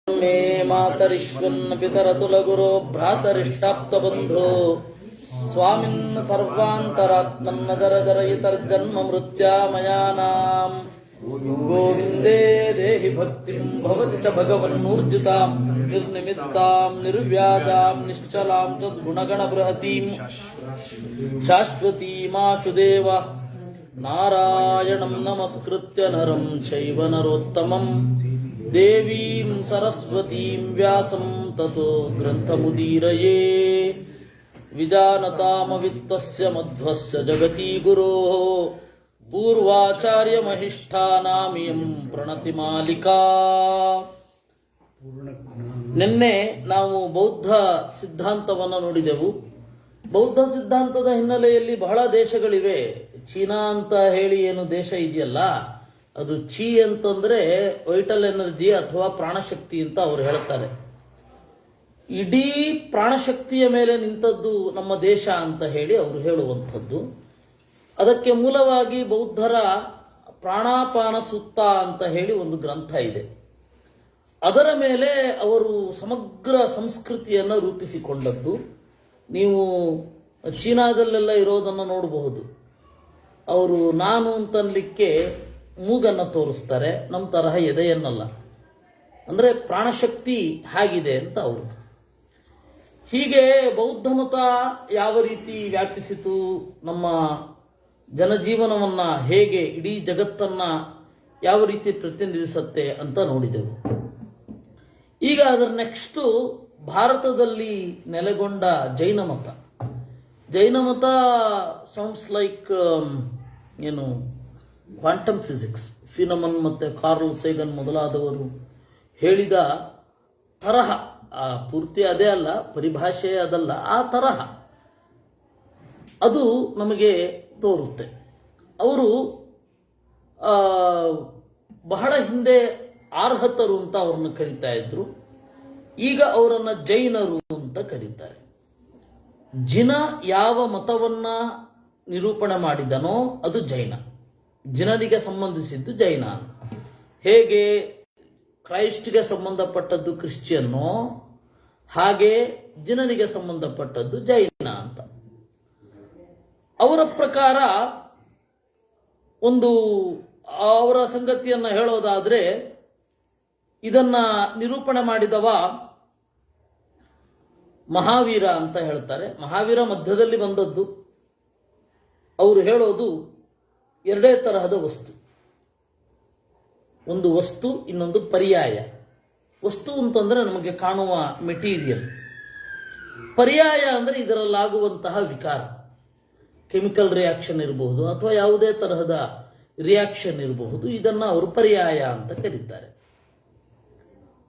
मे मातरिष्वन्न पितरतुलगुरो भ्रातरिष्टाप्तबन्धो स्वामिन् सर्वान्तरात्मन्नदरदरयितर्जन्म मृत्यामयानाम् गोविन्दे देहि भक्तिं भवति च भगवन्नूर्जितां निर्निमित्तां निर्व्याजां निश्चलां तद्गुणगणबृहतीं शाश्वतीमाशुदेव नारायणं नमस्कृत्य नरं चैव नरोत्तमं देवीं सरस्वतीं व्यासं ततो ग्रन्थमुदीरये विजानतामवित्तस्य मध्वस्य जगती गुरोः पूर्वाचार्यमहिष्ठानामियं ಪ್ರಣತಿಮಾಲಿಕಾ. ನಿನ್ನೆ ನಾವು ಬೌದ್ಧ ಸಿದ್ಧಾಂತವನ್ನು ನೋಡಿದೆವು. ಬೌದ್ಧ ಸಿದ್ಧಾಂತದ ಹಿನ್ನೆಲೆಯಲ್ಲಿ ಬಹಳ ದೇಶಗಳಿವೆ. ಚೀನಾ ಅಂತ ಹೇಳಿ ಏನು ದೇಶ ಇದೆಯಲ್ಲ, ಅದು ಚಿ ಅಂತಂದ್ರೆ ವೈಟಲ್ ಎನರ್ಜಿ ಅಥವಾ ಪ್ರಾಣಶಕ್ತಿ ಅಂತ ಅವರು ಹೇಳ್ತಾರೆ. ಇಡೀ ಪ್ರಾಣಶಕ್ತಿಯ ಮೇಲೆ ನಿಂತದ್ದು ನಮ್ಮ ದೇಶ ಅಂತ ಹೇಳಿ ಅವರು ಹೇಳುವಂಥದ್ದು. ಅದಕ್ಕೆ ಮೂಲವಾಗಿ ಬೌದ್ಧರ ಪ್ರಾಣಾಪಾನ ಸೂತ್ತ ಅಂತ ಹೇಳಿ ಒಂದು ಗ್ರಂಥ ಇದೆ. ಅದರ ಮೇಲೆ ಅವರು ಸಮಗ್ರ ಸಂಸ್ಕೃತಿಯನ್ನು ರೂಪಿಸಿಕೊಂಡದ್ದು. ನೀವು ಚೀನಾದಲ್ಲೆಲ್ಲ ಇರೋದನ್ನು ನೋಡಬಹುದು. ಅವರು ನಾನು ಅಂತನ್ಲಿಕ್ಕೆ ಮೂಗನ್ನು ತೋರಿಸ್ತಾರೆ, ನಮ್ಮ ತರಹ ಎದೆಯನ್ನಲ್ಲ. ಅಂದರೆ ಪ್ರಾಣಶಕ್ತಿ ಹೇಗಿದೆ ಅಂತ ಅವರು. ಹೀಗೆ ಬೌದ್ಧ ಮತ ಯಾವ ರೀತಿ ವ್ಯಾಪಿಸಿತು, ನಮ್ಮ ಜನಜೀವನವನ್ನ ಹೇಗೆ, ಇಡೀ ಜಗತ್ತನ್ನ ಯಾವ ರೀತಿ ಪ್ರತಿನಿಧಿಸುತ್ತೆ ಅಂತ ನೋಡಿದೆವು. ಈಗ ಅದರ ನೆಕ್ಸ್ಟು ಭಾರತದಲ್ಲಿ ನೆಲೆಗೊಂಡ ಜೈನ ಮತ. ಜೈನ ಮತ ಸೌಂಡ್ಸ್ ಲೈಕ್ ಏನು ಕ್ವಾಂಟಮ್ ಫಿಸಿಕ್ಸ್, ಫಿನಮನ್ ಮತ್ತೆ ಕಾರ್ಲ್ ಸೇಗನ್ ಮೊದಲಾದವರು ಹೇಳಿದ ತರಹ. ಪೂರ್ತಿ ಅದೇ ಅಲ್ಲ, ಪರಿಭಾಷೆ ಅದಲ್ಲ, ಆ ತರಹ ಅದು ನಮಗೆ ತೋರುತ್ತೆ. ಅವರು ಬಹಳ ಹಿಂದೆ ಆರ್ಹತರು ಅಂತ ಅವ್ರನ್ನ ಕರೀತಾ ಇದ್ರು. ಈಗ ಅವರನ್ನ ಜೈನರು ಅಂತ ಕರೀತಾರೆ. ಜಿನ ಯಾವ ಮತವನ್ನ ನಿರೂಪಣೆ ಮಾಡಿದನೋ ಅದು ಜೈನ. ಜಿನನಿಗೆ ಸಂಬಂಧಿಸಿದ್ದು ಜೈನ. ಹೇಗೆ ಕ್ರೈಸ್ಟ್ಗೆ ಸಂಬಂಧಪಟ್ಟದ್ದು ಕ್ರಿಶ್ಚಿಯನ್ನೋ, ಹಾಗೆ ಜಿನನಿಗೆ ಸಂಬಂಧಪಟ್ಟದ್ದು ಜೈನ ಅಂತ. ಅವರ ಪ್ರಕಾರ ಒಂದು ಅವರ ಸಂಗತಿಯನ್ನ ಹೇಳೋದಾದ್ರೆ, ಇದನ್ನ ನಿರೂಪಣೆ ಮಾಡಿದವ ಮಹಾವೀರ ಅಂತ ಹೇಳ್ತಾರೆ. ಮಹಾವೀರ ಮಧ್ಯದಲ್ಲಿ ಬಂದದ್ದು. ಅವರು ಹೇಳೋದು ಎರಡೇ ತರಹದ ವಸ್ತು. ಒಂದು ವಸ್ತು, ಇನ್ನೊಂದು ಪರ್ಯಾಯ. ವಸ್ತು ಅಂತಂದ್ರೆ ನಮಗೆ ಕಾಣುವ ಮೆಟೀರಿಯಲ್. ಪರ್ಯಾಯ ಅಂದ್ರೆ ಇದರಲ್ಲಾಗುವಂತಹ ವಿಕಾರ, ಕೆಮಿಕಲ್ ರಿಯಾಕ್ಷನ್ ಇರಬಹುದು ಅಥವಾ ಯಾವುದೇ ತರಹದ ರಿಯಾಕ್ಷನ್ ಇರಬಹುದು. ಇದನ್ನ ಅವರು ಪರ್ಯಾಯ ಅಂತ ಕರೀತಾರೆ.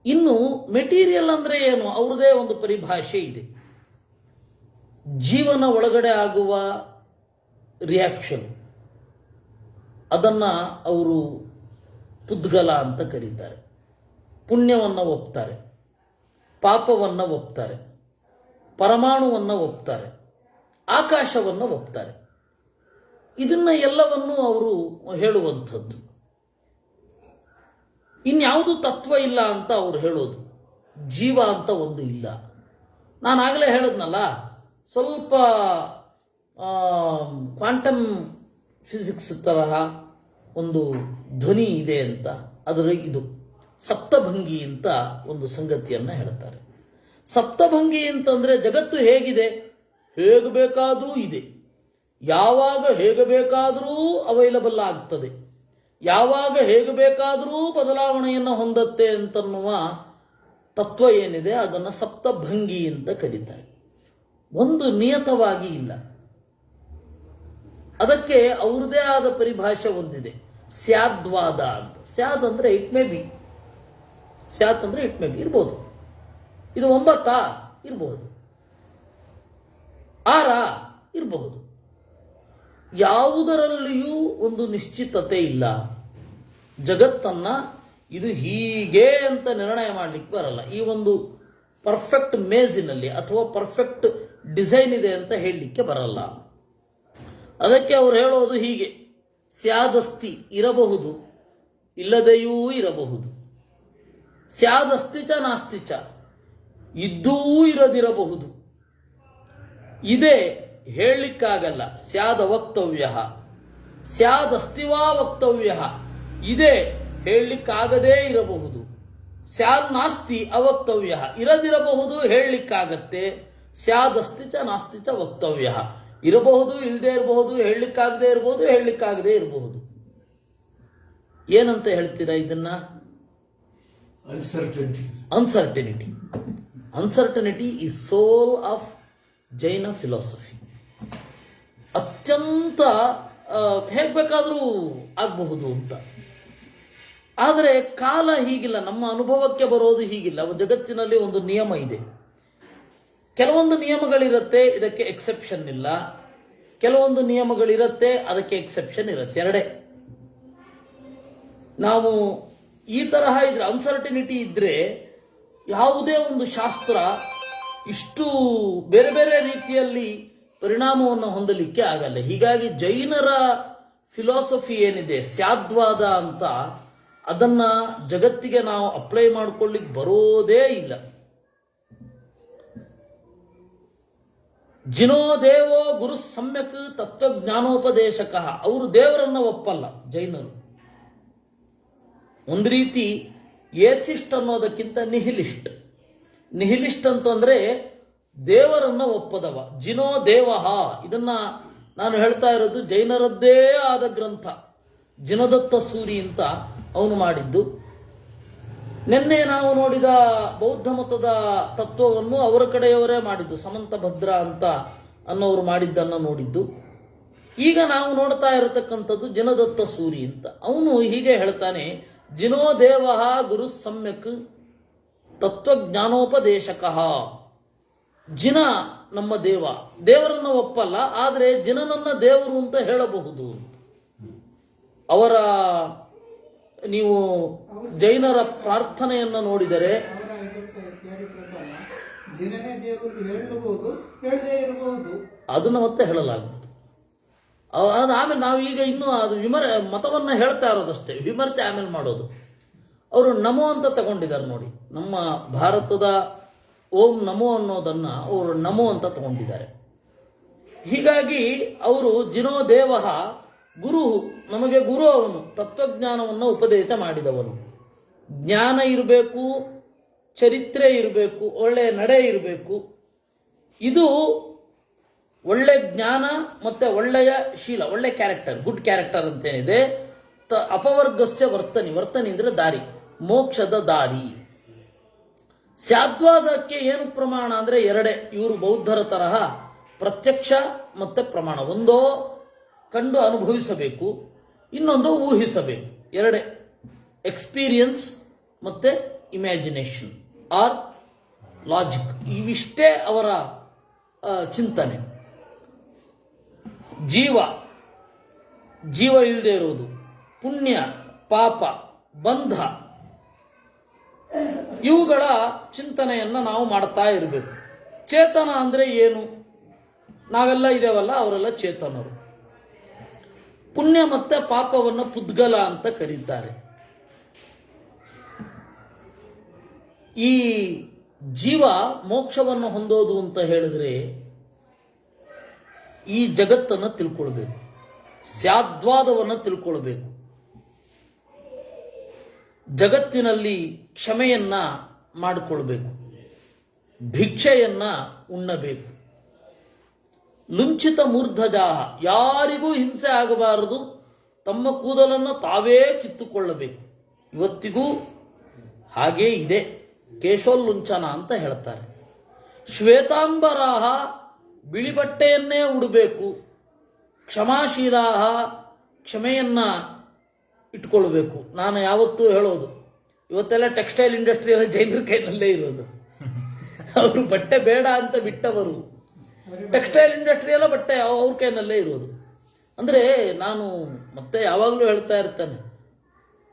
ಇನ್ನು ಮೆಟೀರಿಯಲ್ ಅಂದ್ರೆ ಏನು, ಅವ್ರದೇ ಒಂದು ಪರಿಭಾಷೆ ಇದೆ. ಜೀವನ ಒಳಗಡೆ ಆಗುವ ರಿಯಾಕ್ಷನ್, ಅದನ್ನ ಅವರು ಪುದ್ಗಲ ಅಂತ ಕರೀತಾರೆ. ಪುಣ್ಯವನ್ನ ಒಪ್ತಾರೆ, ಪಾಪವನ್ನ ಒಪ್ತಾರೆ, ಪರಮಾಣುವನ್ನ ಒಪ್ತಾರೆ, ಆಕಾಶವನ್ನ ಒಪ್ತಾರೆ. ಇದನ್ನ ಎಲ್ಲವನ್ನೂ ಅವರು ಹೇಳುವಂಥದ್ದು. ಇನ್ಯಾವುದು ತತ್ವ ಇಲ್ಲ ಅಂತ ಅವರು ಹೇಳೋದು. ಜೀವ ಅಂತ ಒಂದು ಇಲ್ಲ. ನಾನಾಗಲೇ ಹೇಳಿದ್ನಲ್ಲ, ಸ್ವಲ್ಪ ಕ್ವಾಂಟಮ್ ಫಿಸಿಕ್ಸ್ ತರಹ ಒಂದು ಧ್ವನಿ ಇದೆ ಅಂತ. ಅದರ ಇದು ಸಪ್ತಭಂಗಿ ಅಂತ ಒಂದು ಸಂಗತಿಯನ್ನ ಹೇಳ್ತಾರೆ. ಸಪ್ತಭಂಗಿ ಅಂತಂದ್ರೆ ಜಗತ್ತು ಹೇಗಿದೆ, ಹೇಗೆ ಬೇಕಾದರೂ ಇದೆ, ಯಾವಾಗ ಹೇಗೆ ಬೇಕಾದರೂ ಅವೈಲಬಲ್ ಆಗ್ತದೆ, ಯಾವಾಗ ಹೇಗೆ ಬೇಕಾದರೂ ಬದಲಾವಣೆಯನ್ನು ಹೊಂದತ್ತೆ ಅಂತನ್ನುವ ತತ್ವ ಏನಿದೆ ಅದನ್ನು ಸಪ್ತಭಂಗಿ ಅಂತ ಕರೀತಾರೆ. ಒಂದು ನಿಯತವಾಗಿ ಇಲ್ಲ. ಅದಕ್ಕೆ ಅವ್ರದೇ ಆದ ಪರಿಭಾಷೆ ಒಂದಿದೆ, ಸ್ಯಾದ್ವಾದ ಅಂತ. ಸ್ಯಾದ್ ಅಂದ್ರೆ ಇಟ್ ಮೇ ಬಿ, ಸ್ಯಾತ್ ಅಂದ್ರೆ ಇಟ್ ಮೇ ಬಿ ಇರ್ಬೋದು. ಇದು 9 ಇರಬಹುದು, 6 ಇರಬಹುದು. ಯಾವುದರಲ್ಲಿಯೂ ಒಂದು ನಿಶ್ಚಿತತೆ ಇಲ್ಲ. ಜಗತ್ತನ್ನ ಇದು ಹೀಗೆ ಅಂತ ನಿರ್ಣಯ ಮಾಡಲಿಕ್ಕೆ ಬರಲ್ಲ. ಈ ಒಂದು ಪರ್ಫೆಕ್ಟ್ ಮೇಜಿನಲ್ಲಿ ಅಥವಾ ಪರ್ಫೆಕ್ಟ್ ಡಿಸೈನ್ ಇದೆ ಅಂತ ಹೇಳಲಿಕ್ಕೆ ಬರಲ್ಲ. ಅದಕ್ಕೆ ಅವರು ಹೇಳೋದು ಹೀಗೆ, ಸ್ಯಾದಸ್ತಿ, ಇರಬಹುದು, ಇಲ್ಲದೆಯೂ ಇರಬಹುದು. ಸ್ಯಾದಸ್ತಿ ಚ ನಾಸ್ತಿ ಚ, ಇದ್ದೂ ಇರದಿರಬಹುದು. ಇದೇ ಹೇಳಲಿಕ್ಕಾಗಲ್ಲ. ಸ್ಯಾದ ವಕ್ತವ್ಯ, ಸ್ಯಾದಸ್ತಿವಾ ವಕ್ತವ್ಯ, ಇದೇ ಹೇಳಲಿಕ್ಕಾಗದೇ ಇರಬಹುದು. ಸ್ಯಾದ್ ನಾಸ್ತಿ ಅವಕ್ತವ್ಯ, ಇರದಿರಬಹುದು ಹೇಳಲಿಕ್ಕಾಗತ್ತೆ. ಸ್ಯಾದಸ್ತಿ ಚ ನಾಸ್ತಿ ಚ ವಕ್ತವ್ಯ, ಇರಬಹುದು ಇಲ್ಲದೆ ಇರಬಹುದು, ಹೇಳಲಿಕ್ಕಾಗದೇ ಇರಬಹುದು, ಹೇಳಲಿಕ್ಕಾಗದೇ ಇರಬಹುದು. ಏನಂತ ಹೇಳ್ತೀರಾ ಇದನ್ನ? Uncertainty. Uncertainty is soul of Jaina philosophy. ಅತ್ಯಂತ ಹೇಗೆ ಬೇಕಾದರೂ ಆಗಬಹುದು ಅಂತ. ಆದರೆ ಕಾಲ ಹೀಗಿಲ್ಲ, ನಮ್ಮ ಅನುಭವಕ್ಕೆ ಬರೋದು ಹೀಗಿಲ್ಲ. ಜಗತ್ತಿನಲ್ಲಿ ಒಂದು ನಿಯಮ ಇದೆ. ಕೆಲವೊಂದು ನಿಯಮಗಳಿರುತ್ತೆ, ಇದಕ್ಕೆ ಎಕ್ಸೆಪ್ಷನ್ ಇಲ್ಲ. ಕೆಲವೊಂದು ನಿಯಮಗಳಿರುತ್ತೆ, ಅದಕ್ಕೆ ಎಕ್ಸೆಪ್ಷನ್ ಇರುತ್ತೆ. ಎರಡೇ. ನಾವು ಈ ತರಹ ಇದ್ರೆ, ಅನ್ಸರ್ಟಿನಿಟಿ ಇದ್ರೆ, ಯಾವುದೇ ಒಂದು ಶಾಸ್ತ್ರ ಇಷ್ಟು ಬೇರೆ ಬೇರೆ ರೀತಿಯಲ್ಲಿ ಪರಿಣಾಮವನ್ನು ಹೊಂದಲಿಕ್ಕೆ ಆಗಲ್ಲ. ಹೀಗಾಗಿ ಜೈನರ ಫಿಲಾಸಫಿ ಏನಿದೆ, ಸ್ಯಾದ್ವಾದ ಅಂತ, ಅದನ್ನ ಜಗತ್ತಿಗೆ ನಾವು ಅಪ್ಲೈ ಮಾಡ್ಕೊಳ್ಳಿಕ್ಕೆ ಬರೋದೇ ಇಲ್ಲ. ಜಿನೋ ದೇವೋ ಗುರು ಸಮ್ಯಕ್ ತತ್ವಜ್ಞಾನೋಪದೇಶಕ. ಅವರು ದೇವರನ್ನ ಒಪ್ಪಲ್ಲ ಜೈನರು. ಒಂದು ರೀತಿ ಏಥಿಸ್ಟ್ ಅನ್ನೋದಕ್ಕಿಂತ ನಿಹಿಲಿಸ್ಟ್. ನಿಹಿಲಿಸ್ಟ್ ಅಂತಂದ್ರೆ ದೇವರನ್ನ ಒಪ್ಪದವ. ಜಿನೋ ದೇವಹ, ಇದನ್ನ ನಾನು ಹೇಳ್ತಾ ಇರೋದು ಜೈನರದ್ದೇ ಆದ ಗ್ರಂಥ, ಜಿನದತ್ತ ಸೂರಿ ಅಂತ ಅವನು ಮಾಡಿದ್ದು. ನಿನ್ನೆ ನಾವು ನೋಡಿದ ಬೌದ್ಧ ಮತದ ತತ್ವವನ್ನು ಅವರ ಕಡೆಯವರೇ ಮಾಡಿದ್ದು, ಸಮಂತ ಭದ್ರ ಅಂತ ಅನ್ನೋರು ಮಾಡಿದ್ದನ್ನು ನೋಡಿದ್ದು. ಈಗ ನಾವು ನೋಡ್ತಾ ಇರತಕ್ಕಂಥದ್ದು ಜಿನದತ್ತ ಸೂರಿ ಅಂತ. ಅವನು ಹೀಗೆ ಹೇಳ್ತಾನೆ, ಜಿನೋ ದೇವ ಗುರು ಸಮ್ಯಕ್ ತತ್ವಜ್ಞಾನೋಪದೇಶಕ. ಜಿನ ನಮ್ಮ ದೇವ, ದೇವರನ್ನ ಒಪ್ಪಲ್ಲ, ಆದರೆ ಜಿನನನ್ನ ದೇವರು ಅಂತ ಹೇಳಬಹುದು. ಅವರ ನೀವು ಜೈನರ ಪ್ರಾರ್ಥನೆಯನ್ನ ನೋಡಿದರೆ ಅದನ್ನು ಮತ್ತೆ ಹೇಳಲಾಗುವುದು. ಆಮೇಲೆ ನಾವು ಈಗ ಇನ್ನೂ ಅದು ಮತವನ್ನ ಹೇಳ್ತಾ ಇರೋದಷ್ಟೇ, ವಿಮರ್ಶೆ ಆಮೇಲೆ ಮಾಡೋದು. ಅವರು ನಮೋ ಅಂತ ತಗೊಂಡಿದ್ದಾರೆ ನೋಡಿ. ನಮ್ಮ ಭಾರತದ ಓಂ ನಮೋ ಅನ್ನೋದನ್ನ ಅವರು ನಮೋ ಅಂತ ತಗೊಂಡಿದ್ದಾರೆ. ಹೀಗಾಗಿ ಅವರು ಜಿನೋ ದೇವಃ ಗುರು, ನಮಗೆ ಗುರು ಅವನು, ತತ್ವಜ್ಞಾನವನ್ನು ಉಪದೇಶ ಮಾಡಿದವನು. ಜ್ಞಾನ ಇರಬೇಕು, ಚರಿತ್ರೆ ಇರಬೇಕು, ಒಳ್ಳೆಯ ನಡೆ ಇರಬೇಕು. ಇದು ಒಳ್ಳೆ ಜ್ಞಾನ ಮತ್ತೆ ಒಳ್ಳೆಯ ಶೀಲ, ಒಳ್ಳೆ ಕ್ಯಾರೆಕ್ಟರ್, ಗುಡ್ ಕ್ಯಾರೆಕ್ಟರ್ ಅಂತೇನಿದೆ. ಅಪವರ್ಗಸ್ಯ ವರ್ತನಿ, ವರ್ತನಿ ಅಂದ್ರೆ ದಾರಿ, ಮೋಕ್ಷದ ದಾರಿ. ಸ್ಯಾದ್ವಾದಕ್ಕೆ ಏನು ಪ್ರಮಾಣ ಅಂದ್ರೆ ಎರಡೇ. ಇವರು ಬೌದ್ಧರ ತರಹ ಪ್ರತ್ಯಕ್ಷ ಮತ್ತೆ ಪ್ರಮಾಣ. ಒಂದೋ ಕಂಡು ಅನುಭವಿಸಬೇಕು, ಇನ್ನೊಂದು ಊಹಿಸಬೇಕು. ಎರಡೇ, ಎಕ್ಸ್ಪೀರಿಯನ್ಸ್ ಮತ್ತೆ ಇಮ್ಯಾಜಿನೇಷನ್ ಆರ್ ಲಾಜಿಕ್. ಇವಿಷ್ಟೇ ಅವರ ಚಿಂತನೆ. ಜೀವ ಇಲ್ಲದೆ ಇರುವುದು, ಪುಣ್ಯ ಪಾಪ ಬಂಧ, ಇವುಗಳ ಚಿಂತನೆಯನ್ನ ನಾವು ಮಾಡ್ತಾ ಇರಬೇಕು. ಚೇತನ ಅಂದ್ರೆ ಏನು? ನಾವೆಲ್ಲ ಇದೇವಲ್ಲ, ಅವರೆಲ್ಲ ಚೇತನರು. ಪುಣ್ಯ ಮತ್ತೆ ಪಾಪವನ್ನು ಪುದ್ಗಲ ಅಂತ ಕರೀತಾರೆ. ಈ ಜೀವ ಮೋಕ್ಷವನ್ನು ಹೊಂದೋದು ಅಂತ ಹೇಳಿದ್ರೆ ಈ ಜಗತ್ತನ್ನು ತಿಳ್ಕೊಳ್ಬೇಕು, ಸ್ಯಾದ್ವಾದವನ್ನು ತಿಳ್ಕೊಳ್ಬೇಕು. ಜಗತ್ತಿನಲ್ಲಿ ಕ್ಷಮೆಯನ್ನ ಮಾಡಿಕೊಳ್ಬೇಕು, ಭಿಕ್ಷೆಯನ್ನ ಉಣ್ಣಬೇಕು. ಲುಂಚಿತ ಮೂರ್ಧಜಾಹ, ಯಾರಿಗೂ ಹಿಂಸೆ ಆಗಬಾರದು, ತಮ್ಮ ಕೂದಲನ್ನು ತಾವೇ ಕಿತ್ತುಕೊಳ್ಳಬೇಕು. ಇವತ್ತಿಗೂ ಹಾಗೇ ಇದೆ. ಕೇಶೋಲ್ಲುಂಚನ ಅಂತ ಹೇಳ್ತಾರೆ. ಶ್ವೇತಾಂಬರಾಹ, ಬಿಳಿ ಬಟ್ಟೆಯನ್ನೇ ಉಡಬೇಕು. ಕ್ಷಮಾಶೀಲಾಹ, ಕ್ಷಮೆಯನ್ನ ಇಟ್ಕೊಳ್ಬೇಕು. ನಾನು ಯಾವತ್ತೂ ಹೇಳೋದು, ಇವತ್ತೆಲ್ಲ ಟೆಕ್ಸ್ಟೈಲ್ ಇಂಡಸ್ಟ್ರಿ ಎಲ್ಲ ಜೈನರ ಕೈನಲ್ಲೇ ಇರೋದು. ಅವರು ಬಟ್ಟೆ ಬೇಡ ಅಂತ ಬಿಟ್ಟವರು. ಟೆಕ್ಸ್ಟೈಲ್ ಇಂಡಸ್ಟ್ರಿ ಎಲ್ಲ ಬಟ್ಟೆ ಅವ್ರ ಕೈನಲ್ಲೇ ಇರೋದು. ಅಂದ್ರೆ ನಾನು ಮತ್ತೆ ಯಾವಾಗಲೂ ಹೇಳ್ತಾ ಇರ್ತೇನೆ,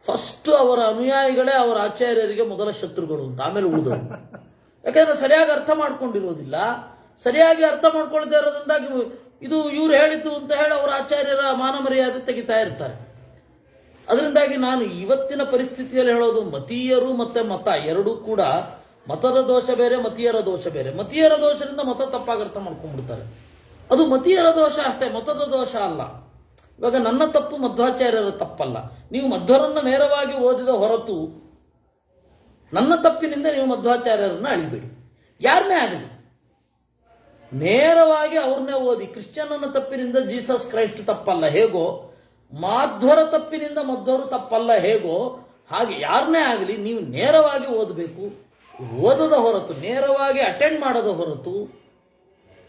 ಫಸ್ಟ್ ಅವರ ಅನುಯಾಯಿಗಳೇ ಅವರ ಆಚಾರ್ಯರಿಗೆ ಮೊದಲ ಶತ್ರುಗಳು ಅಂತ, ಆಮೇಲೆ ಉಳಿದರು. ಯಾಕಂದ್ರೆ ಸರಿಯಾಗಿ ಅರ್ಥ ಮಾಡ್ಕೊಂಡಿರೋದಿಲ್ಲ. ಸರಿಯಾಗಿ ಅರ್ಥ ಮಾಡ್ಕೊಳ್ಳದೆ ಇರೋದ್ರಿಂದಾಗಿ ಇದು ಇವ್ರು ಹೇಳಿದ್ದು ಅಂತ ಹೇಳಿ ಅವರ ಆಚಾರ್ಯರ ಮಾನ ಮರ್ಯಾದೆ ತೆಗಿತಾ ಇರ್ತಾರೆ. ಅದರಿಂದಾಗಿ ನಾನು ಇವತ್ತಿನ ಪರಿಸ್ಥಿತಿಯಲ್ಲಿ ಹೇಳೋದು, ಮತೀಯರು ಮತ್ತೆ ಮತ ಎರಡೂ ಕೂಡ, ಮತದ ದೋಷ ಬೇರೆ, ಮತೀಯರ ದೋಷ ಬೇರೆ. ಮತೀಯರ ದೋಷದಿಂದ ಮತ ತಪ್ಪಾಗಿ ಅರ್ಥ ಮಾಡ್ಕೊಂಡ್ಬಿಡ್ತಾರೆ. ಅದು ಮತೀಯರ ದೋಷ ಅಷ್ಟೇ, ಮತದ ದೋಷ ಅಲ್ಲ. ಇವಾಗ ನನ್ನ ತಪ್ಪು ಮಧ್ವಾಚಾರ್ಯರ ತಪ್ಪಲ್ಲ. ನೀವು ಮಧ್ವರನ್ನ ನೇರವಾಗಿ ಓದಿದ ಹೊರತು ನನ್ನ ತಪ್ಪಿನಿಂದ ನೀವು ಮಧ್ವಾಚಾರ್ಯರನ್ನ ಅಳಿಬೇಡಿ. ಯಾರನ್ನೇ ಆಗಲಿ ನೇರವಾಗಿ ಅವ್ರನ್ನೇ ಓದಿ. ಕ್ರಿಶ್ಚಿಯನ್ನ ತಪ್ಪಿನಿಂದ ಜೀಸಸ್ ಕ್ರೈಸ್ಟ್ ತಪ್ಪಲ್ಲ ಹೇಗೋ, ಮಾಧ್ವರ ತಪ್ಪಿನಿಂದ ಮಧ್ವರು ತಪ್ಪಲ್ಲ ಹೇಗೋ, ಹಾಗೆ ಯಾರನ್ನೇ ಆಗಲಿ ನೀವು ನೇರವಾಗಿ ಓದಬೇಕು. ಓದದ ಹೊರತು, ನೇರವಾಗಿ ಅಟೆಂಡ್ ಮಾಡದ ಹೊರತು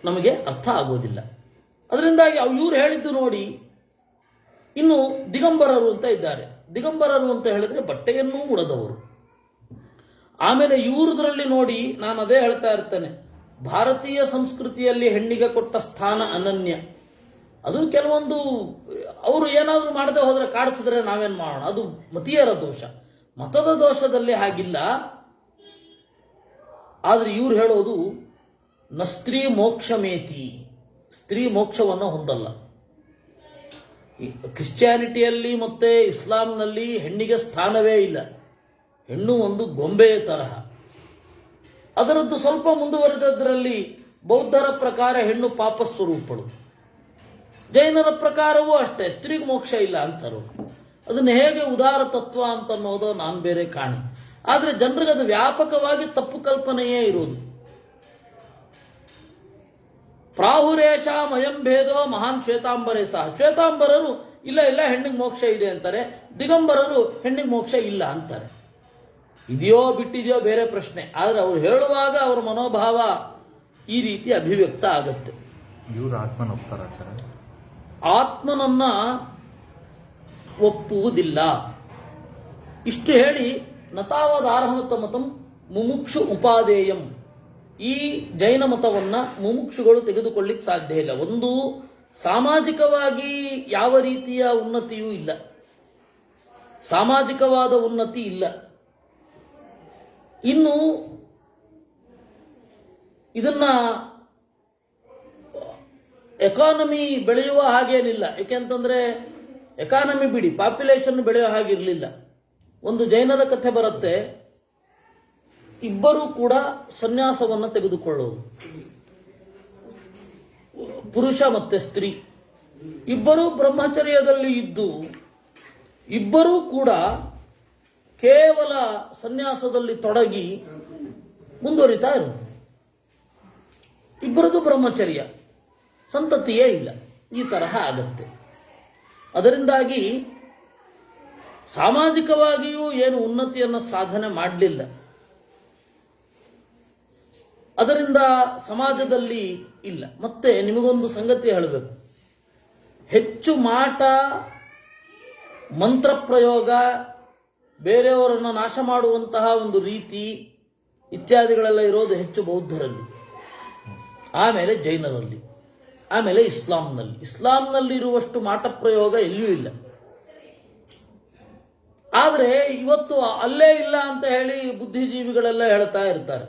ನಮಗೆ ಅರ್ಥ ಆಗೋದಿಲ್ಲ. ಅದರಿಂದಾಗಿ ಇವ್ರು ಹೇಳಿದ್ದು ನೋಡಿ. ಇನ್ನು ದಿಗಂಬರರು ಅಂತ ಇದ್ದಾರೆ. ದಿಗಂಬರರು ಅಂತ ಹೇಳಿದ್ರೆ ಬಟ್ಟೆಯನ್ನೂ ಉಡದವರು. ಆಮೇಲೆ ಇವ್ರದ್ರಲ್ಲಿ ನೋಡಿ, ನಾನು ಅದೇ ಹೇಳ್ತಾ ಇರ್ತೇನೆ, ಭಾರತೀಯ ಸಂಸ್ಕೃತಿಯಲ್ಲಿ ಹೆಣ್ಣಿಗೆ ಕೊಟ್ಟ ಸ್ಥಾನ ಅನನ್ಯ. ಅದು ಕೆಲವೊಂದು ಅವರು ಏನಾದರೂ ಮಾಡದೆ ಹೋದ್ರೆ, ಕಾಡಿಸಿದ್ರೆ ನಾವೇನ್ ಮಾಡೋಣ, ಅದು ಮತೀಯರ ದೋಷ. ಮತದ ದೋಷದಲ್ಲಿ ಹಾಗಿಲ್ಲ. ಆದ್ರೆ ಇವ್ರು ಹೇಳೋದು ನ ಸ್ತ್ರೀ ಮೋಕ್ಷಮೇತಿ, ಸ್ತ್ರೀ ಮೋಕ್ಷವನ್ನು ಹೊಂದಲ್ಲ. ಕ್ರಿಶ್ಚಿಯಾನಿಟಿಯಲ್ಲಿ ಮತ್ತೆ ಇಸ್ಲಾಂನಲ್ಲಿ ಹೆಣ್ಣಿಗೆ ಸ್ಥಾನವೇ ಇಲ್ಲ. ಹೆಣ್ಣು ಒಂದು ಗೊಂಬೆಯ ತರಹ. ಅದರದ್ದು ಸ್ವಲ್ಪ ಮುಂದುವರೆದದ್ರಲ್ಲಿ ಬೌದ್ಧರ ಪ್ರಕಾರ ಹೆಣ್ಣು ಪಾಪ ಸ್ವರೂಪಳು, ಜೈನರ ಪ್ರಕಾರವೂ ಅಷ್ಟೇ, ಸ್ತ್ರೀಗೆ ಮೋಕ್ಷ ಇಲ್ಲ ಅಂತಾರು. ಅದನ್ನು ಹೇಗೆ ಉದಾರ ತತ್ವ ಅಂತ ಅನ್ನೋದು ನಾನು ಬೇರೆ ಕಾಣಿ. ಆದರೆ ಜನರಿಗೆ ಅದು ವ್ಯಾಪಕವಾಗಿ ತಪ್ಪು ಕಲ್ಪನೆಯೇ ಇರುವುದು. ಪ್ರಾಹುರೇಶ ಮಯಂ ಭೇದೋ ಮಹಾನ್ ಶ್ವೇತಾಂಬರೇ ಸಹ. ಶ್ವೇತಾಂಬರರು ಇಲ್ಲ ಇಲ್ಲ ಹೆಣ್ಣಿಗೆ ಮೋಕ್ಷ ಇದೆ ಅಂತಾರೆ, ದಿಗಂಬರರು ಹೆಣ್ಣಿಗೆ ಮೋಕ್ಷ ಇಲ್ಲ ಅಂತಾರೆ. ಇದೆಯೋ ಬಿಟ್ಟಿದೆಯೋ ಬೇರೆ ಪ್ರಶ್ನೆ. ಆದರೆ ಅವ್ರು ಹೇಳುವಾಗ ಅವರ ಮನೋಭಾವ ಈ ರೀತಿ ಅಭಿವ್ಯಕ್ತ ಆಗತ್ತೆ. ಇವರು ಆತ್ಮನ ಒಪ್ತಾರ ಸರ್? ಆತ್ಮನನ್ನ ಒಪ್ಪುವುದಿಲ್ಲ. ಇಷ್ಟು ಹೇಳಿ ನತಾವದ ಆರ್ಹಮತ ಮತಂ ಮುಮುಕ್ಷು ಉಪಾದೇಯಂ. ಈ ಜೈನ ಮತವನ್ನ ಮುಮುಕ್ಷುಗಳು ತೆಗೆದುಕೊಳ್ಳಿಕ್ಕೆ ಸಾಧ್ಯ ಇಲ್ಲ. ಒಂದು, ಸಾಮಾಜಿಕವಾಗಿ ಯಾವ ರೀತಿಯ ಉನ್ನತಿಯೂ ಇಲ್ಲ, ಸಾಮಾಜಿಕವಾದ ಉನ್ನತಿ ಇಲ್ಲ. ಇನ್ನು ಇದನ್ನ ಎಕಾನಮಿ ಬೆಳೆಯುವ ಹಾಗೇನಿಲ್ಲ. ಯಾಕೆಂತಂದ್ರೆ ಎಕಾನಮಿ ಬಿಡಿ, ಪಾಪ್ಯುಲೇಷನ್ ಬೆಳೆಯುವ ಹಾಗಿರಲಿಲ್ಲ. ಒಂದು ಜೈನರ ಕಥೆ ಬರುತ್ತೆ, ಇಬ್ಬರೂ ಕೂಡ ಸನ್ಯಾಸವನ್ನು ತೆಗೆದುಕೊಳ್ಳುವುದು, ಪುರುಷ ಮತ್ತೆ ಸ್ತ್ರೀ ಇಬ್ಬರೂ ಬ್ರಹ್ಮಚರ್ಯದಲ್ಲಿ ಇದ್ದು, ಇಬ್ಬರೂ ಕೂಡ ಕೇವಲ ಸನ್ಯಾಸದಲ್ಲಿ ತೊಡಗಿ ಮುಂದುವರಿತಾ ಇರೋದು. ಇಬ್ಬರದು ಬ್ರಹ್ಮಚರ್ಯ, ಸಂತತಿಯೇ ಇಲ್ಲ. ಈ ತರಹ ಆಗತ್ತೆ. ಅದರಿಂದಾಗಿ ಸಾಮಾಜಿಕವಾಗಿಯೂ ಏನು ಉನ್ನತಿಯನ್ನು ಸಾಧನೆ ಮಾಡಲಿಲ್ಲ. ಅದರಿಂದ ಸಮಾಜದಲ್ಲಿ ಇಲ್ಲ. ಮತ್ತೆ ನಿಮಗೊಂದು ಸಂಗತಿ ಹೇಳಬೇಕು, ಹೆಚ್ಚು ಮಾಟ, ಮಂತ್ರ ಪ್ರಯೋಗ, ಬೇರೆಯವರನ್ನು ನಾಶ ಮಾಡುವಂತಹ ಒಂದು ರೀತಿ ಇತ್ಯಾದಿಗಳೆಲ್ಲ ಇರೋದು ಹೆಚ್ಚು ಬೌದ್ಧರಲ್ಲಿ, ಆಮೇಲೆ ಜೈನರಲ್ಲಿ, ಆಮೇಲೆ ಇಸ್ಲಾಂನಲ್ಲಿ. ಇಸ್ಲಾಂನಲ್ಲಿ ಇರುವಷ್ಟು ಮಾಟ ಪ್ರಯೋಗ ಎಲ್ಲಿಯೂ ಇಲ್ಲ. ಆದರೆ ಇವತ್ತು ಅಲ್ಲೇ ಇಲ್ಲ ಅಂತ ಹೇಳಿ ಬುದ್ಧಿಜೀವಿಗಳೆಲ್ಲ ಹೇಳ್ತಾ ಇರ್ತಾರೆ.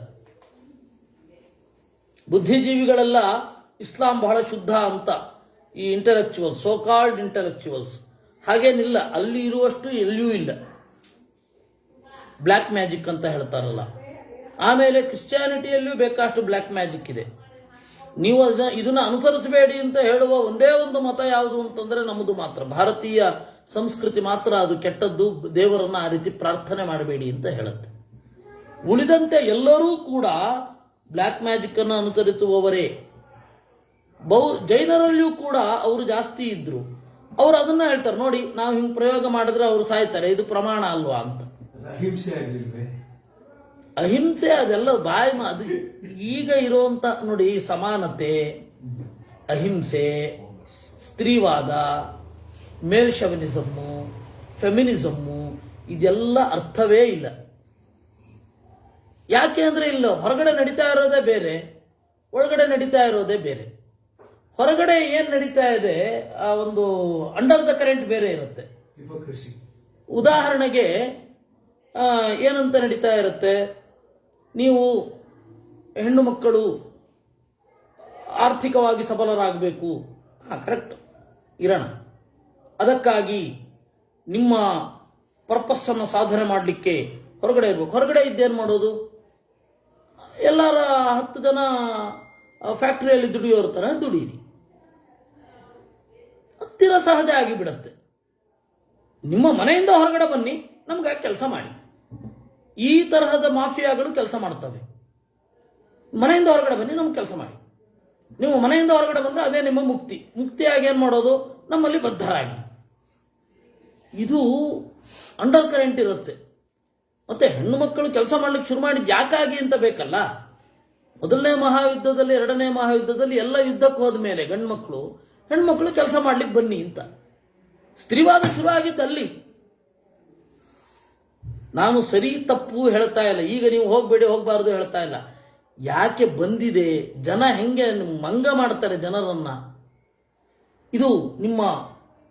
ಬುದ್ಧಿಜೀವಿಗಳೆಲ್ಲ ಇಸ್ಲಾಂ ಬಹಳ ಶುದ್ಧ ಅಂತ, ಈ ಇಂಟೆಲೆಕ್ಚುವಲ್ಸ್, ಸೋ ಕಾಲ್ಡ್ ಇಂಟೆಲೆಕ್ಚುವಲ್ಸ್. ಹಾಗೇನಿಲ್ಲ, ಅಲ್ಲಿ ಇರುವಷ್ಟು ಎಲ್ಲಿಯೂ ಇಲ್ಲ. ಬ್ಲ್ಯಾಕ್ ಮ್ಯಾಜಿಕ್ ಅಂತ ಹೇಳ್ತಾರಲ್ಲ. ಆಮೇಲೆ ಕ್ರಿಶ್ಚಿಯಾನಿಟಿಯಲ್ಲಿಯೂ ಬೇಕಾಷ್ಟು ಬ್ಲ್ಯಾಕ್ ಮ್ಯಾಜಿಕ್ ಇದೆ. ನೀವು ಇದನ್ನ ಅನುಸರಿಸಬೇಡಿ ಅಂತ ಹೇಳುವ ಒಂದೇ ಒಂದು ಮತ ಯಾವುದು ಅಂತಂದ್ರೆ ನಮ್ಮದು ಮಾತ್ರ. ಭಾರತೀಯ ಸಂಸ್ಕೃತಿ ಮಾತ್ರ ಅದು ಕೆಟ್ಟದ್ದು, ದೇವರನ್ನ ಆ ರೀತಿ ಪ್ರಾರ್ಥನೆ ಮಾಡಬೇಡಿ ಅಂತ ಹೇಳುತ್ತೆ. ಉಳಿದಂತೆ ಎಲ್ಲರೂ ಕೂಡ ಬ್ಲ್ಯಾಕ್ ಮ್ಯಾಜಿಕ್ ಅನ್ನು ಅನುಸರಿಸುವವರೇ. ಜೈನರಲ್ಲಿಯೂ ಕೂಡ ಅವರು ಜಾಸ್ತಿ ಇದ್ರು. ಅವರು ಅದನ್ನ ಹೇಳ್ತಾರೆ, ನೋಡಿ ನಾವು ಹಿಂಗ್ ಪ್ರಯೋಗ ಮಾಡಿದ್ರೆ ಅವರು ಸಾಯ್ತಾರೆ, ಇದು ಪ್ರಮಾಣ ಅಲ್ವಾ ಅಂತ. ಅಹಿಂಸೆ ಅದೆಲ್ಲ ಬಾಯಿ ಅದು ಈಗ ಇರುವಂತ ನೋಡಿ, ಸಮಾನತೆ, ಅಹಿಂಸೆ, ಸ್ತ್ರೀವಾದ, ಮೇಲ್ ಶವನಿಸಮ್ಮು, ಫೆಮಿನಿಸಮ್ಮು, ಇದೆಲ್ಲ ಅರ್ಥವೇ ಇಲ್ಲ. ಯಾಕೆ ಅಂದ್ರೆ ಇಲ್ಲ, ಹೊರಗಡೆ ನಡೀತಾ ಇರೋದೇ ಬೇರೆ, ಒಳಗಡೆ ನಡೀತಾ ಇರೋದೇ ಬೇರೆ. ಹೊರಗಡೆ ಏನ್ ನಡೀತಾ ಇದೆ, ಆ ಒಂದು ಅಂಡರ್ ದ ಕರೆಂಟ್ ಬೇರೆ ಇರುತ್ತೆ. ಉದಾಹರಣೆಗೆ ಏನಂತ ನಡೀತಾ ಇರುತ್ತೆ, ನೀವು ಹೆಣ್ಣು ಮಕ್ಕಳು ಆರ್ಥಿಕವಾಗಿ ಸಬಲರಾಗಬೇಕು, ಕರೆಕ್ಟ್ ಇರೋಣ, ಅದಕ್ಕಾಗಿ ನಿಮ್ಮ ಪರ್ಪಸ್ಸನ್ನು ಸಾಧನೆ ಮಾಡಲಿಕ್ಕೆ ಹೊರಗಡೆ ಇರಬೇಕು. ಹೊರಗಡೆ ಇದ್ದೇನು ಮಾಡೋದು? ಎಲ್ಲರ 10 ಜನ ಫ್ಯಾಕ್ಟ್ರಿಯಲ್ಲಿ ದುಡಿಯೋರ ಥರ ದುಡೀರಿ, ಹತ್ತಿರ ಸಹಜ ಆಗಿಬಿಡತ್ತೆ. ನಿಮ್ಮ ಮನೆಯಿಂದ ಹೊರಗಡೆ ಬನ್ನಿ, ನಮ್ಗೆ ಕೆಲಸ ಮಾಡಿ. ಈ ತರಹದ ಮಾಫಿಯಾಗಳು ಕೆಲಸ ಮಾಡ್ತವೆ. ಮನೆಯಿಂದ ಹೊರಗಡೆ ಬನ್ನಿ, ನಮ್ಗೆ ಕೆಲಸ ಮಾಡಿ. ನೀವು ಮನೆಯಿಂದ ಹೊರಗಡೆ ಬಂದರೆ ಅದೇ ನಿಮ್ಮ ಮುಕ್ತಿ. ಮುಕ್ತಿಯಾಗಿ ಏನು ಮಾಡೋದು? ನಮ್ಮಲ್ಲಿ ಬದ್ಧರಾಗಿ. ಇದು ಅಂಡರ್ ಕರೆಂಟ್ ಇರುತ್ತೆ. ಮತ್ತೆ ಹೆಣ್ಣು ಮಕ್ಕಳು ಕೆಲಸ ಮಾಡ್ಲಿಕ್ಕೆ ಶುರು ಮಾಡಿದ್ದು ಯಾಕಾಗಿ ಅಂತ ಬೇಕಲ್ಲ. ಮೊದಲನೇ ಮಹಾಯುದ್ಧದಲ್ಲಿ, 2ನೇ ಮಹಾಯುದ್ಧದಲ್ಲಿ ಎಲ್ಲ ಯುದ್ಧಕ್ಕೆ ಹೋದ ಮೇಲೆ ಹೆಣ್ಮಕ್ಳು ಕೆಲಸ ಮಾಡ್ಲಿಕ್ಕೆ ಬನ್ನಿ ಅಂತ. ಸ್ತ್ರೀವಾದ ಶುರು ಆಗಿದ್ದಲ್ಲಿ. ನಾನು ಸರಿ ತಪ್ಪು ಹೇಳ್ತಾ ಇಲ್ಲ, ಈಗ ನೀವು ಹೋಗಬೇಡಿ ಹೋಗಬಾರ್ದು ಹೇಳ್ತಾ ಇಲ್ಲ. ಯಾಕೆ ಬಂದಿದೆ, ಜನ ಹೆಂಗೆ ಮಂಗ ಮಾಡ್ತಾರೆ ಜನರನ್ನ, ಇದು ನಿಮ್ಮ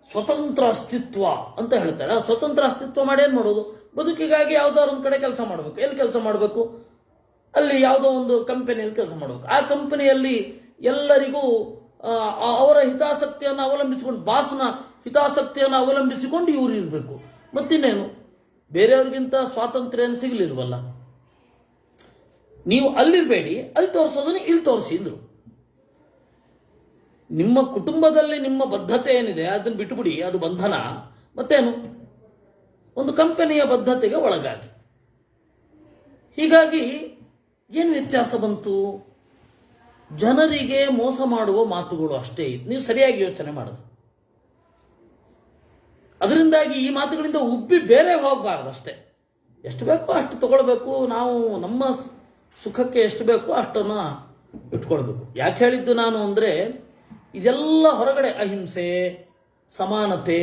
ಸ್ವತಂತ್ರ ಅಸ್ತಿತ್ವ ಅಂತ ಹೇಳ್ತಾರೆ. ಆ ಸ್ವತಂತ್ರ ಅಸ್ತಿತ್ವ ಮಾಡಿ ಏನು ಮಾಡೋದು? ಬದುಕಿಗಾಗಿ ಯಾವುದಾದ್ರು ಒಂದು ಕಡೆ ಕೆಲಸ ಮಾಡಬೇಕು. ಎಲ್ಲಿ ಕೆಲಸ ಮಾಡಬೇಕು? ಅಲ್ಲಿ ಯಾವುದೋ ಒಂದು ಕಂಪನಿಯಲ್ಲಿ ಕೆಲಸ ಮಾಡಬೇಕು. ಆ ಕಂಪನಿಯಲ್ಲಿ ಎಲ್ಲರಿಗೂ ಅವರ ಹಿತಾಸಕ್ತಿಯನ್ನು ಅವಲಂಬಿಸಿಕೊಂಡು, ಬಾಸ್ನ ಹಿತಾಸಕ್ತಿಯನ್ನು ಅವಲಂಬಿಸಿಕೊಂಡು ಇವರು ಇರಬೇಕು. ಮತ್ತಿನ್ನೇನು, ಬೇರೆಯವ್ರಿಗಿಂತ ಸ್ವಾತಂತ್ರ್ಯ ಏನು ಸಿಗಲಿಲ್ವಲ್ಲ. ನೀವು ಅಲ್ಲಿರಬೇಡಿ, ಅಲ್ಲಿ ತೋರಿಸೋದನ್ನು ಇಲ್ಲಿ ತೋರಿಸಿ ಅಂದ್ರು. ನಿಮ್ಮ ಕುಟುಂಬದಲ್ಲಿ ನಿಮ್ಮ ಬದ್ಧತೆ ಏನಿದೆ ಅದನ್ನು ಬಿಟ್ಟುಬಿಡಿ, ಅದು ಬಂಧನ. ಮತ್ತೇನು, ಒಂದು ಕಂಪನಿಯ ಬದ್ಧತೆಗೆ ಒಳಗಾಗಿ. ಹೀಗಾಗಿ ಏನು ವ್ಯತ್ಯಾಸ ಬಂತು? ಜನರಿಗೆ ಮೋಸ ಮಾಡುವ ಮಾತುಗಳು ಅಷ್ಟೇ. ನೀವು ಸರಿಯಾಗಿ ಯೋಚನೆ ಮಾಡೋದು. ಅದರಿಂದಾಗಿ ಈ ಮಾತುಗಳಿಂದ ಉಬ್ಬಿ ಬೇರೆ ಹೋಗಬಾರ್ದು ಅಷ್ಟೇ. ಎಷ್ಟು ಬೇಕೋ ಅಷ್ಟು ತಗೊಳ್ಬೇಕು. ನಾವು ನಮ್ಮ ಸುಖಕ್ಕೆ ಎಷ್ಟು ಬೇಕೋ ಅಷ್ಟನ್ನು ಇಟ್ಕೊಳ್ಬೇಕು. ಯಾಕೆ ಹೇಳಿದ್ದು ನಾನು ಅಂದರೆ, ಇದೆಲ್ಲ ಹೊರಗಡೆ ಅಹಿಂಸೆ, ಸಮಾನತೆ,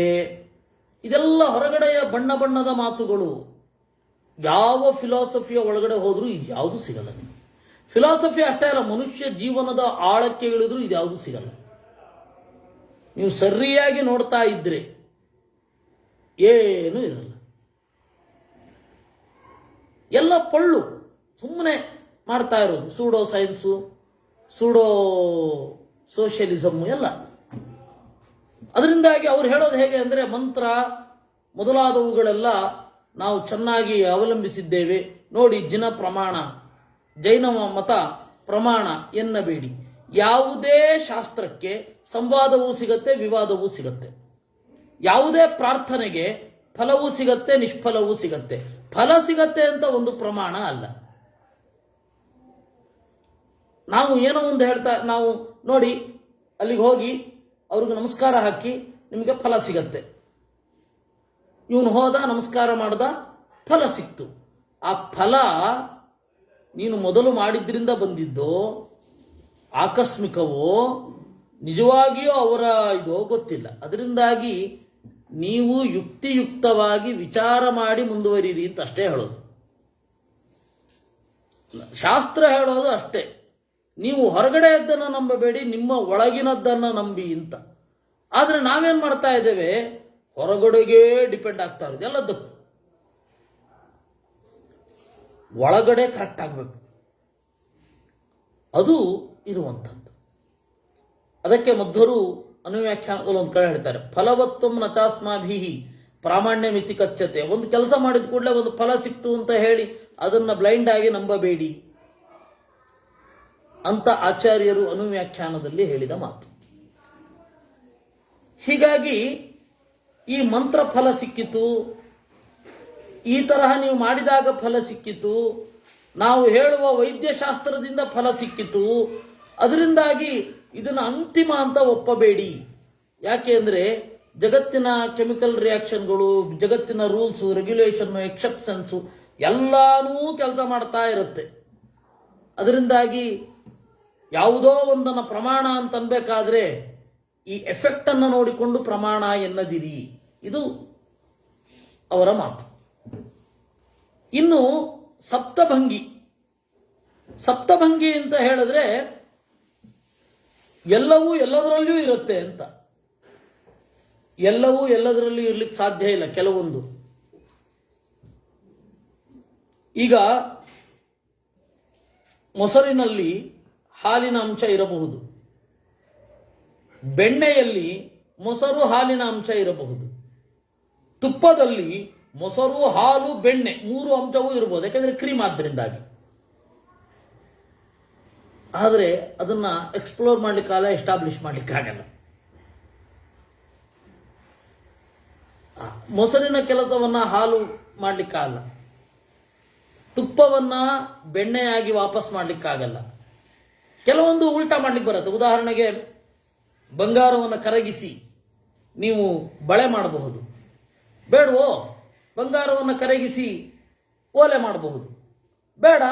ಇದೆಲ್ಲ ಹೊರಗಡೆಯ ಬಣ್ಣ ಬಣ್ಣದ ಮಾತುಗಳು. ಯಾವ ಫಿಲಾಸಫಿಯ ಒಳಗಡೆ ಹೋದರೂ ಇದ್ಯಾವುದು ಸಿಗಲ್ಲ. ಫಿಲಾಸಫಿ ಅಷ್ಟೇ ಅಲ್ಲ, ಮನುಷ್ಯ ಜೀವನದ ಆಳಕ್ಕೆ ಇಳಿದ್ರೂ ಇದ್ಯಾವುದು ಸಿಗಲ್ಲ. ನೀವು ಸರಿಯಾಗಿ ನೋಡ್ತಾ ಇದ್ರೆ ಏನೂ ಇರಲ್ಲ. ಎಲ್ಲ ಪೊಳ್ಳು, ಸುಮ್ಮನೆ ಮಾಡ್ತಾ ಇರೋದು. ಸೂಡೋ ಸೈನ್ಸು, ಸೂಡೋ ಸೋಷಿಯಲಿಸಮ್ ಎಲ್ಲ. ಅದರಿಂದಾಗಿ ಅವ್ರು ಹೇಳೋದು ಹೇಗೆ ಅಂದರೆ, ಮಂತ್ರ ಮೊದಲಾದವುಗಳೆಲ್ಲ ನಾವು ಚೆನ್ನಾಗಿ ಅವಲಂಬಿಸಿದ್ದೇವೆ ನೋಡಿ. ಜೈನ ಮತ ಪ್ರಮಾಣ ಎನ್ನಬೇಡಿ. ಯಾವುದೇ ಶಾಸ್ತ್ರಕ್ಕೆ ಸಂವಾದವೂ ಸಿಗತ್ತೆ, ವಿವಾದವೂ ಸಿಗತ್ತೆ. ಯಾವುದೇ ಪ್ರಾರ್ಥನೆಗೆ ಫಲವೂ ಸಿಗತ್ತೆ, ನಿಷ್ಫಲವೂ ಸಿಗತ್ತೆ. ಫಲ ಸಿಗತ್ತೆ ಅಂತ ಒಂದು ಪ್ರಮಾಣ ಅಲ್ಲ. ನಾವು ಏನೋ ಒಂದು ನಾವು ನೋಡಿ, ಅಲ್ಲಿಗೆ ಹೋಗಿ ಅವ್ರಿಗೆ ನಮಸ್ಕಾರ ಹಾಕಿ ನಿಮಗೆ ಫಲ ಸಿಗತ್ತೆ. ಇವನು ಹೋದ, ನಮಸ್ಕಾರ ಮಾಡ್ದ, ಫಲ ಸಿಕ್ತು. ಆ ಫಲ ನೀನು ಮೊದಲು ಮಾಡಿದ್ರಿಂದ ಬಂದಿದ್ದೋ, ಆಕಸ್ಮಿಕವೋ, ನಿಜವಾಗಿಯೂ ಅವರ ಇದೋ ಗೊತ್ತಿಲ್ಲ. ಅದರಿಂದಾಗಿ ನೀವು ಯುಕ್ತಿಯುಕ್ತವಾಗಿ ವಿಚಾರ ಮಾಡಿ ಮುಂದುವರಿರಿ ಅಂತ ಅಷ್ಟೇ ಹೇಳೋದು. ಶಾಸ್ತ್ರ ಹೇಳೋದು ಅಷ್ಟೇ. ನೀವು ಹೊರಗಡೆಯದ್ದನ್ನು ನಂಬಬೇಡಿ, ನಿಮ್ಮ ಒಳಗಿನದ್ದನ್ನು ನಂಬಿ ಅಂತ. ಆದರೆ ನಾವೇನು ಮಾಡ್ತಾ ಇದ್ದೇವೆ? ಹೊರಗಡೆಗೆ ಡಿಪೆಂಡ್ ಆಗ್ತಾ ಇರೋದು ಎಲ್ಲದಕ್ಕೂ. ಒಳಗಡೆ ಕರೆಕ್ಟ್ ಆಗಬೇಕು, ಅದು ಇರುವಂಥದ್ದು. ಅದಕ್ಕೆ ಮಧ್ವರು ಅನುವ್ಯಾಖ್ಯಾನದಲ್ಲಿ ಒಂದು ಕಡೆ ಹೇಳ್ತಾರೆ, ಫಲವತ್ವಂ ನಚಾಸ್ಮಾಭಿಹಿ ಪ್ರಾಮಾಣ್ಯ ಮಿತಿ ಕಚ್ಚತೆ. ಒಂದು ಕೆಲಸ ಮಾಡಿದ ಕೂಡಲೇ ಒಂದು ಫಲ ಸಿಕ್ತು ಅಂತ ಹೇಳಿ ಅದನ್ನು ಬ್ಲೈಂಡ್ ಆಗಿ ನಂಬಬೇಡಿ ಅಂತ ಆಚಾರ್ಯರು ಅನುವ್ಯಾಖ್ಯಾನದಲ್ಲಿ ಹೇಳಿದ ಮಾತು. ಹೀಗಾಗಿ ಈ ಮಂತ್ರ ಫಲ ಸಿಕ್ಕಿತು, ಈ ತರಹ ನೀವು ಮಾಡಿದಾಗ ಫಲ ಸಿಕ್ಕಿತು, ನಾವು ಹೇಳುವ ವೈದ್ಯಶಾಸ್ತ್ರದಿಂದ ಫಲ ಸಿಕ್ಕಿತು. ಅದರಿಂದಾಗಿ ಇದನ್ನು ಅಂತಿಮ ಅಂತ ಒಪ್ಪಬೇಡಿ. ಯಾಕೆ ಅಂದರೆ ಜಗತ್ತಿನ ಕೆಮಿಕಲ್ ರಿಯಾಕ್ಷನ್ಗಳು, ಜಗತ್ತಿನ ರೂಲ್ಸು, ರೆಗ್ಯುಲೇಷನ್, ಎಕ್ಸೆಪ್ಷನ್ಸು ಎಲ್ಲಾನೂ ಕೆಲಸ ಮಾಡ್ತಾ ಇರುತ್ತೆ. ಅದರಿಂದಾಗಿ ಯಾವುದೋ ಒಂದನ್ನು ಪ್ರಮಾಣ ಅಂತ ಅನ್ಬೇಕಾದ್ರೆ ಈ ಎಫೆಕ್ಟ್ ಅನ್ನು ನೋಡಿಕೊಂಡು ಪ್ರಮಾಣ ಎನ್ನದಿರಿ. ಇದು ಅವರ ಮಾತು. ಇನ್ನು ಸಪ್ತಭಂಗಿ ಅಂತ ಹೇಳಿದ್ರೆ ಎಲ್ಲವೂ ಎಲ್ಲದರಲ್ಲಿಯೂ ಇರುತ್ತೆ ಅಂತ. ಎಲ್ಲವೂ ಎಲ್ಲದರಲ್ಲಿಯೂ ಇರ್ಲಿಕ್ಕೆ ಸಾಧ್ಯ ಇಲ್ಲ. ಕೆಲವೊಂದು, ಈಗ ಮೊಸರಿನಲ್ಲಿ ಹಾಲಿನ ಅಂಶ ಇರಬಹುದು, ಬೆಣ್ಣೆಯಲ್ಲಿ ಮೊಸರು ಹಾಲಿನ ಅಂಶ ಇರಬಹುದು. ತುಪ್ಪದಲ್ಲಿ ಮೊಸರು, ಹಾಲು, ಬೆಣ್ಣೆ 3 ಅಂಶವೂ ಇರ್ಬೋದು, ಯಾಕೆಂದ್ರೆ ಕ್ರೀಮ್ ಆದ್ದರಿಂದಾಗಿ. ಆದರೆ ಅದನ್ನ ಎಕ್ಸ್ಪ್ಲೋರ್ ಮಾಡ್ಲಿಕ್ಕಾಗಲ್ಲ, ಎಸ್ಟಾಬ್ಲಿಷ್ ಮಾಡ್ಲಿಕ್ಕಾಗಲ್ಲ. ಮೊಸರಿನ ಕೆಲಸವನ್ನ ಹಾಲು ಮಾಡ್ಲಿಕ್ಕಾಗಲ್ಲ, ತುಪ್ಪವನ್ನ ಬೆಣ್ಣೆಯಾಗಿ ವಾಪಸ್ ಮಾಡ್ಲಿಕ್ಕಾಗಲ್ಲ. ಕೆಲವೊಂದು ಉಲ್ಟಾ ಮಾಡ್ಲಿಕ್ಕೆ ಬರುತ್ತೆ. ಉದಾಹರಣೆಗೆ ಬಂಗಾರವನ್ನು ಕರಗಿಸಿ ನೀವು ಬಳೆ ಮಾಡಬಹುದು, ಬೇಡವೋ? ಬಂಗಾರವನ್ನು ಕರಗಿಸಿ ಓಲೆ ಮಾಡಬಹುದು, ಬೇಡ?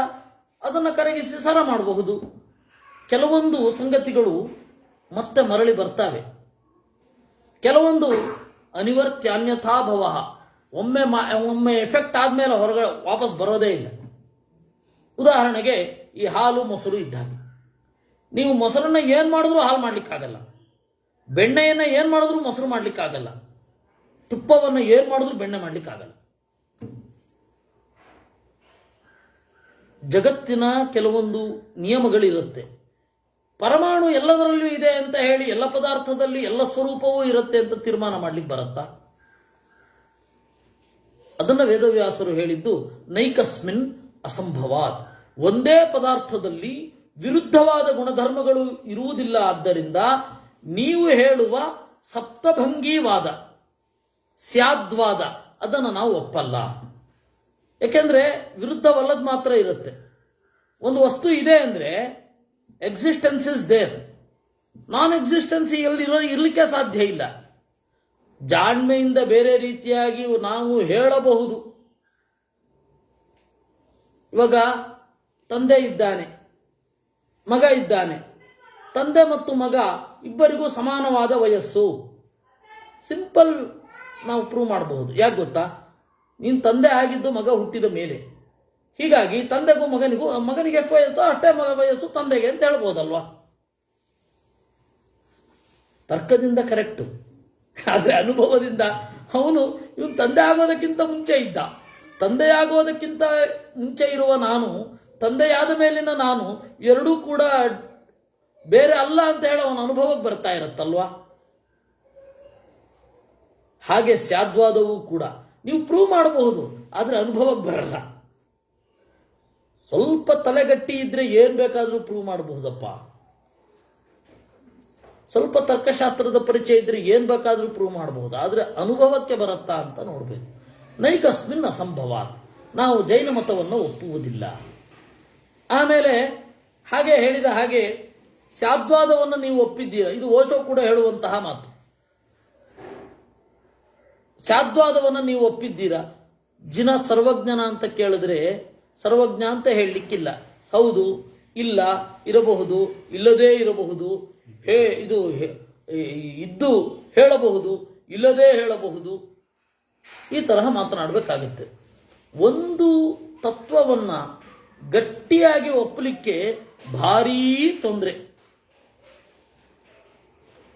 ಅದನ್ನು ಕರಗಿಸಿ ಸರ ಮಾಡಬಹುದು. ಕೆಲವೊಂದು ಸಂಗತಿಗಳು ಮತ್ತೆ ಮರಳಿ ಬರ್ತವೆ, ಕೆಲವೊಂದು ಅನಿವರ್ತ್ಯ ಅನ್ಯಥಾ ಭವ, ಒಮ್ಮೆ ಎಫೆಕ್ಟ್ ಆದ್ಮೇಲೆ ಹೊರಗಡೆ ವಾಪಸ್ ಬರೋದೇ ಇಲ್ಲ. ಉದಾಹರಣೆಗೆ ಈ ಹಾಲು ಮೊಸರು ಇದ್ದಾಗ, ನೀವು ಮೊಸರನ್ನ ಏನ್ ಮಾಡಿದ್ರು ಹಾಲು ಮಾಡ್ಲಿಕ್ಕಾಗಲ್ಲ, ಬೆಣ್ಣೆಯನ್ನ ಏನ್ ಮಾಡಿದ್ರು ಮೊಸರು ಮಾಡ್ಲಿಕ್ಕಾಗಲ್ಲ, ತುಪ್ಪವನ್ನು ಏನ್ ಮಾಡಿದ್ರು ಬೆಣ್ಣೆ ಮಾಡ್ಲಿಕ್ಕಾಗಲ್ಲ. ಜಗತ್ತಿನ ಕೆಲವೊಂದು ನಿಯಮಗಳಿರುತ್ತೆ. ಪರಮಾಣು ಎಲ್ಲದರಲ್ಲೂ ಇದೆ ಅಂತ ಹೇಳಿ ಎಲ್ಲ ಪದಾರ್ಥದಲ್ಲಿ ಎಲ್ಲ ಸ್ವರೂಪವೂ ಇರುತ್ತೆ ಅಂತ ತೀರ್ಮಾನ ಮಾಡ್ಲಿಕ್ಕೆ ಬರುತ್ತಾ? ಅದನ್ನ ವೇದವ್ಯಾಸರು ಹೇಳಿದ್ದು ನೈಕಸ್ಮಿನ್ ಅಸಂಭವಾತ್. ಒಂದೇ ಪದಾರ್ಥದಲ್ಲಿ ವಿರುದ್ಧವಾದ ಗುಣಧರ್ಮಗಳು ಇರುವುದಿಲ್ಲ. ಆದ್ದರಿಂದ ನೀವು ಹೇಳುವ ಸಪ್ತಭಂಗಿವಾದ, ಸ್ಯಾದ್ವಾದ ಅದನ್ನು ನಾವು ಒಪ್ಪಲ್ಲ. ಯಾಕೆಂದ್ರೆ ವಿರುದ್ಧವಲ್ಲದ್ ಮಾತ್ರ ಇರುತ್ತೆ. ಒಂದು ವಸ್ತು ಇದೆ ಅಂದ್ರೆ existence is there, non existence ಇರಲಿಕ್ಕೆ ಸಾಧ್ಯ ಇಲ್ಲ. ಜಾಣ್ಮೆಯಿಂದ ಬೇರೆ ರೀತಿಯಾಗಿ ನಾವು ಹೇಳಬಹುದು. ಇವಾಗ ತಂದೆ ಇದ್ದಾನೆ, ಮಗ ಇದ್ದಾನೆ. ತಂದೆ ಮತ್ತು ಮಗ ಇಬ್ಬರಿಗೂ ಸಮಾನವಾದ ವಯಸ್ಸು. ಸಿಂಪಲ್ ನಾವು ಪ್ರೂವ್ ಮಾಡಬಹುದು. ಯಾಕೆ ಗೊತ್ತಾ? ನೀನು ತಂದೆ ಆಗಿದ್ದು ಮಗ ಹುಟ್ಟಿದ ಮೇಲೆ. ಹೀಗಾಗಿ ತಂದೆಗೂ ಮಗನಿಗೆ ಎಷ್ಟು ವಯಸ್ಸು ಅಷ್ಟೇ ವಯಸ್ಸು ತಂದೆಗೆ ಅಂತ ಹೇಳ್ಬೋದಲ್ವಾ? ತರ್ಕದಿಂದ ಕರೆಕ್ಟು. ಆದರೆ ಅನುಭವದಿಂದ ಇವನು ತಂದೆ ಆಗೋದಕ್ಕಿಂತ ಮುಂಚೆ ಇದ್ದ, ತಂದೆಯಾಗೋದಕ್ಕಿಂತ ಮುಂಚೆ ಇರುವ ನಾನು, ತಂದೆಯಾದ ಮೇಲಿನ ನಾನು ಎರಡೂ ಕೂಡ ಬೇರೆ ಅಲ್ಲ ಅಂತ ಹೇಳಿ ಅವನ ಅನುಭವಕ್ಕೆ ಬರ್ತಾ ಇರುತ್ತಲ್ವಾ? ಹಾಗೆ ಸ್ಯಾದ್ವಾದವೂ ಕೂಡ ನೀವು ಪ್ರೂವ್ ಮಾಡಬಹುದು, ಆದರೆ ಅನುಭವಕ್ಕೆ ಬರಲ್ಲ. ಸ್ವಲ್ಪ ತಲೆಗಟ್ಟಿ ಇದ್ರೆ ಏನ್ ಬೇಕಾದ್ರೂ ಪ್ರೂವ್ ಮಾಡಬಹುದಪ್ಪ. ಸ್ವಲ್ಪ ತರ್ಕಶಾಸ್ತ್ರದ ಪರಿಚಯ ಇದ್ರೆ ಏನ್ ಬೇಕಾದ್ರೂ ಪ್ರೂವ್ ಮಾಡಬಹುದು, ಆದ್ರೆ ಅನುಭವಕ್ಕೆ ಬರುತ್ತಾ ಅಂತ ನೋಡ್ಬೇಕು. ನೈಕಸ್ಮಿನ್ ಅಸಂಭವ, ನಾವು ಜೈನ ಮತವನ್ನು ಒಪ್ಪುವುದಿಲ್ಲ. ಆಮೇಲೆ ಹಾಗೆ ಹೇಳಿದ ಹಾಗೆ ಸ್ಯಾದ್ವಾದವನ್ನು ನೀವು ಒಪ್ಪಿದ್ದೀರಾ, ಇದು ಓಶೋ ಕೂಡ ಹೇಳುವಂತಹ ಮಾತು. ಸ್ಯಾದ್ವಾದವನ್ನು ನೀವು ಒಪ್ಪಿದ್ದೀರಾ. ಜಿನ ಸರ್ವಜ್ಞನ ಅಂತ ಕೇಳಿದ್ರೆ ಸರ್ವಜ್ಞ ಅಂತ ಹೇಳಲಿಕ್ಕಿಲ್ಲ. ಹೌದು, ಇಲ್ಲ, ಇರಬಹುದು, ಇಲ್ಲದೇ ಇರಬಹುದು, ಇದ್ದು ಹೇಳಬಹುದು, ಇಲ್ಲದೇ ಹೇಳಬಹುದು. ಈ ತರಹ ಮಾತನಾಡಬೇಕಾಗುತ್ತೆ. ಒಂದು ತತ್ವವನ್ನ ಗಟ್ಟಿಯಾಗಿ ಒಪ್ಪಲಿಕ್ಕೆ ಭಾರೀ ತೊಂದರೆ.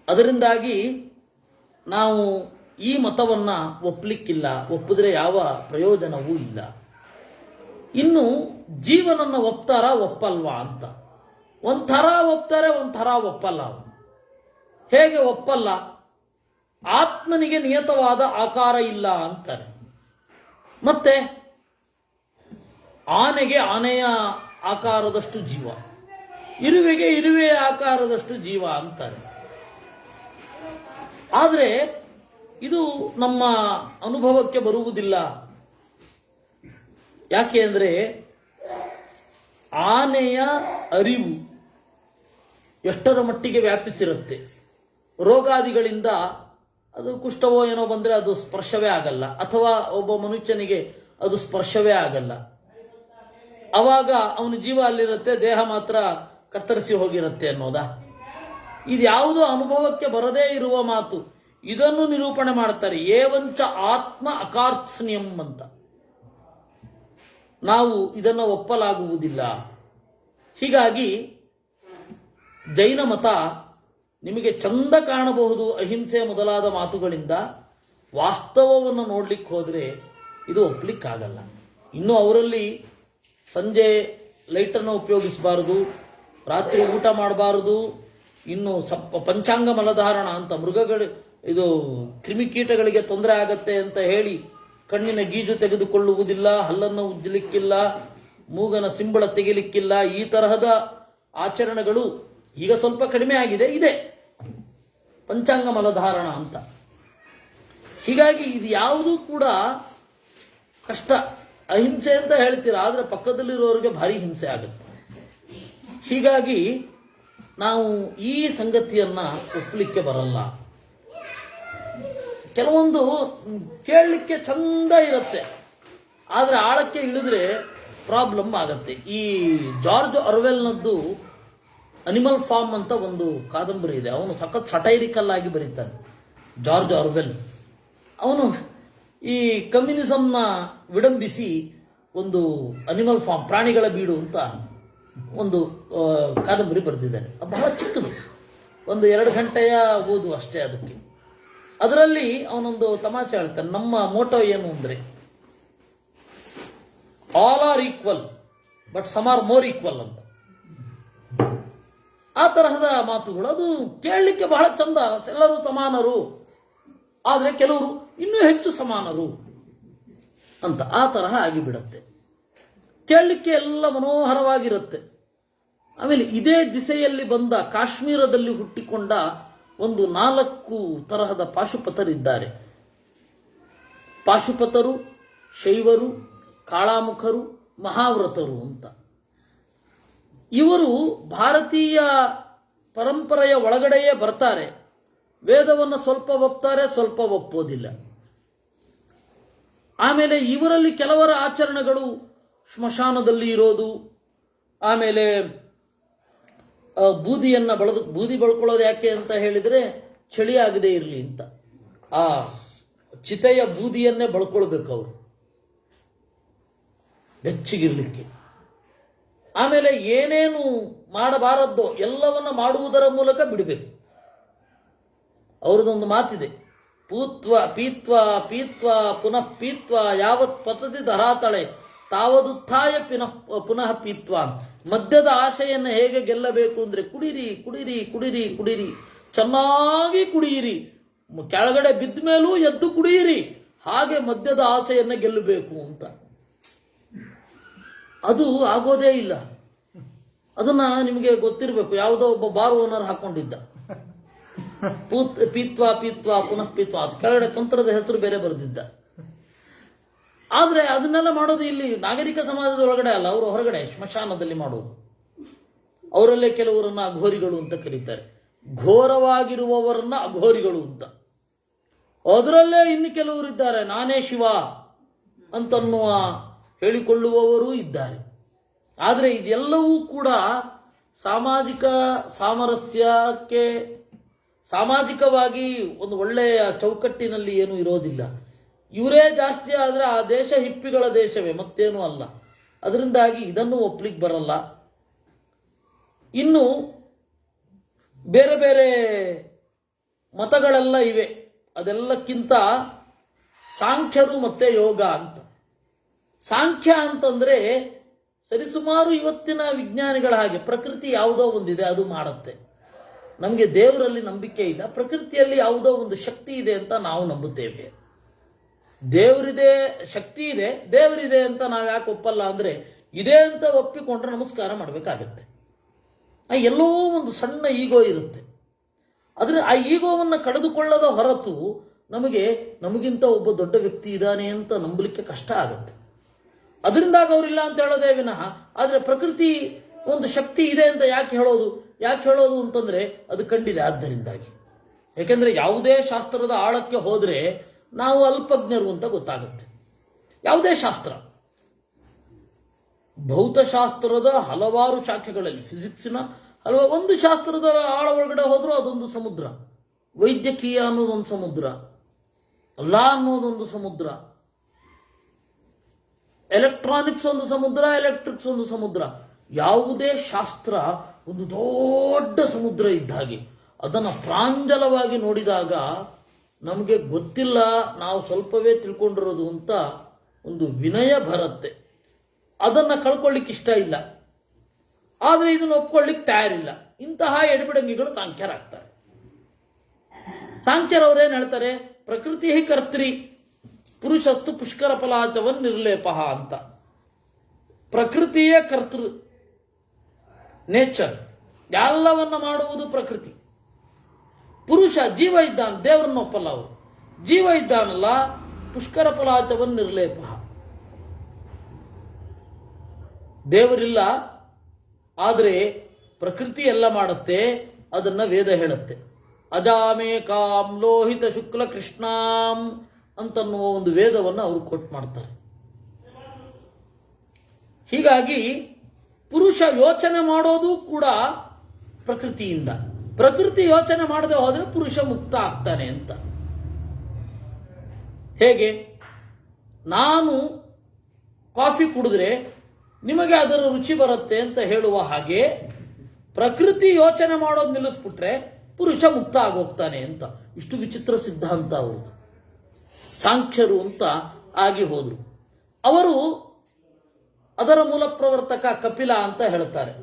ಅದರಿಂದಾಗಿ ನಾವು ಈ ಮತವನ್ನ ಒಪ್ಪಲಿಕ್ಕಿಲ್ಲ, ಒಪ್ಪಿದ್ರೆ ಯಾವ ಪ್ರಯೋಜನವೂ ಇಲ್ಲ. ಇನ್ನು ಜೀವನನ್ನ ಒಪ್ತಾರ ಒಪ್ಪಲ್ವಾ ಅಂತ. ಒಂಥರ ಒಪ್ತಾರೆ, ಒಂಥರ ಒಪ್ಪಲ್ಲ. ಹೇಗೆ ಒಪ್ಪಲ್ಲ? ಆತ್ಮನಿಗೆ ನಿಯತವಾದ ಆಕಾರ ಇಲ್ಲ ಅಂತಾರೆ. ಮತ್ತೆ ಆನೆಗೆ ಆನೆಯ ಆಕಾರದಷ್ಟು ಜೀವ, ಇರುವೆಗೆ ಇರುವೆಯ ಆಕಾರದಷ್ಟು ಜೀವ ಅಂತಾರೆ. ಆದರೆ ಇದು ನಮ್ಮ ಅನುಭವಕ್ಕೆ ಬರುವುದಿಲ್ಲ. ಯಾಕೆ ಅಂದ್ರೆ ಆನೆಯ ಅರಿವು ಎಷ್ಟರ ಮಟ್ಟಿಗೆ ವ್ಯಾಪಿಸಿರುತ್ತೆ. ರೋಗಾದಿಗಳಿಂದ ಅದು ಕುಷ್ಠವೋ ಏನೋ ಬಂದ್ರೆ ಅದು ಸ್ಪರ್ಶವೇ ಆಗಲ್ಲ, ಅಥವಾ ಒಬ್ಬ ಮನುಷ್ಯನಿಗೆ ಅದು ಸ್ಪರ್ಶವೇ ಆಗಲ್ಲ. ಅವಾಗ ಅವನ ಜೀವ ಅಲ್ಲಿರುತ್ತೆ, ದೇಹ ಮಾತ್ರ ಕತ್ತರಿಸಿ ಹೋಗಿರುತ್ತೆ ಅನ್ನೋದಾ? ಇದ್ಯಾವುದೋ ಅನುಭವಕ್ಕೆ ಬರದೇ ಇರುವ ಮಾತು. ಇದನ್ನು ನಿರೂಪಣೆ ಮಾಡ್ತಾರೆ. ಏವಂಚ ಆತ್ಮ ಅಕಾರ್ತ್ಸ್ನಿಯಂ ಅಂತ. ನಾವು ಇದನ್ನು ಒಪ್ಪಲಾಗುವುದಿಲ್ಲ. ಹೀಗಾಗಿ ಜೈನ ಮತ ನಿಮಗೆ ಚಂದ ಕಾಣಬಹುದು ಅಹಿಂಸೆ ಮೊದಲಾದ ಮಾತುಗಳಿಂದ. ವಾಸ್ತವವನ್ನು ನೋಡ್ಲಿಕ್ಕೆ ಹೋದ್ರೆ ಇದು ಒಪ್ಪಲಿಕ್ಕಾಗಲ್ಲ. ಇನ್ನು ಅವರಲ್ಲಿ ಸಂಜೆ ಲೈಟನ್ನು ಉಪಯೋಗಿಸಬಾರದು, ರಾತ್ರಿ ಊಟ ಮಾಡಬಾರದು, ಇನ್ನು ಪಂಚಾಂಗ ಮಲಧಾರಣ ಅಂತ ಇದು ಕ್ರಿಮಿಕೀಟಗಳಿಗೆ ತೊಂದರೆ ಆಗತ್ತೆ ಅಂತ ಹೇಳಿ ಕಣ್ಣಿನ ಗೀಜು ತೆಗೆದುಕೊಳ್ಳುವುದಿಲ್ಲ, ಹಲ್ಲನ್ನು ಉಜ್ಜಲಿಕ್ಕಿಲ್ಲ, ಮೂಗನ ಸಿಂಬಳ ತೆಗಿಲಿಕ್ಕಿಲ್ಲ. ಈ ತರಹದ ಆಚರಣೆಗಳು ಈಗ ಸ್ವಲ್ಪ ಕಡಿಮೆ ಆಗಿದೆ, ಇದೆ ಪಂಚಾಂಗ ಮಲಧಾರಣ ಅಂತ. ಹೀಗಾಗಿ ಇದು ಯಾವುದೂ ಕೂಡ ಕಷ್ಟ. ಅಹಿಂಸೆ ಅಂತ ಹೇಳ್ತೀರಾ, ಆದರೆ ಪಕ್ಕದಲ್ಲಿರೋರಿಗೆ ಭಾರಿ ಹಿಂಸೆ ಆಗುತ್ತೆ. ಹೀಗಾಗಿ ನಾವು ಈ ಸಂಗತಿಯನ್ನ ಒಪ್ಪಲಿಕ್ಕೆ ಬರಲ್ಲ. ಕೆಲವೊಂದು ಕೇಳಲಿಕ್ಕೆ ಚಂದ ಇರುತ್ತೆ, ಆದರೆ ಆಳಕ್ಕೆ ಇಳಿದ್ರೆ ಪ್ರಾಬ್ಲಮ್ ಆಗತ್ತೆ. ಈ ಜಾರ್ಜ್ ಆರ್ವೆಲ್ನದ್ದು ಅನಿಮಲ್ ಫಾರ್ಮ್ ಅಂತ ಒಂದು ಕಾದಂಬರಿ ಇದೆ. ಅವನು ಸಖತ್ ಸಟೈರಿಕಲ್ ಆಗಿ ಬರೀತಾನೆ, ಜಾರ್ಜ್ ಆರ್ವೆಲ್. ಅವನು ಈ ಕಮ್ಯುನಿಸಂನ ವಿಡಂಬಿಸಿ ಒಂದು ಅನಿಮಲ್ ಫಾರ್ಮ್, ಪ್ರಾಣಿಗಳ ಬೀಡು ಅಂತ ಒಂದು ಕಾದಂಬರಿ ಬರೆದಿದ್ದಾನೆ. ಬಹಳ ಚಿಕ್ಕದು, ಒಂದು 2 ಗಂಟೆಯ ಓದು ಅಷ್ಟೇ ಅದಕ್ಕೆ. ಅದರಲ್ಲಿ ಅವನೊಂದು ತಮಾಷೆ ಹೇಳ್ತಾನೆ, ನಮ್ಮ ಮೋಟೋ ಏನು ಅಂದ್ರೆ all are equal but some are more equal ಅಂತ. ಆ ತರಹದ ಮಾತುಗಳು, ಅದು ಕೇಳಲಿಕ್ಕೆ ಬಹಳ ಚಂದ. ಎಲ್ಲರೂ ಸಮಾನರು, ಆದರೆ ಕೆಲವರು ಇನ್ನೂ ಹೆಚ್ಚು ಸಮಾನರು ಅಂತ ಆ ತರಹ ಆಗಿಬಿಡತ್ತೆ. ಕೇಳಲಿಕ್ಕೆ ಎಲ್ಲ ಮನೋಹರವಾಗಿರುತ್ತೆ. ಆಮೇಲೆ ಇದೇ ದಿಸೆಯಲ್ಲಿ ಬಂದ ಕಾಶ್ಮೀರದಲ್ಲಿ ಹುಟ್ಟಿಕೊಂಡ ಒಂದು 4 ತರಹದ ಪಾಶುಪತರಿದ್ದಾರೆ. ಪಾಶುಪತರು, ಶೈವರು, ಕಾಳಾಮುಖರು, ಮಹಾವ್ರತರು ಅಂತ. ಇವರು ಭಾರತೀಯ ಪರಂಪರೆಯ ಒಳಗಡೆಯೇ ಬರ್ತಾರೆ. ವೇದವನ್ನು ಸ್ವಲ್ಪ ಒಪ್ತಾರೆ, ಸ್ವಲ್ಪ ಒಪ್ಪೋದಿಲ್ಲ. ಆಮೇಲೆ ಇವರಲ್ಲಿ ಕೆಲವರ ಆಚರಣೆಗಳು ಸ್ಮಶಾನದಲ್ಲಿ ಇರೋದು, ಆಮೇಲೆ ಬೂದಿ ಬಳ್ಕೊಳ್ಳೋದು ಯಾಕೆ ಅಂತ ಹೇಳಿದರೆ ಚಳಿ ಆಗದೆ ಇರಲಿ ಅಂತ. ಆ ಚಿತೆಯ ಬೂದಿಯನ್ನೇ ಬಳ್ಕೊಳ್ಬೇಕು ಅವರು, ಬೆಚ್ಚಗಿರ್ಲಿಕ್ಕೆ. ಆಮೇಲೆ ಏನೇನು ಮಾಡಬಾರದ್ದೋ ಎಲ್ಲವನ್ನ ಮಾಡುವುದರ ಮೂಲಕ ಬಿಡಬೇಕು. ಅವ್ರದ್ದೊಂದು ಮಾತಿದೆ, ಪೂತ್ವ ಪೀತ್ವ ಪೀತ್ವ ಪುನಃ ಪೀತ್ವ ಯಾವತ್ ಪತತಿ ಧರಾತಳೆ ತಾವದುತ್ಥಾಯ ಪುನಃ ಪೀತ್ವ. ಮದ್ಯದ ಆಶೆಯನ್ನು ಹೇಗೆ ಗೆಲ್ಲಬೇಕು ಅಂದ್ರೆ ಕುಡಿರಿ ಕುಡಿರಿ ಕುಡಿರಿ ಕುಡಿರಿ, ಚೆನ್ನಾಗಿ ಕುಡಿಯಿರಿ, ಕೆಳಗಡೆ ಬಿದ್ದ ಮೇಲೂ ಎದ್ದು ಕುಡಿಯಿರಿ, ಹಾಗೆ ಮದ್ಯದ ಆಸೆಯನ್ನು ಗೆಲ್ಲಬೇಕು ಅಂತ. ಅದು ಆಗೋದೇ ಇಲ್ಲ. ಅದನ್ನ ನಿಮಗೆ ಗೊತ್ತಿರಬೇಕು. ಯಾವುದೋ ಒಬ್ಬ ಬಾರ್ ಓನರ್ ಹಾಕೊಂಡಿದ್ದ, ಪೀತ್ವ ಪೀತ್ವ ಪುನಃ ಪೀತ್ವ, ಅದು ಕೆಳಗಡೆ ತಂತ್ರದ ಹೆಸರು ಬೇರೆ ಬರೆದಿದ್ದ. ಆದ್ರೆ ಅದನ್ನೆಲ್ಲ ಮಾಡೋದು ಇಲ್ಲಿ ನಾಗರಿಕ ಸಮಾಜದ ಒಳಗಡೆ ಅಲ್ಲ, ಅವರು ಹೊರಗಡೆ ಸ್ಮಶಾನದಲ್ಲಿ ಮಾಡೋದು. ಅವರಲ್ಲೇ ಕೆಲವರನ್ನ ಅಘೋರಿಗಳು ಅಂತ ಕರೀತಾರೆ, ಘೋರವಾಗಿರುವವರನ್ನ ಅಘೋರಿಗಳು ಅಂತ. ಅದರಲ್ಲೇ ಇನ್ನು ಕೆಲವರು ಇದ್ದಾರೆ, ನಾನೇ ಶಿವ ಅಂತನ್ನುವ ಹೇಳಿಕೊಳ್ಳುವವರೂ ಇದ್ದಾರೆ. ಆದರೆ ಇದೆಲ್ಲವೂ ಕೂಡ ಸಾಮಾಜಿಕ ಸಾಮರಸ್ಯಕ್ಕೆ, ಸಾಮಾಜಿಕವಾಗಿ ಒಂದು ಒಳ್ಳೆಯ ಚೌಕಟ್ಟಿನಲ್ಲಿ ಏನೂ ಇರೋದಿಲ್ಲ. ಇವರೇ ಜಾಸ್ತಿ ಆದರೆ ಆ ದೇಶ ಹಿಪ್ಪಿಗಳ ದೇಶವೇ, ಮತ್ತೇನೂ ಅಲ್ಲ. ಅದರಿಂದಾಗಿ ಇದನ್ನು ಒಪ್ಲಿಕ್ಕೆ ಬರಲ್ಲ. ಇನ್ನು ಬೇರೆ ಬೇರೆ ಮತಗಳೆಲ್ಲ ಇವೆ. ಅದೆಲ್ಲಕ್ಕಿಂತ ಸಾಂಖ್ಯರು ಮತ್ತೆ ಯೋಗ ಅಂತ. ಸಾಂಖ್ಯ ಅಂತಂದ್ರೆ ಸರಿಸುಮಾರು ಇವತ್ತಿನ ವಿಜ್ಞಾನಿಗಳ ಹಾಗೆ ಪ್ರಕೃತಿ ಯಾವುದೋ ಒಂದಿದೆ, ಅದು ಮಾಡುತ್ತೆ. ನಮಗೆ ದೇವರಲ್ಲಿ ನಂಬಿಕೆ ಇಲ್ಲ, ಪ್ರಕೃತಿಯಲ್ಲಿ ಯಾವುದೋ ಒಂದು ಶಕ್ತಿ ಇದೆ ಅಂತ ನಾವು ನಂಬುತ್ತೇವೆ. ದೇವರಿದೆ, ಶಕ್ತಿ ಇದೆ, ದೇವರಿದೆ ಅಂತ ನಾವು ಯಾಕೆ ಒಪ್ಪಲ್ಲ ಅಂದ್ರೆ, ಇದೆ ಅಂತ ಒಪ್ಪಿಕೊಂಡ್ರೆ ನಮಸ್ಕಾರ ಮಾಡಬೇಕಾಗತ್ತೆ. ಎಲ್ಲೋ ಒಂದು ಸಣ್ಣ ಈಗೋ ಇರುತ್ತೆ. ಆದ್ರೆ ಆ ಈಗೋವನ್ನು ಕಳೆದುಕೊಳ್ಳದ ಹೊರತು ನಮಗಿಂತ ಒಬ್ಬ ದೊಡ್ಡ ವ್ಯಕ್ತಿ ಇದ್ದಾನೆ ಅಂತ ನಂಬಲಿಕ್ಕೆ ಕಷ್ಟ ಆಗುತ್ತೆ. ಅದರಿಂದಾಗ ಅವರಿಲ್ಲ ಅಂತ ಹೇಳೋದೇ ವಿನಃ, ಆದ್ರೆ ಪ್ರಕೃತಿ ಒಂದು ಶಕ್ತಿ ಇದೆ ಅಂತ ಯಾಕೆ ಹೇಳೋದು ಅಂತಂದ್ರೆ ಅದು ಕಂಡಿದೆ. ಆದ್ದರಿಂದಾಗಿ, ಯಾಕೆಂದ್ರೆ ಯಾವುದೇ ಶಾಸ್ತ್ರದ ಆಳಕ್ಕೆ ಹೋದ್ರೆ ನಾವು ಅಲ್ಪಜ್ಞರು ಅಂತ ಗೊತ್ತಾಗುತ್ತೆ. ಯಾವುದೇ ಶಾಸ್ತ್ರ, ಭೌತಶಾಸ್ತ್ರದ ಹಲವಾರು ಶಾಖೆಗಳಲ್ಲಿ, ಫಿಸಿಕ್ಸಿನ ಒಂದು ಶಾಸ್ತ್ರದ ಆಳ ಒಳಗಡೆ ಹೋದ್ರೂ ಅದೊಂದು ಸಮುದ್ರ. ವೈದ್ಯಕೀಯ ಅನ್ನೋದೊಂದು ಸಮುದ್ರ, ಲಾ ಅನ್ನೋದೊಂದು ಸಮುದ್ರ, ಎಲೆಕ್ಟ್ರಾನಿಕ್ಸ್ ಒಂದು ಸಮುದ್ರ, ಎಲೆಕ್ಟ್ರಿಕ್ಸ್ ಒಂದು ಸಮುದ್ರ. ಯಾವುದೇ ಶಾಸ್ತ್ರ ಒಂದು ದೊಡ್ಡ ಸಮುದ್ರ ಇದ್ದ ಹಾಗೆ. ಅದನ್ನು ಪ್ರಾಂಜಲವಾಗಿ ನೋಡಿದಾಗ ನಮಗೆ ಗೊತ್ತಿಲ್ಲ, ನಾವು ಸ್ವಲ್ಪವೇ ತಿಳ್ಕೊಂಡಿರೋದು ಅಂತ ಒಂದು ವಿನಯ ಬರುತ್ತೆ. ಅದನ್ನು ಕಳ್ಕೊಳ್ಳಿಕ್ಕೆ ಇಷ್ಟ ಇಲ್ಲ, ಆದರೆ ಇದನ್ನು ಒಪ್ಕೊಳ್ಳಿಕ್ಕೆ ತಯಾರಿಲ್ಲ. ಇಂತಹ ಎಡಬಿಡಂಗಿಗಳು ಸಾಂಖ್ಯರಾಗ್ತಾರೆ. ಸಾಂಖ್ಯರವ್ರೇನು ಹೇಳ್ತಾರೆ? ಪ್ರಕೃತಿ ಕರ್ತೃ ಪುರುಷಸ್ತು ಪುಷ್ಕರ ಫಲಾಚವನ್ ನಿರ್ಲೇಪ ಅಂತ. ಪ್ರಕೃತಿಯೇ ಕರ್ತೃ, ನೇಚರ್, ಎಲ್ಲವನ್ನ ಮಾಡುವುದು ಪ್ರಕೃತಿ. ಪುರುಷ ಜೀವ ಇದ್ದಾನೆ, ದೇವರನ್ನ ಒಪ್ಪಲ್ಲ ಅವರು. ಜೀವ ಇದ್ದಾನಲ್ಲ, ಪುಷ್ಕರ ಫಲಾಚವನ್ ನಿರ್ಲೇಪ. ದೇವರಿಲ್ಲ, ಆದರೆ ಪ್ರಕೃತಿ ಎಲ್ಲ ಮಾಡುತ್ತೆ. ಅದನ್ನ ವೇದ ಹೇಳುತ್ತೆ. ಅಜಾಮೇಕಾಂ ಲೋಹಿತ ಶುಕ್ಲ ಕೃಷ್ಣಾಂ ಅಂತನ್ನುವ ಒಂದು ವೇದವನ್ನು ಅವರು ಕೋಟ್ ಮಾಡ್ತಾರೆ. ಹೀಗಾಗಿ ಪುರುಷ ಯೋಚನೆ ಮಾಡೋದು ಕೂಡ ಪ್ರಕೃತಿಯಿಂದ. ಪ್ರಕೃತಿ ಯೋಚನೆ ಮಾಡದೆ ಹೋದ್ರೆ ಪುರುಷ ಮುಕ್ತ ಆಗ್ತಾನೆ ಅಂತ. ಹೇಗೆ? ನಾನು ಕಾಫಿ ಕುಡಿದ್ರೆ ನಿಮಗೆ ಅದರ ರುಚಿ ಬರುತ್ತೆ ಅಂತ ಹೇಳುವ ಹಾಗೆ, ಪ್ರಕೃತಿ ಯೋಚನೆ ಮಾಡೋದು ನಿಲ್ಲಿಸ್ಬಿಟ್ರೆ ಪುರುಷ ಮುಕ್ತ ಆಗೋಗ್ತಾನೆ ಅಂತ. ಇಷ್ಟು ವಿಚಿತ್ರ ಸಿದ್ಧಾಂತ ಅವ್ರದ್ದು. ಸಾಂಖ್ಯರು ಅಂತ ಆಗಿ ಹೋದ್ರು. ಅವರು ಅದರ ಮೂಲ ಪ್ರವರ್ತಕ ಕಪಿಲ ಅಂತ ಹೇಳ್ತಾರೆ.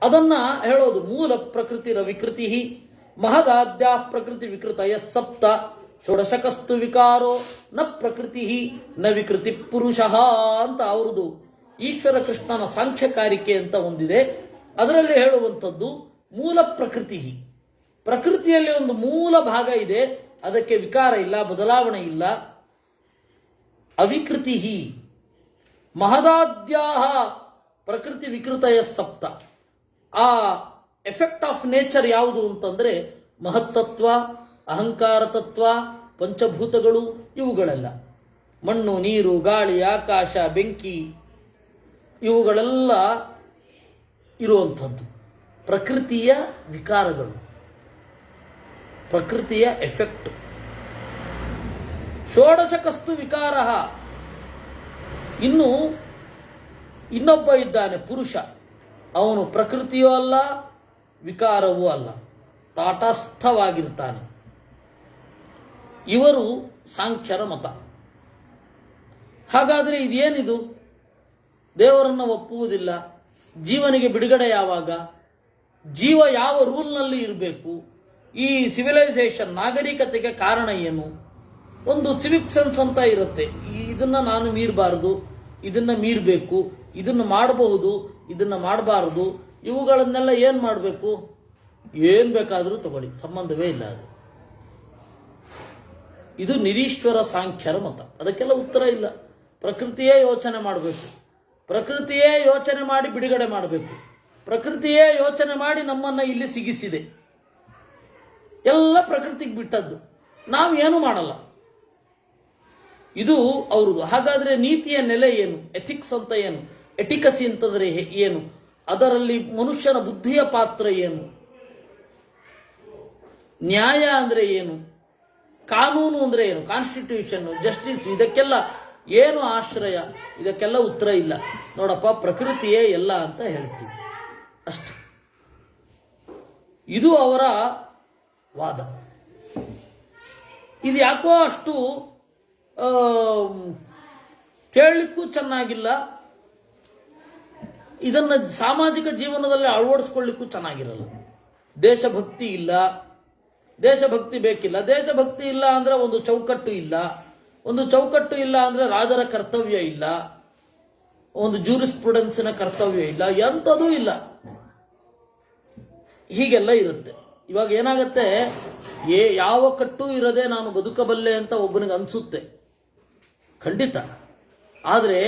ಅದನ್ನ ಹೇಳೋದು ಮೂಲ ಪ್ರಕೃತಿ ವಿಕೃತಿ ಮಹದಾದ್ಯ ಪ್ರಕೃತಿ ವಿಕೃತಯ ಸಪ್ತ ಷೋಡಶಕಸ್ತು ವಿಕಾರೋ ನ ಪ್ರಕೃತಿ ನ ವಿಕೃತಿ ಪುರುಷ ಅಂತ ಅವ್ರದ್ದು ಈಶ್ವರ ಕೃಷ್ಣನ ಸಾಂಖ್ಯಕಾರಿಕೆ ಅಂತ ಒಂದಿದೆ. ಅದರಲ್ಲಿ ಹೇಳುವಂಥದ್ದು ಮೂಲ ಪ್ರಕೃತಿ. ಪ್ರಕೃತಿಯಲ್ಲಿ ಒಂದು ಮೂಲ ಭಾಗ ಇದೆ, ಅದಕ್ಕೆ ವಿಕಾರ ಇಲ್ಲ, ಬದಲಾವಣೆ ಇಲ್ಲ. ಅವಿಕೃತಿ ಮಹದಾದ್ಯಾಹ ಪ್ರಕೃತಿ ವಿಕೃತಯ ಸಪ್ತ. ಆ ಎಫೆಕ್ಟ್ ಆಫ್ ನೇಚರ್ ಯಾವುದು ಅಂತಂದ್ರೆ ಮಹತ್ತತ್ವ, ಅಹಂಕಾರ ತತ್ವ, ಪಂಚಭೂತಗಳು, ಇವುಗಳೆಲ್ಲ. ಮಣ್ಣು, ನೀರು, ಗಾಳಿ, ಆಕಾಶ, ಬೆಂಕಿ, ಇವುಗಳೆಲ್ಲ ಇರುವಂಥದ್ದು ಪ್ರಕೃತಿಯ ವಿಕಾರಗಳು, ಪ್ರಕೃತಿಯ ಎಫೆಕ್ಟ್. ಷೋಡಶಕಸ್ತು ವಿಕಾರ. ಇನ್ನು ಇನ್ನೊಬ್ಬ ಇದ್ದಾನೆ ಪುರುಷ, ಅವನು ಪ್ರಕೃತಿಯೂ ಅಲ್ಲ, ವಿಕಾರವೂ ಅಲ್ಲ, ತಾಟಸ್ಥವಾಗಿರ್ತಾನೆ. ಇವರು ಸಾಂಖ್ಯರ ಮತ. ಹಾಗಾದ್ರೆ ಇದೇನಿದು? ದೇವರನ್ನು ಒಪ್ಪುವುದಿಲ್ಲ. ಜೀವನಿಗೆ ಬಿಡುಗಡೆ ಯಾವಾಗ? ಜೀವ ಯಾವ ರೂಲ್ನಲ್ಲಿ ಇರಬೇಕು? ಈ ಸಿವಿಲೈಸೇಷನ್, ನಾಗರಿಕತೆಗೆ ಕಾರಣ ಏನು? ಒಂದು ಸಿವಿಕ್ ಸೆನ್ಸ್ ಅಂತ ಇರುತ್ತೆ. ಇದನ್ನ ನಾನು ಮೀರಬಾರದು, ಇದನ್ನ ಮೀರಬೇಕು, ಇದನ್ನ ಮಾಡಬಹುದು, ಇದನ್ನ ಮಾಡಬಾರದು, ಇವುಗಳನ್ನೆಲ್ಲ ಏನ್ ಮಾಡಬೇಕು? ಏನ್ ಬೇಕಾದರೂ ತಗೊಳ್ಳಿ, ಸಂಬಂಧವೇ ಇಲ್ಲ ಅದು. ಇದು ನಿರೀಶ್ವರ ಸಾಂಖ್ಯರ ಮತ. ಅದಕ್ಕೆಲ್ಲ ಉತ್ತರ ಇಲ್ಲ. ಪ್ರಕೃತಿಯೇ ಯೋಚನೆ ಮಾಡಬೇಕು, ಪ್ರಕೃತಿಯೇ ಯೋಚನೆ ಮಾಡಿ ಬಿಡುಗಡೆ ಮಾಡಬೇಕು, ಪ್ರಕೃತಿಯೇ ಯೋಚನೆ ಮಾಡಿ ನಮ್ಮನ್ನ ಇಲ್ಲಿ ಸಿಗಿಸಿದೆ. ಎಲ್ಲ ಪ್ರಕೃತಿಗೆ ಬಿಟ್ಟದ್ದು, ನಾವು ಏನು ಮಾಡಲ್ಲ. ಇದು ಅವ್ರದ್ದು. ಹಾಗಾದ್ರೆ ನೀತಿಯ ನೆಲೆ ಏನು? ಎಥಿಕ್ಸ್ ಅಂತ ಏನು? ಎಟಿಕಸಿ ಅಂತಂದ್ರೆ ಏನು? ಅದರಲ್ಲಿ ಮನುಷ್ಯನ ಬುದ್ಧಿಯ ಪಾತ್ರ ಏನು? ನ್ಯಾಯ ಅಂದ್ರೆ ಏನು? ಕಾನೂನು ಅಂದ್ರೆ ಏನು? ಕಾನ್ಸ್ಟಿಟ್ಯೂಷನ್, ಜಸ್ಟಿಸ್, ಇದಕ್ಕೆಲ್ಲ ಏನು ಆಶ್ರಯ? ಇದಕ್ಕೆಲ್ಲ ಉತ್ತರ ಇಲ್ಲ. ನೋಡಪ್ಪ, ಪ್ರಕೃತಿಯೇ ಎಲ್ಲ ಅಂತ ಹೇಳ್ತೀವಿ ಅಷ್ಟೆ. ಇದು ಅವರ ವಾದ. ಇದು ಯಾಕೋ ಅಷ್ಟು ಕೇಳಲಿಕ್ಕೂ ಚೆನ್ನಾಗಿಲ್ಲ, ಇದನ್ನ ಸಾಮಾಜಿಕ ಜೀವನದಲ್ಲಿ ಅಳವಡಿಸ್ಕೊಳ್ಳಿಕ್ಕೂ ಚೆನ್ನಾಗಿರಲ್ಲ. ದೇಶಭಕ್ತಿ ಇಲ್ಲ, ದೇಶಭಕ್ತಿ ಬೇಕಿಲ್ಲ. ದೇಶಭಕ್ತಿ ಇಲ್ಲ ಅಂದ್ರೆ ಒಂದು ಚೌಕಟ್ಟು ಇಲ್ಲ, ಒಂದು ಚೌಕಟ್ಟು ಇಲ್ಲ ಅಂದ್ರೆ ರಾಜರ ಕರ್ತವ್ಯ ಇಲ್ಲ, ಒಂದು ಜೂರಿಸ್ಪ್ರುಡೆನ್ಸಿನ ಕರ್ತವ್ಯ ಇಲ್ಲ, ಎಂಥದೂ ಇಲ್ಲ. ಹೀಗೆಲ್ಲ ಇರುತ್ತೆ. ಇವಾಗ ಏನಾಗತ್ತೆ, ಯಾವ ಕಟ್ಟು ಇರದೆ ನಾನು ಬದುಕಬಲ್ಲೆ ಅಂತ ಒಬ್ಬನಿಗೆ ಅನ್ಸುತ್ತೆ, ಖಂಡಿತ. ಆದರೆ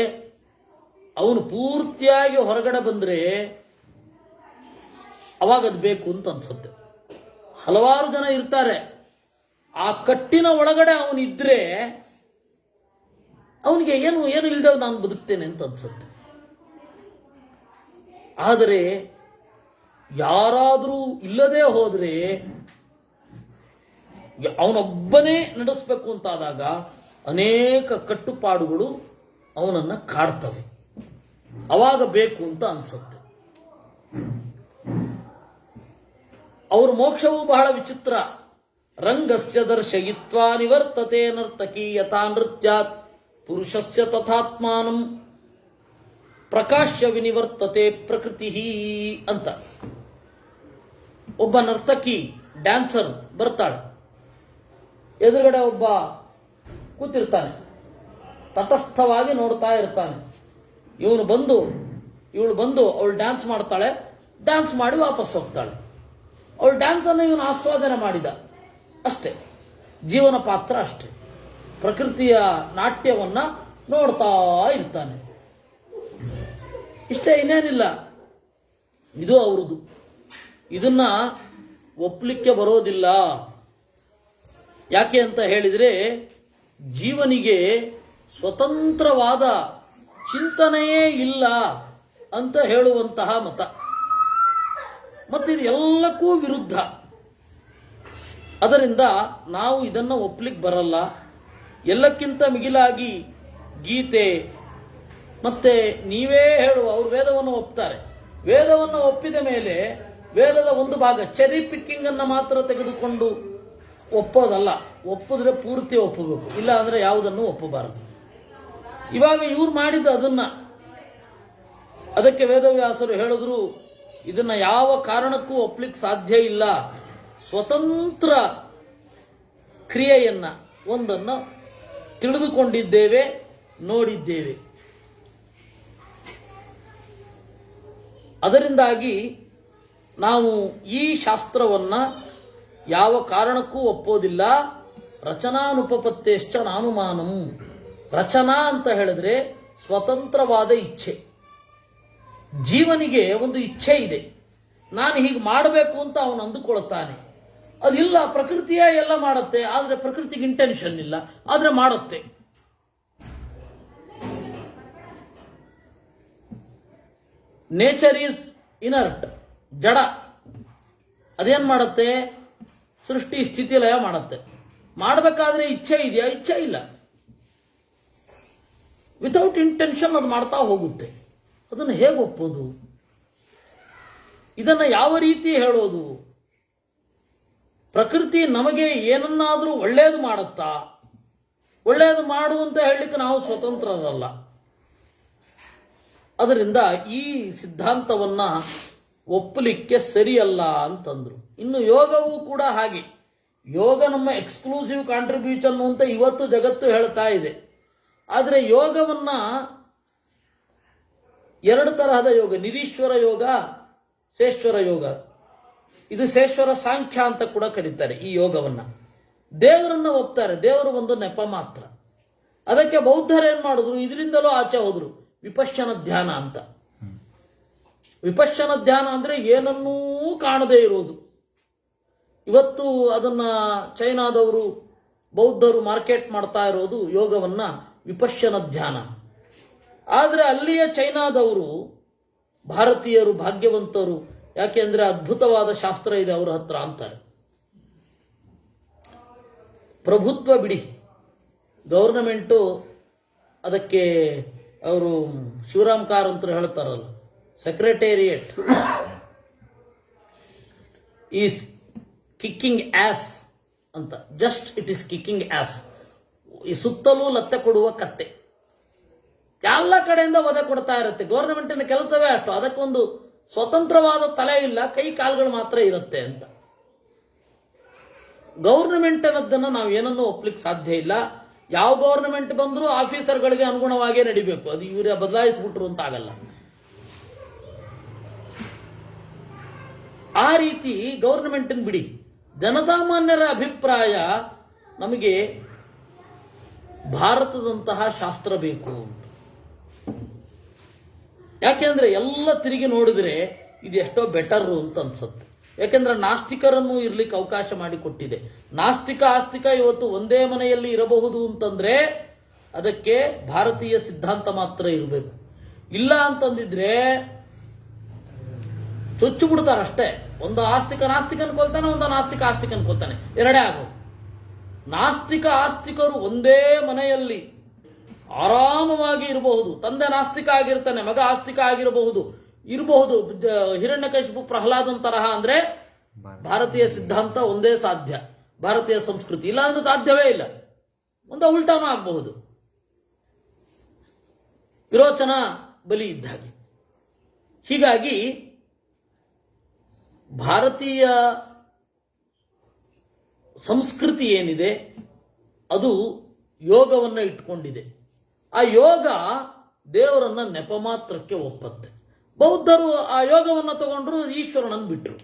ಅವನು ಪೂರ್ತಿಯಾಗಿ ಹೊರಗಡೆ ಬಂದ್ರೆ ಅವಾಗ ಅದು ಬೇಕು ಅಂತ ಅನ್ಸುತ್ತೆ. ಹಲವಾರು ಜನ ಇರ್ತಾರೆ, ಆ ಕಟ್ಟಿನ ಒಳಗಡೆ ಅವನಿದ್ರೆ ಅವನಿಗೆ ಏನು ಏನು ಇಲ್ಲದೆ ನಾನು ಬದುಕ್ತೇನೆ ಅಂತ ಅನ್ಸುತ್ತೆ. ಆದರೆ ಯಾರಾದರೂ ಇಲ್ಲದೆ ಹೋದ್ರೆ, ಅವನೊಬ್ಬನೇ ನಡೆಸಬೇಕು ಅಂತಾದಾಗ ಅನೇಕ ಕಟ್ಟುಪಾಡುಗಳು ಅವನನ್ನ ಕಾಡ್ತವೆ. ಅವಾಗ ಬೇಕು ಅಂತ ಅನ್ಸುತ್ತೆ. ಅವ್ರ ಮೋಕ್ಷವು ಬಹಳ ವಿಚಿತ್ರ. ರಂಗಸ್ಯ ದರ್ಶಯಿತ್ವಾ ನಿವರ್ತತೆ ನರ್ತಕಿ ಯಥಾ ನೃತ್ಯಾತ್ ಪುರುಷಸ್ಯ ತಥಾತ್ಮಾನಂ ಪ್ರಕಾಶ್ಯ ವಿನಿವರ್ತತೆ ಪ್ರಕೃತಿ ಅಂತ. ಒಬ್ಬ ನರ್ತಕಿ, ಡ್ಯಾನ್ಸರ್ ಬರ್ತಾಳೆ, ಎದುರುಗಡೆ ಒಬ್ಬ ಕೂತಿರ್ತಾನೆ, ತಟಸ್ಥವಾಗಿ ನೋಡ್ತಾ ಇರ್ತಾನೆ. ಇವಳು ಬಂದು ಅವಳು ಡ್ಯಾನ್ಸ್ ಮಾಡ್ತಾಳೆ, ಡ್ಯಾನ್ಸ್ ಮಾಡಿ ವಾಪಸ್ ಹೋಗ್ತಾಳೆ. ಅವಳು ಡ್ಯಾನ್ಸ್ ಅನ್ನು ಇವನು ಆಸ್ವಾದನೆ ಮಾಡಿದ ಅಷ್ಟೇ. ಜೀವನ ಪಾತ್ರ ಅಷ್ಟೇ. ಪ್ರಕೃತಿಯ ನಾಟ್ಯವನ್ನ ನೋಡ್ತಾ ಇರ್ತಾನೆ, ಇಷ್ಟೇ, ಇನ್ನೇನಿಲ್ಲ. ಇದು ಅವ್ರದ್ದು. ಇದನ್ನ ಒಪ್ಪಲಿಕ್ಕೆ ಬರೋದಿಲ್ಲ. ಯಾಕೆ ಅಂತ ಹೇಳಿದ್ರೆ, ಜೀವನಿಗೆ ಸ್ವತಂತ್ರವಾದ ಚಿಂತನೆಯೇ ಇಲ್ಲ ಅಂತ ಹೇಳುವಂತಹ ಮತ. ಮತ್ತಿದು ಎಲ್ಲಕ್ಕೂ ವಿರುದ್ಧ. ಅದರಿಂದ ನಾವು ಇದನ್ನು ಒಪ್ಪಲಿಕ್ಕೆ ಬರಲ್ಲ. ಎಲ್ಲಕ್ಕಿಂತ ಮಿಗಿಲಾಗಿ ಗೀತೆ ಮತ್ತೆ ನೀವೇ ಹೇಳುವ, ಅವರು ವೇದವನ್ನು ಒಪ್ತಾರೆ. ವೇದವನ್ನು ಒಪ್ಪಿದ ಮೇಲೆ ವೇದದ ಒಂದು ಭಾಗ ಚೆರಿ ಪಿಕ್ಕಿಂಗ್ ಅನ್ನು ಮಾತ್ರ ತೆಗೆದುಕೊಂಡು ಒಪ್ಪೋದಲ್ಲ. ಒಪ್ಪಿದ್ರೆ ಪೂರ್ತಿ ಒಪ್ಪಬೇಕು, ಇಲ್ಲ ಅಂದ್ರೆ ಯಾವುದನ್ನು ಒಪ್ಪಬಾರದು. ಇವಾಗ ಇವ್ರು ಮಾಡಿದ ಅದಕ್ಕೆ ವೇದವ್ಯಾಸರು ಹೇಳಿದ್ರು, ಇದನ್ನ ಯಾವ ಕಾರಣಕ್ಕೂ ಒಪ್ಲಿಕ್ಕೆ ಸಾಧ್ಯ ಇಲ್ಲ. ಸ್ವತಂತ್ರ ಕ್ರಿಯೆಯನ್ನ ಒಂದನ್ನು ತಿಳಿದುಕೊಂಡಿದ್ದೇವೆ, ನೋಡಿದ್ದೇವೆ. ಅದರಿಂದಾಗಿ ನಾವು ಈ ಶಾಸ್ತ್ರವನ್ನ ಯಾವ ಕಾರಣಕ್ಕೂ ಒಪ್ಪೋದಿಲ್ಲ. ರಚನಾನುಪಪತ್ತೇಶ್ಚ ನಾನುಮಾನಂ. ರಚನಾ ಅಂತ ಹೇಳಿದ್ರೆ ಸ್ವತಂತ್ರವಾದ ಇಚ್ಛೆ. ಜೀವನಿಗೆ ಒಂದು ಇಚ್ಛೆ ಇದೆ, ನಾನು ಹೀಗೆ ಮಾಡಬೇಕು ಅಂತ ಅವನು ಅಂದುಕೊಳ್ತಾನೆ. ಅದಿಲ್ಲ, ಪ್ರಕೃತಿಯೇ ಎಲ್ಲ ಮಾಡುತ್ತೆ. ಆದ್ರೆ ಪ್ರಕೃತಿಗೆ ಇಂಟೆನ್ಷನ್ ಇಲ್ಲ, ಆದ್ರೆ ಮಾಡುತ್ತೆ. ನೇಚರ್ ಈಸ್ ಇನರ್ಟ್, ಜಡ. ಅದೇನ್ ಮಾಡುತ್ತೆ? ಸೃಷ್ಟಿ ಸ್ಥಿತಿ ಲಯ ಮಾಡುತ್ತೆ. ಮಾಡಬೇಕಾದ್ರೆ ಇಚ್ಛೆ ಇದೆಯಾ? ಇಚ್ಛೆ ಇಲ್ಲ. ವಿತೌಟ್ ಇಂಟೆನ್ಷನ್ ಅದು ಮಾಡ್ತಾ ಹೋಗುತ್ತೆ. ಅದನ್ನು ಹೇಗೆ ಒಪ್ಪೋದು? ಇದನ್ನ ಯಾವ ರೀತಿ ಹೇಳೋದು? ಪ್ರಕೃತಿ ನಮಗೆ ಏನನ್ನಾದ್ರೂ ಒಳ್ಳೆಯದು ಮಾಡುತ್ತಾ? ಒಳ್ಳೆಯದು ಮಾಡುವಂತ ಹೇಳಲಿಕ್ಕೆ ನಾವು ಸ್ವತಂತ್ರರಲ್ಲ. ಅದರಿಂದ ಈ ಸಿದ್ಧಾಂತವನ್ನ ಒಪ್ಪಲಿಕ್ಕೆ ಸರಿಯಲ್ಲ ಅಂತಂದ್ರು. ಇನ್ನು ಯೋಗವೂ ಕೂಡ ಹಾಗೆ. ಯೋಗ ನಮ್ಮ ಎಕ್ಸ್ಕ್ಲೂಸಿವ್ ಕಾಂಟ್ರಿಬ್ಯೂಷನ್ ಅಂತ ಇವತ್ತು ಜಗತ್ತು ಹೇಳ್ತಾ ಇದೆ. ಆದರೆ ಯೋಗವನ್ನ ಎರಡು ತರಹದ ಯೋಗ, ನಿರೀಶ್ವರ ಯೋಗ, ಸೇಶ್ವರ ಯೋಗ. ಇದು ಸೇಶ್ವರ ಸಾಂಖ್ಯ ಅಂತ ಕೂಡ ಕರೀತಾರೆ ಈ ಯೋಗವನ್ನ. ದೇವರನ್ನ ಒಪ್ತಾರೆ, ದೇವರು ಒಂದು ನೆಪ ಮಾತ್ರ. ಅದಕ್ಕೆ ಬೌದ್ಧರು ಏನ್ ಮಾಡಿದ್ರು? ಇದರಿಂದಲೂ ಆಚೆ ಹೋದ್ರು, ವಿಪಶ್ಯನ ಧ್ಯಾನ ಅಂತ. ವಿಪಶ್ಯನ ಧ್ಯಾನ ಅಂದ್ರೆ ಏನನ್ನೂ ಕಾಣದೇ ಇರೋದು. ಇವತ್ತು ಅದನ್ನ ಚೈನಾದವರು ಬೌದ್ಧರು ಮಾರ್ಕೆಟ್ ಮಾಡ್ತಾ ಇರೋದು ಯೋಗವನ್ನ ವಿಪಶ್ಯನ ಧ್ಯಾನ. ಆದ್ರೆ ಅಲ್ಲಿಯ ಚೈನಾದವರು ಭಾರತೀಯರು ಭಾಗ್ಯವಂತರು, ಯಾಕೆಂದ್ರೆ ಅದ್ಭುತವಾದ ಶಾಸ್ತ್ರ ಇದೆ ಅವರ ಹತ್ರ ಅಂತಾರೆ. ಪ್ರಭುತ್ವ ಬಿಡಿ, ಗವರ್ನಮೆಂಟು ಅದಕ್ಕೆ ಅವರು ಶಿವರಾಮ್ ಕಾರಂತರು ಹೇಳ್ತಾರಲ್ಲ, ಸೆಕ್ರೆಟೇರಿಯೇಟ್ ಈಸ್ ಕಿಕ್ಕಿಂಗ್ ಆಸ್ ಅಂತ. Just it is kicking as. ಈ ಸುತ್ತಲೂ ಲತ್ತೆ ಕೊಡುವ ಕತ್ತೆ. ಎಲ್ಲ ಕಡೆಯಿಂದ ವಧೆ ಕೊಡ್ತಾ ಇರುತ್ತೆ. ಗವರ್ನಮೆಂಟಿನ ಕೆಲಸವೇ ಅಷ್ಟು. ಅದಕ್ಕೊಂದು ಸ್ವತಂತ್ರವಾದ ತಲೆ ಇಲ್ಲ, ಕೈ ಕಾಲುಗಳು ಮಾತ್ರ ಇರುತ್ತೆ ಅಂತ. ಗವರ್ನಮೆಂಟ್ ಅನ್ನೋದನ್ನ ನಾವು ಏನನ್ನೂ ಒಪ್ಲಿಕ್ಕೆ ಸಾಧ್ಯ ಇಲ್ಲ. ಯಾವ ಗವರ್ನಮೆಂಟ್ ಬಂದರೂ ಆಫೀಸರ್ಗಳಿಗೆ ಅನುಗುಣವಾಗಿಯೇ ನಡಿಬೇಕು. ಅದು ಇವರೇ ಬದಲಾಯಿಸ್ಬಿಟ್ರು ಅಂತ ಆಗಲ್ಲ. ಆ ರೀತಿ ಗವರ್ನಮೆಂಟನ್ನು ಬಿಡಿ, ಜನಸಾಮಾನ್ಯರ ಅಭಿಪ್ರಾಯ ನಮಗೆ ಭಾರತದಂತಹ ಶಾಸ್ತ್ರ ಬೇಕು ಅಂತ. ಯಾಕೆಂದ್ರೆ ಎಲ್ಲ ತಿರುಗಿ ನೋಡಿದ್ರೆ ಇದು ಎಷ್ಟೋ ಬೆಟರ್ ಅಂತ ಅನ್ಸುತ್ತೆ. ಯಾಕೆಂದ್ರೆ ನಾಸ್ತಿಕರನ್ನು ಇರ್ಲಿಕ್ಕೆ ಅವಕಾಶ ಮಾಡಿಕೊಟ್ಟಿದೆ. ನಾಸ್ತಿಕ ಆಸ್ತಿಕ ಇವತ್ತು ಒಂದೇ ಮನೆಯಲ್ಲಿ ಇರಬಹುದು ಅಂತಂದ್ರೆ ಅದಕ್ಕೆ ಭಾರತೀಯ ಸಿದ್ಧಾಂತ ಮಾತ್ರ ಇರಬೇಕು. ಇಲ್ಲ ಅಂತಂದಿದ್ರೆ ಚುಚ್ಚು ಬಿಡ್ತಾರಷ್ಟೇ. ಒಂದು ಆಸ್ತಿಕ ನಾಸ್ತಿಕ ಅನ್ಕೊಳ್ತಾನೆ, ಒಂದು ನಾಸ್ತಿಕ ಆಸ್ತಿಕ ಅನ್ಕೊಳ್ತಾನೆ, ಎರಡೇ ಆಗೋದು. ನಾಸ್ತಿಕ ಆಸ್ತಿಕರು ಒಂದೇ ಮನೆಯಲ್ಲಿ ಆರಾಮವಾಗಿ ಇರಬಹುದು. ತಂದೆ ನಾಸ್ತಿಕ ಆಗಿರ್ತಾನೆ, ಮಗ ಆಸ್ತಿಕ ಇರಬಹುದು. ಹಿರಣ್ಯಕಶಿಪು ಪ್ರಹ್ಲಾದನ್ ತರಹ ಅಂದ್ರೆ ಭಾರತೀಯ ಸಿದ್ಧಾಂತ ಒಂದೇ ಸಾಧ್ಯ, ಭಾರತೀಯ ಸಂಸ್ಕೃತಿ. ಇಲ್ಲ ಅಂದ್ರೆ ಸಾಧ್ಯವೇ ಇಲ್ಲ. ಒಂದು ಉಲ್ಟಾನೂ ಆಗಬಹುದು. ವಿರೋಚನ ಬಲಿ ಇದ್ದ ಹಾಗೆ. ಹೀಗಾಗಿ ಭಾರತೀಯ ಸಂಸ್ಕೃತಿ ಏನಿದೆ ಅದು ಯೋಗವನ್ನು ಇಟ್ಕೊಂಡಿದೆ. ಆ ಯೋಗ ದೇವರನ್ನ ನೆಪ ಮಾತ್ರಕ್ಕೆ ಒಪ್ಪತ್ತೆ. ಬೌದ್ಧರು ಆ ಯೋಗವನ್ನು ತಗೊಂಡ್ರು, ಈಶ್ವರನನ್ನು ಬಿಟ್ಟರು.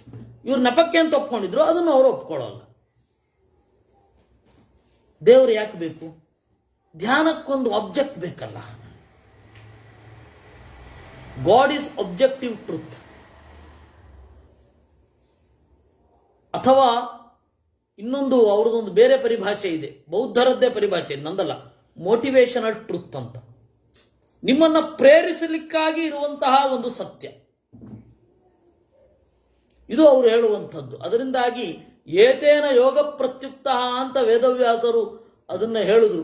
ಇವ್ರು ನೆಪಕ್ಕೆ ಅಂತ ಒಪ್ಕೊಂಡಿದ್ರು, ಅದನ್ನು ಅವರು ಒಪ್ಕೊಳ್ಳಲ್ಲ. ದೇವರು ಯಾಕೆ ಬೇಕು? ಧ್ಯಾನಕ್ಕೊಂದು ಆಬ್ಜೆಕ್ಟ್ ಬೇಕಲ್ಲ. God is objective truth. ಅಥವಾ ಇನ್ನೊಂದು ಅವ್ರದೊಂದು ಬೇರೆ ಪರಿಭಾಷೆ ಇದೆ, ಬೌದ್ಧರದ್ದೇ ಪರಿಭಾಷೆ, ನಂದಲ್ಲ, ಮೋಟಿವೇಶನಲ್ ಟ್ರೂತ್ ಅಂತ. ನಿಮ್ಮನ್ನ ಪ್ರೇರಿಸಲಿಕ್ಕಾಗಿ ಇರುವಂತಹ ಒಂದು ಸತ್ಯ ಇದು ಅವರು ಹೇಳುವಂಥದ್ದು. ಅದರಿಂದಾಗಿ ಏತೇನ ಯೋಗ ಪ್ರತ್ಯುಕ್ತ ಅಂತ ವೇದವ್ಯಾಸರು ಅದನ್ನ ಹೇಳಿದ್ರು.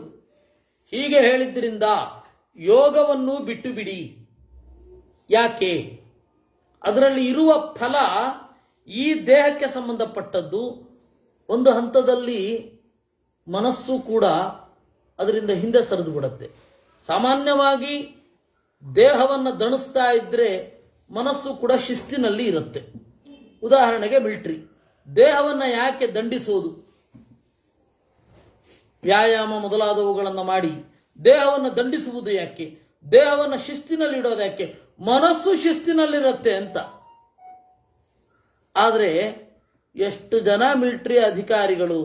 ಹೀಗೆ ಹೇಳಿದ್ರಿಂದ ಯೋಗವನ್ನು ಬಿಟ್ಟು ಬಿಡಿ. ಯಾಕೆ? ಅದರಲ್ಲಿ ಇರುವ ಫಲ ಈ ದೇಹಕ್ಕೆ ಸಂಬಂಧಪಟ್ಟದ್ದು. ಒಂದು ಹಂತದಲ್ಲಿ ಮನಸ್ಸು ಕೂಡ ಅದರಿಂದ ಹಿಂದೆ ಸರಿದು ಬಿಡುತ್ತೆ. ಸಾಮಾನ್ಯವಾಗಿ ದೇಹವನ್ನು ದಣಿಸ್ತಾ ಇದ್ರೆ ಮನಸ್ಸು ಕೂಡ ಶಿಸ್ತಿನಲ್ಲಿ ಇರುತ್ತೆ. ಉದಾಹರಣೆಗೆ ಮಿಲಿಟರಿ ದೇಹವನ್ನು ಯಾಕೆ ದಂಡಿಸೋದು? ವ್ಯಾಯಾಮ ಮೊದಲಾದವುಗಳನ್ನು ಮಾಡಿ ದೇಹವನ್ನು ದಂಡಿಸುವುದು ಯಾಕೆ? ದೇಹವನ್ನು ಶಿಸ್ತಿನಲ್ಲಿ ಇಡೋದು ಯಾಕೆ? ಮನಸ್ಸು ಶಿಸ್ತಿನಲ್ಲಿರುತ್ತೆ ಅಂತ. ಆದರೆ ಎಷ್ಟು ಜನ ಮಿಲಿಟರಿ ಅಧಿಕಾರಿಗಳು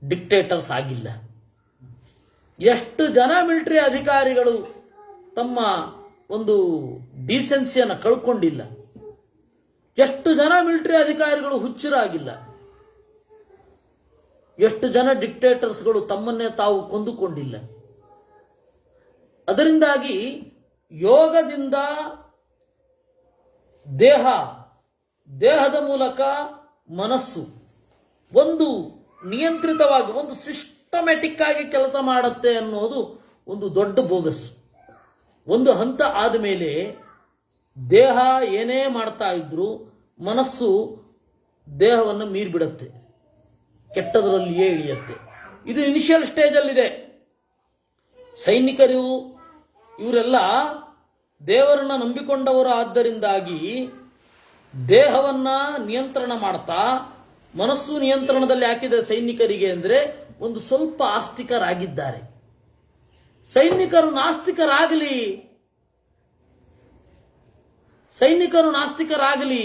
ಡಿಕ್ಟೇಟರ್ಸ್ ಆಗಿಲ್ಲ? ಎಷ್ಟು ಜನ ಮಿಲಿಟರಿ ಅಧಿಕಾರಿಗಳು ತಮ್ಮ ಒಂದು ಡೀಸೆನ್ಸಿಯನ್ನು ಕಳ್ಕೊಂಡಿಲ್ಲ? ಎಷ್ಟು ಜನ ಮಿಲಿಟರಿ ಅಧಿಕಾರಿಗಳು ಹುಚ್ಚರಾಗಿಲ್ಲ? ಎಷ್ಟು ಜನ ಡಿಕ್ಟೇಟರ್ಸ್ಗಳು ತಮ್ಮನ್ನೇ ತಾವು ಕೊಂದುಕೊಂಡಿಲ್ಲ? ಅದರಿಂದಾಗಿ ಯೋಗದಿಂದ ದೇಹದ ಮೂಲಕ ಮನಸ್ಸು ಒಂದು ನಿಯಂತ್ರಿತವಾಗಿ, ಒಂದು ಸಿಸ್ಟಮ್ಯಾಟಿಕ್ ಆಗಿ ಕೆಲಸ ಮಾಡುತ್ತೆ ಅನ್ನೋದು ಒಂದು ದೊಡ್ಡ ಬೋಗಸ್. ಒಂದು ಹಂತ ಆದಮೇಲೆ ದೇಹ ಏನೇ ಮಾಡ್ತಾ ಇದ್ರು ಮನಸ್ಸು ದೇಹವನ್ನು ಮೀರಿಬಿಡುತ್ತೆ, ಕೆಟ್ಟದರಲ್ಲಿಯೇ ಇಳಿಯುತ್ತೆ. ಇದು ಇನಿಷಿಯಲ್ ಸ್ಟೇಜಲ್ಲಿದೆ. ಸೈನಿಕರು ಇವರೆಲ್ಲ ದೇವರನ್ನ ನಂಬಿಕೊಂಡವರು. ಆದ್ದರಿಂದಾಗಿ ದೇಹವನ್ನ ನಿಯಂತ್ರಣ ಮಾಡ್ತಾ ಮನಸ್ಸು ನಿಯಂತ್ರಣದಲ್ಲಿ ಹಾಕಿದ ಸೈನಿಕರಿಗೆ ಅಂದ್ರೆ ಒಂದು ಸ್ವಲ್ಪ ಆಸ್ತಿಕರಾಗಿದ್ದಾರೆ. ಸೈನಿಕರು ನಾಸ್ತಿಕರಾಗಲಿ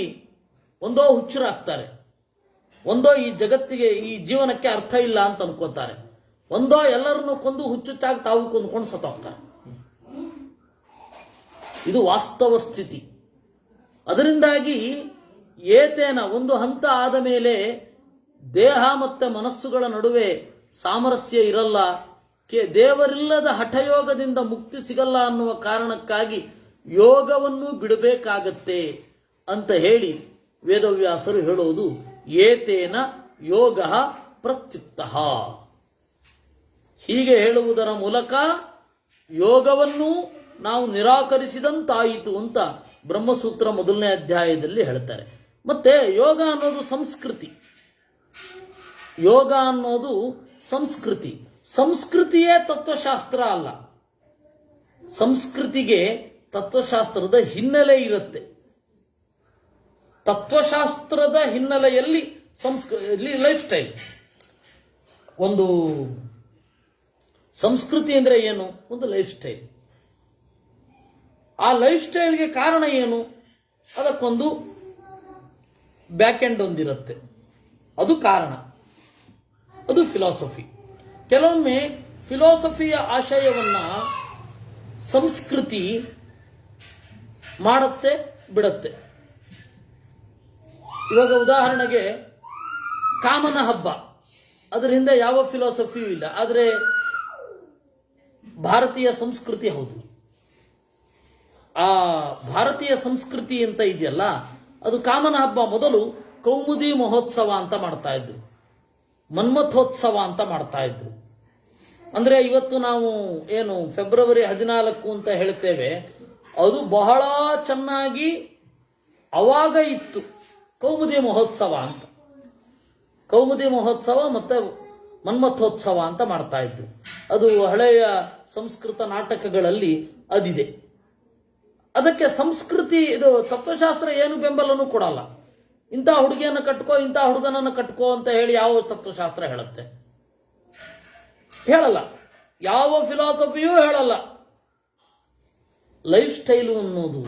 ಒಂದೋ ಹುಚ್ಚರಾಗ್ತಾರೆ, ಒಂದೋ ಈ ಜಗತ್ತಿಗೆ ಈ ಜೀವನಕ್ಕೆ ಅರ್ಥ ಇಲ್ಲ ಅಂತ ಅನ್ಕೋತಾರೆ, ಒಂದೋ ಎಲ್ಲರನ್ನು ಕೊಂದು ಹುಚ್ಚುಚ್ಚಾಗಿ ತಾವು ಕೊಂದ್ಕೊಂಡು ಸತ್ತೋಗ್ತಾರೆ. ಇದು ವಾಸ್ತವ ಸ್ಥಿತಿ. ಅದರಿಂದಾಗಿ ಏತೇನ ಒಂದು ಹಂತ ಆದ ಮೇಲೆ ದೇಹ ಮತ್ತೆ ಮನಸ್ಸುಗಳ ನಡುವೆ ಸಾಮರಸ್ಯ ಇರಲ್ಲ. ದೇವರಿಲ್ಲದ ಹಠಯೋಗದಿಂದ ಮುಕ್ತಿ ಸಿಗಲ್ಲ ಅನ್ನುವ ಕಾರಣಕ್ಕಾಗಿ ಯೋಗವನ್ನು ಬಿಡಬೇಕಾಗತ್ತೆ ಅಂತ ಹೇಳಿ ವೇದವ್ಯಾಸರು ಹೇಳೋದು ಏತೇನ ಯೋಗ ಪ್ರತ್ಯುಕ್ತ. ಹೀಗೆ ಹೇಳುವುದರ ಮೂಲಕ ಯೋಗವನ್ನು ನಾವು ನಿರಾಕರಿಸಿದಂತಾಯಿತು ಅಂತ ಬ್ರಹ್ಮಸೂತ್ರ ಮೊದಲನೇ ಅಧ್ಯಾಯದಲ್ಲಿ ಹೇಳ್ತಾರೆ. ಮತ್ತೆ ಯೋಗ ಅನ್ನೋದು ಸಂಸ್ಕೃತಿ. ಯೋಗ ಅನ್ನೋದು ಸಂಸ್ಕೃತಿ. ಸಂಸ್ಕೃತಿಯೇ ತತ್ವಶಾಸ್ತ್ರ ಅಲ್ಲ. ಸಂಸ್ಕೃತಿಗೆ ತತ್ವಶಾಸ್ತ್ರದ ಹಿನ್ನೆಲೆ ಇರುತ್ತೆ. ತತ್ವಶಾಸ್ತ್ರದ ಹಿನ್ನೆಲೆಯಲ್ಲಿ ಲೈಫ್ ಸ್ಟೈಲ್. ಒಂದು ಸಂಸ್ಕೃತಿ ಅಂದ್ರೆ ಏನು? ಒಂದು ಲೈಫ್ ಸ್ಟೈಲ್. ಆ ಲೈಫ್ ಸ್ಟೈಲ್ಗೆ ಕಾರಣ ಏನು? ಅದಕ್ಕೊಂದು ಬ್ಯಾಕ್ ಎಂಡ್ ಒಂದಿರುತ್ತೆ, ಅದು ಕಾರಣ, ಅದು ಫಿಲಾಸಫಿ. ಕೆಲವೊಮ್ಮೆ ಫಿಲಾಸಫಿಯ ಆಶಯವನ್ನ ಸಂಸ್ಕೃತಿ ಮಾಡುತ್ತೆ, ಬಿಡುತ್ತೆ. ಇವಾಗ ಉದಾಹರಣೆಗೆ ಕಾಮನ ಹಬ್ಬ, ಅದರ ಹಿಂದೆ ಯಾವ ಫಿಲಾಸಫಿಯೂ ಇಲ್ಲ, ಆದರೆ ಭಾರತೀಯ ಸಂಸ್ಕೃತಿ ಹೌದು. ಆ ಭಾರತೀಯ ಸಂಸ್ಕೃತಿ ಅಂತ ಇದೆಯಲ್ಲ, ಅದು ಕಾಮನ ಹಬ್ಬ ಮೊದಲು ಕೌಮುದಿ ಮಹೋತ್ಸವ ಅಂತ ಮಾಡ್ತಾ ಇದ್ರು, ಮನ್ಮಥೋತ್ಸವ ಅಂತ ಮಾಡ್ತಾ ಇದ್ರು. ಅಂದ್ರೆ ಇವತ್ತು ನಾವು ಏನು ಫೆಬ್ರವರಿ 14 ಅಂತ ಹೇಳ್ತೇವೆ, ಅದು ಬಹಳ ಚೆನ್ನಾಗಿ ಅವಾಗ ಇತ್ತು ಕೌಮುದಿ ಮಹೋತ್ಸವ ಅಂತ. ಕೌಮುದಿ ಮಹೋತ್ಸವ ಮತ್ತೆ ಮನ್ಮಥೋತ್ಸವ ಅಂತ ಮಾಡ್ತಾ ಇದ್ರು. ಅದು ಹಳೆಯ ಸಂಸ್ಕೃತ ನಾಟಕಗಳಲ್ಲಿ ಅದಿದೆ. ಅದಕ್ಕೆ ಸಂಸ್ಕೃತಿ, ಇದು ತತ್ವಶಾಸ್ತ್ರ ಏನು ಬೆಂಬಲನೂ ಕೊಡಲ್ಲ. ಇಂಥ ಹುಡುಗಿಯನ್ನು ಕಟ್ಕೋ, ಇಂಥ ಹುಡುಗನನ್ನು ಕಟ್ಕೋ ಅಂತ ಹೇಳಿ ಯಾವ ತತ್ವಶಾಸ್ತ್ರ ಹೇಳುತ್ತೆ? ಹೇಳಲ್ಲ, ಯಾವ ಫಿಲಾಸಫಿಯೂ ಹೇಳಲ್ಲ. ಲೈಫ್ ಸ್ಟೈಲು ಅನ್ನೋದು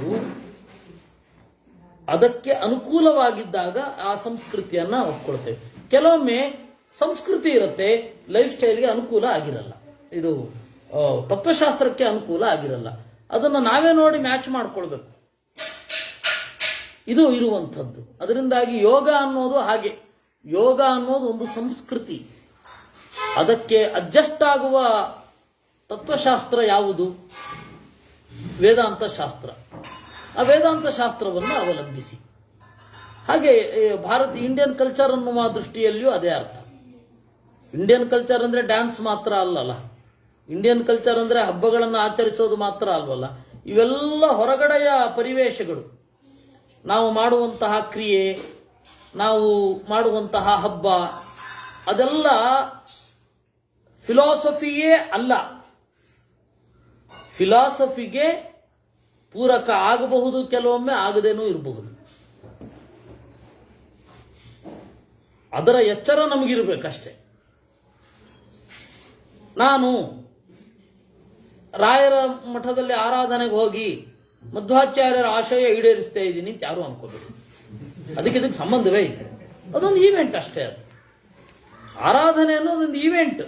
ಅದಕ್ಕೆ ಅನುಕೂಲವಾಗಿದ್ದಾಗ ಆ ಸಂಸ್ಕೃತಿಯನ್ನ ಒಪ್ಕೊಳ್ತೇವೆ. ಕೆಲವೊಮ್ಮೆ ಸಂಸ್ಕೃತಿ ಇರುತ್ತೆ, ಲೈಫ್ ಸ್ಟೈಲ್ಗೆ ಅನುಕೂಲ ಆಗಿರಲ್ಲ, ಇದು ತತ್ವಶಾಸ್ತ್ರಕ್ಕೆ ಅನುಕೂಲ ಆಗಿರಲ್ಲ. ಅದನ್ನು ನಾವೇ ನೋಡಿ ಮ್ಯಾಚ್ ಮಾಡ್ಕೊಳ್ಬೇಕು. ಇದು ಇರುವಂಥದ್ದು. ಅದರಿಂದಾಗಿ ಯೋಗ ಅನ್ನೋದು ಹಾಗೆ. ಯೋಗ ಅನ್ನೋದು ಒಂದು ಸಂಸ್ಕೃತಿ. ಅದಕ್ಕೆ ಅಡ್ಜಸ್ಟ್ ಆಗುವ ತತ್ವಶಾಸ್ತ್ರ ಯಾವುದು? ವೇದಾಂತ ಶಾಸ್ತ್ರ. ಆ ವೇದಾಂತ ಶಾಸ್ತ್ರವನ್ನು ಅವಲಂಬಿಸಿ. ಹಾಗೆ ಇಂಡಿಯನ್ ಕಲ್ಚರ್ ಅನ್ನುವ ದೃಷ್ಟಿಯಲ್ಲಿಯೂ ಅದೇ ಅರ್ಥ. ಇಂಡಿಯನ್ ಕಲ್ಚರ್ ಅಂದ್ರೆ ಡ್ಯಾನ್ಸ್ ಮಾತ್ರ ಅಲ್ಲಲ್ಲ. ಇಂಡಿಯನ್ ಕಲ್ಚರ್ ಅಂದ್ರೆ ಹಬ್ಬಗಳನ್ನು ಆಚರಿಸೋದು ಮಾತ್ರ ಅಲ್ವಲ್ಲ. ಇವೆಲ್ಲ ಹೊರಗಡೆಯ ಪರಿವೇಶಗಳು. ನಾವು ಮಾಡುವಂತಹ ಕ್ರಿಯೆ, ನಾವು ಮಾಡುವಂತಹ ಹಬ್ಬ, ಅದೆಲ್ಲ ಫಿಲಾಸಫಿಯೇ ಅಲ್ಲ. ಫಿಲಾಸಫಿಗೆ ಪೂರಕ ಆಗಬಹುದು, ಕೆಲವೊಮ್ಮೆ ಆಗದೇನೂ ಇರಬಹುದು. ಅದರ ಎಚ್ಚರ ನಮಗಿರ್ಬೇಕಷ್ಟೆ. ನಾನು ರಾಯರ ಮಠದಲ್ಲಿ ಆರಾಧನೆಗೆ ಹೋಗಿ ಮಧ್ವಾಚಾರ್ಯರ ಆಶಯ ಈಡೇರಿಸ್ತಾ ಇದ್ದೀನಿ ಅಂತ ಯಾರು ಅನ್ಕೋಬೇಡಿ. ಅದಕ್ಕೆ ಸಂಬಂಧವೇ ಇಲ್ಲ. ಅದೊಂದು ಈವೆಂಟ್ ಅಷ್ಟೇ. ಅದು ಆರಾಧನೆ ಅನ್ನೋದೊಂದು ಈವೆಂಟ್.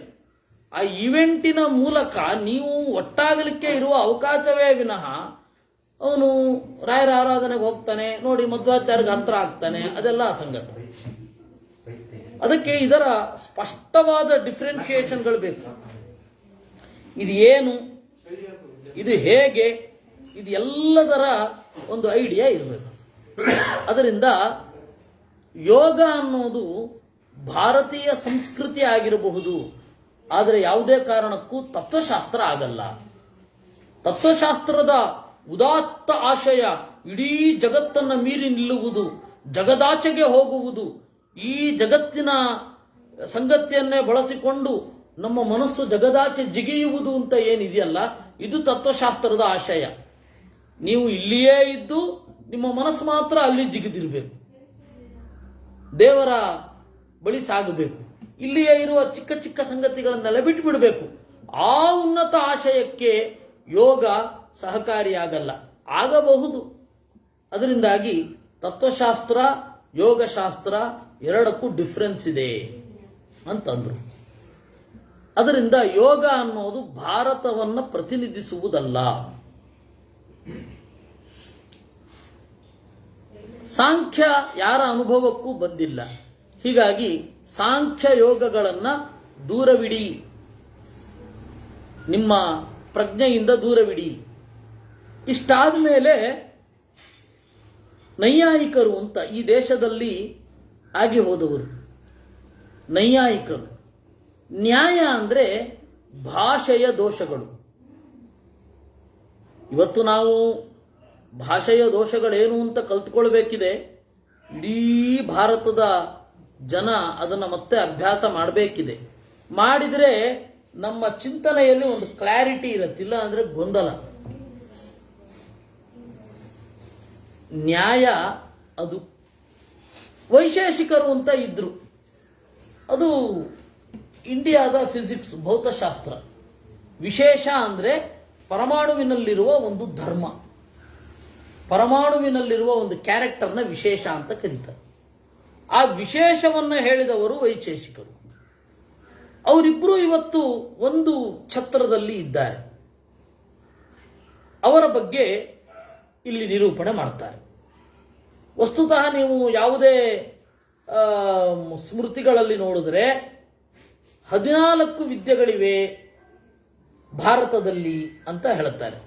ಆ ಈವೆಂಟಿನ ಮೂಲಕ ನೀವು ಒಟ್ಟಾಗಲಿಕ್ಕೆ ಇರುವ ಅವಕಾಶವೇ ವಿನಃ ಅವನು ರಾಯರ ಆರಾಧನೆಗೆ ಹೋಗ್ತಾನೆ ನೋಡಿ ಮಧ್ವಾಚಾರ್ಯಗೆ ಅಂತರ ಆಗ್ತಾನೆ, ಅದೆಲ್ಲ ಅಸಂಗತ. ಅದಕ್ಕೆ ಇದರ ಸ್ಪಷ್ಟವಾದ ಡಿಫ್ರೆನ್ಶಿಯೇಷನ್ಗಳು ಬೇಕು. ಇದು ಏನು, ಇದು ಹೇಗೆ, ಇದು ಎಲ್ಲದರ ಒಂದು ಐಡಿಯಾ ಇರಬೇಕು. ಅದರಿಂದ ಯೋಗ ಅನ್ನೋದು ಭಾರತೀಯ ಸಂಸ್ಕೃತಿ ಆಗಿರಬಹುದು, ಆದರೆ ಯಾವುದೇ ಕಾರಣಕ್ಕೂ ತತ್ವಶಾಸ್ತ್ರ ಆಗಲ್ಲ. ತತ್ವಶಾಸ್ತ್ರದ ಉದಾತ್ತ ಆಶಯ ಇಡೀ ಜಗತ್ತನ್ನು ಮೀರಿ ನಿಲ್ಲುವುದು, ಜಗದಾಚೆಗೆ ಹೋಗುವುದು, ಈ ಜಗತ್ತಿನ ಸಂಗತಿಯನ್ನೇ ಬಳಸಿಕೊಂಡು ನಮ್ಮ ಮನಸ್ಸು ಜಗದಾಚೆ ಜಿಗಿಯುವುದು ಅಂತ ಏನಿದೆಯಲ್ಲ, ಇದು ತತ್ವಶಾಸ್ತ್ರದ ಆಶಯ. ನೀವು ಇಲ್ಲಿಯೇ ಇದ್ದು ನಿಮ್ಮ ಮನಸ್ಸು ಮಾತ್ರ ಅಲ್ಲಿ ಜಿಗಿದಿರಬೇಕು, ದೇವರ ಬಳಿ ಸಾಗಬೇಕು. ಇಲ್ಲಿಯೇ ಇರುವ ಚಿಕ್ಕ ಚಿಕ್ಕ ಸಂಗತಿಗಳನ್ನೆಲ್ಲ ಬಿಟ್ಟು ಬಿಡಬೇಕು. ಆ ಉನ್ನತ ಆಶಯಕ್ಕೆ ಯೋಗ ಸಹಕಾರಿಯಾಗಲ್ಲ. ಆಗಬಹುದು. ಅದರಿಂದಾಗಿ ತತ್ವಶಾಸ್ತ್ರ ಯೋಗಶಾಸ್ತ್ರ ಎರಡಕ್ಕೂ ಡಿಫರೆನ್ಸ್ ಇದೆ ಅಂತಂದ್ರು. ಅದರಿಂದ ಯೋಗ ಅನ್ನೋದು ಭಾರತವನ್ನು ಪ್ರತಿನಿಧಿಸುವುದಲ್ಲ. ಸಾಂಖ್ಯ ಯಾರ ಅನುಭವಕ್ಕೂ ಬಂದಿಲ್ಲ. ಹೀಗಾಗಿ ಸಾಂಖ್ಯ ಯೋಗಗಳನ್ನ ದೂರವಿಡಿ, ನಿಮ್ಮ ಪ್ರಜ್ಞೆಯಿಂದ ದೂರವಿಡಿ. ಇಷ್ಟಾದ ಮೇಲೆ ನೈಯಾಯಿಕರು ಅಂತ ಈ ದೇಶದಲ್ಲಿ ಆಗಿ ಹೋದವರು ನೈಯಾಯಿಕರು. ನ್ಯಾಯ ಅಂದ್ರೆ ಭಾಷೆಯ ದೋಷಗಳು. ಇವತ್ತು ನಾವು ಭಾಷೆಯ ದೋಷಗಳೇನು ಅಂತ ಕಲ್ತ್ಕೊಳ್ಬೇಕಿದೆ. ಇಡೀ ಭಾರತದ ಜನ ಅದನ್ನ ಮತ್ತೆ ಅಭ್ಯಾಸ ಮಾಡಬೇಕಿದೆ. ಮಾಡಿದ್ರೆ ನಮ್ಮ ಚಿಂತನೆಯಲ್ಲಿ ಒಂದು ಕ್ಲಾರಿಟಿ ಇರತ್ತಿಲ್ಲ, ಅಂದ್ರೆ ಗೊಂದಲ. ನ್ಯಾಯ ಅದು ವೈಶೇಷಿಕರು ಅಂತ ಇದ್ರು. ಅದು ಇಂಡಿಯಾದ ಫಿಸಿಕ್ಸ್, ಭೌತಶಾಸ್ತ್ರ. ವಿಶೇಷ ಅಂದ್ರೆ ಪರಮಾಣುವಿನಲ್ಲಿರುವ ಒಂದು ಧರ್ಮ, ಪರಮಾಣುವಿನಲ್ಲಿರುವ ಒಂದು ಕ್ಯಾರೆಕ್ಟರ್ನ ವಿಶೇಷ ಅಂತ ಕರೀತಾರೆ. ಆ ವಿಶೇಷವನ್ನ ಹೇಳಿದವರು ವೈಶೇಷಿಕರು. ಅವರಿಬ್ಬರು ಇವತ್ತು ಒಂದು ಛತ್ರದಲ್ಲಿ ಇದ್ದಾರೆ. ಅವರ ಬಗ್ಗೆ ಇಲ್ಲಿ ನಿರೂಪಣೆ ಮಾಡ್ತಾರೆ. ವಸ್ತುತಃ ನೀವು ಯಾವುದೇ ಸ್ಮೃತಿಗಳಲ್ಲಿ ನೋಡಿದ್ರೆ 14 ವಿದ್ಯೆಗಳಿವೆ ಭಾರತದಲ್ಲಿ ಅಂತ ಹೇಳುತ್ತಾರೆ.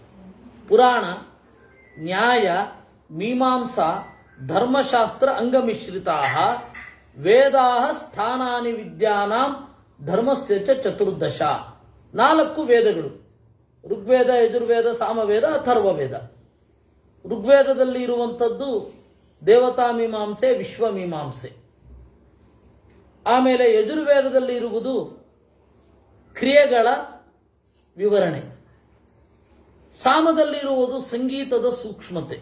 ಪುರಾಣ, ನ್ಯಾಯ, ಮೀಮಾಂಸಾ, ಧರ್ಮಶಾಸ್ತ್ರ ಅಂಗಮಿಶ್ರಿತಾ, ವೇದಾ ಸ್ಥಾನಾನಿ ವಿದ್ಯಾನಾಂ ಧರ್ಮಸ್ಯ ಚ ಚತುರ್ದಶ. 4 ವೇದಗಳು: ಋಗ್ವೇದ, ಯಜುರ್ವೇದ, ಸಾಮವೇದ, ಅಥರ್ವವೇದ. ಋಗ್ವೇದದಲ್ಲಿ ಇರುವಂಥದ್ದು ದೇವತಾ ಮೀಮಾಂಸೆ, ವಿಶ್ವಮೀಮಾಂಸೆ. ಆಮೇಲೆ ಯಜುರ್ವೇದದಲ್ಲಿ ಇರುವುದು ಕ್ರಿಯೆಗಳ ವಿವರಣೆ. ಸಾಮದಲ್ಲಿ ಇರುವುದು ಸಂಗೀತದ ಸೂಕ್ಷ್ಮತೆ.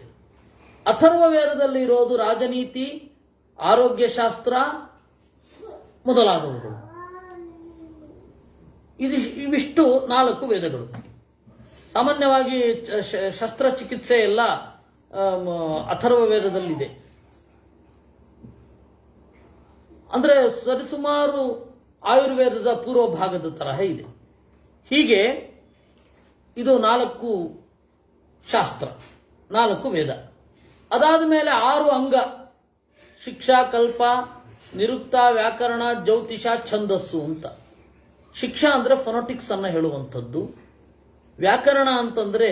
ಅಥರ್ವ ವೇದದಲ್ಲಿ ಇರೋದು ರಾಜನೀತಿ, ಆರೋಗ್ಯಶಾಸ್ತ್ರ ಮೊದಲಾದವುಗಳು. ಇವಿಷ್ಟು 4 ವೇದಗಳು. ಸಾಮಾನ್ಯವಾಗಿ ಶಸ್ತ್ರಚಿಕಿತ್ಸೆ ಎಲ್ಲ ಅಥರ್ವ ವೇದದಲ್ಲಿದೆ. ಅಂದ್ರೆ ಸರಿಸುಮಾರು ಆಯುರ್ವೇದದ ಪೂರ್ವ ಭಾಗದ ತರಹ ಇದೆ. ಹೀಗೆ ಇದು 4 ಶಾಸ್ತ್ರ, 4 ವೇದ. ಅದಾದ ಮೇಲೆ 6 ಅಂಗ: ಶಿಕ್ಷಾ, ಕಲ್ಪ, ನಿರುಕ್ತ, ವ್ಯಾಕರಣ, ಜ್ಯೋತಿಷ, ಛಂದಸ್ಸು ಅಂತ. ಶಿಕ್ಷಾ ಅಂದ್ರೆ ಫೊನೊಟಿಕ್ಸ್ ಅನ್ನ ಹೇಳುವಂಥದ್ದು. ವ್ಯಾಕರಣ ಅಂತಂದ್ರೆ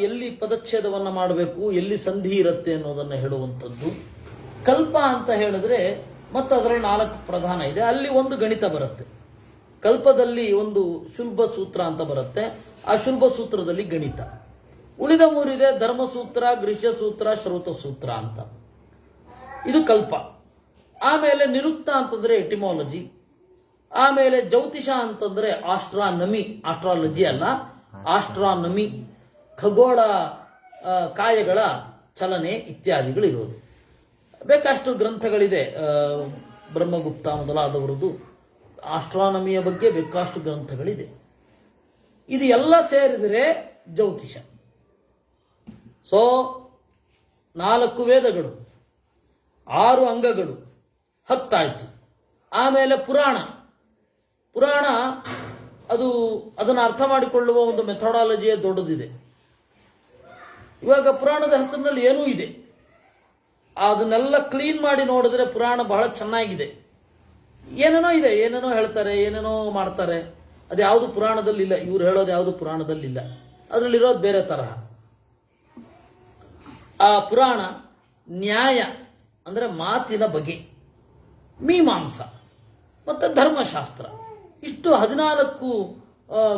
ಎಲ್ಲಿ ಪದಚ್ಛೇದವನ್ನು ಮಾಡಬೇಕು, ಎಲ್ಲಿ ಸಂಧಿ ಇರುತ್ತೆ ಅನ್ನೋದನ್ನು ಹೇಳುವಂಥದ್ದು. ಕಲ್ಪ ಅಂತ ಹೇಳಿದ್ರೆ ಮತ್ತೆ ಅದರಲ್ಲಿ 4 ಪ್ರಧಾನ ಇದೆ. ಅಲ್ಲಿ ಒಂದು ಗಣಿತ ಬರುತ್ತೆ. ಕಲ್ಪದಲ್ಲಿ ಒಂದು ಶುಲ್ಭ ಸೂತ್ರ ಅಂತ ಬರುತ್ತೆ. ಆ ಶುಲ್ಭ ಸೂತ್ರದಲ್ಲಿ ಗಣಿತ. ಉಳಿದ 3 ಇದೆ: ಧರ್ಮಸೂತ್ರ, ಗೃಹ್ಯ ಸೂತ್ರ, ಶ್ರೌತ ಸೂತ್ರ ಅಂತ. ಇದು ಕಲ್ಪ. ಆಮೇಲೆ ನಿರುಕ್ತ ಅಂತಂದ್ರೆ ಎಟಿಮಾಲಜಿ. ಆಮೇಲೆ ಜ್ಯೋತಿಷ ಅಂತಂದ್ರೆ ಆಸ್ಟ್ರಾನಮಿ, ಆಸ್ಟ್ರಾಲಜಿ ಅಲ್ಲ, ಆಸ್ಟ್ರಾನಮಿ, ಖಗೋಳ ಕಾಯಗಳ ಚಲನೆ ಇತ್ಯಾದಿಗಳು ಇರೋದು. ಬೇಕಷ್ಟು ಗ್ರಂಥಗಳಿದೆ. ಬ್ರಹ್ಮಗುಪ್ತ ಮೊದಲಾದವರದು ಆಸ್ಟ್ರಾನಮಿಯ ಬಗ್ಗೆ ಬೇಕಾಷ್ಟು ಗ್ರಂಥಗಳಿದೆ. ಇದು ಎಲ್ಲ ಸೇರಿದರೆ ಜ್ಯೋತಿಷ. ಸೊ 4 ವೇದಗಳು, 6 ಅಂಗಗಳು, 10 ಆಯ್ತು. ಆಮೇಲೆ ಪುರಾಣ. ಅದನ್ನು ಅರ್ಥ ಮಾಡಿಕೊಳ್ಳುವ ಒಂದು ಮೆಥಡಾಲಜಿಯೇ ದೊಡ್ಡದಿದೆ. ಇವಾಗ ಪುರಾಣದ ಹೆಸರಿನಲ್ಲಿ ಏನೂ ಇದೆ, ಅದನ್ನೆಲ್ಲ ಕ್ಲೀನ್ ಮಾಡಿ ನೋಡಿದ್ರೆ ಪುರಾಣ ಬಹಳ ಚೆನ್ನಾಗಿದೆ. ಏನೇನೋ ಇದೆ, ಏನೇನೋ ಹೇಳ್ತಾರೆ, ಏನೇನೋ ಮಾಡ್ತಾರೆ. ಅದು ಯಾವುದು ಪುರಾಣದಲ್ಲಿಲ್ಲ. ಇವ್ರು ಹೇಳೋದು ಯಾವುದು ಪುರಾಣದಲ್ಲಿಲ್ಲ. ಅದರಲ್ಲಿರೋದು ಬೇರೆ ತರಹ. ಆ ಪುರಾಣ ನ್ಯಾಯ ಅಂದ್ರೆ ಮಾತಿನ ಬಗೆ, ಮೀಮಾಂಸ ಮತ್ತೆ ಧರ್ಮಶಾಸ್ತ್ರ, ಇಷ್ಟು 14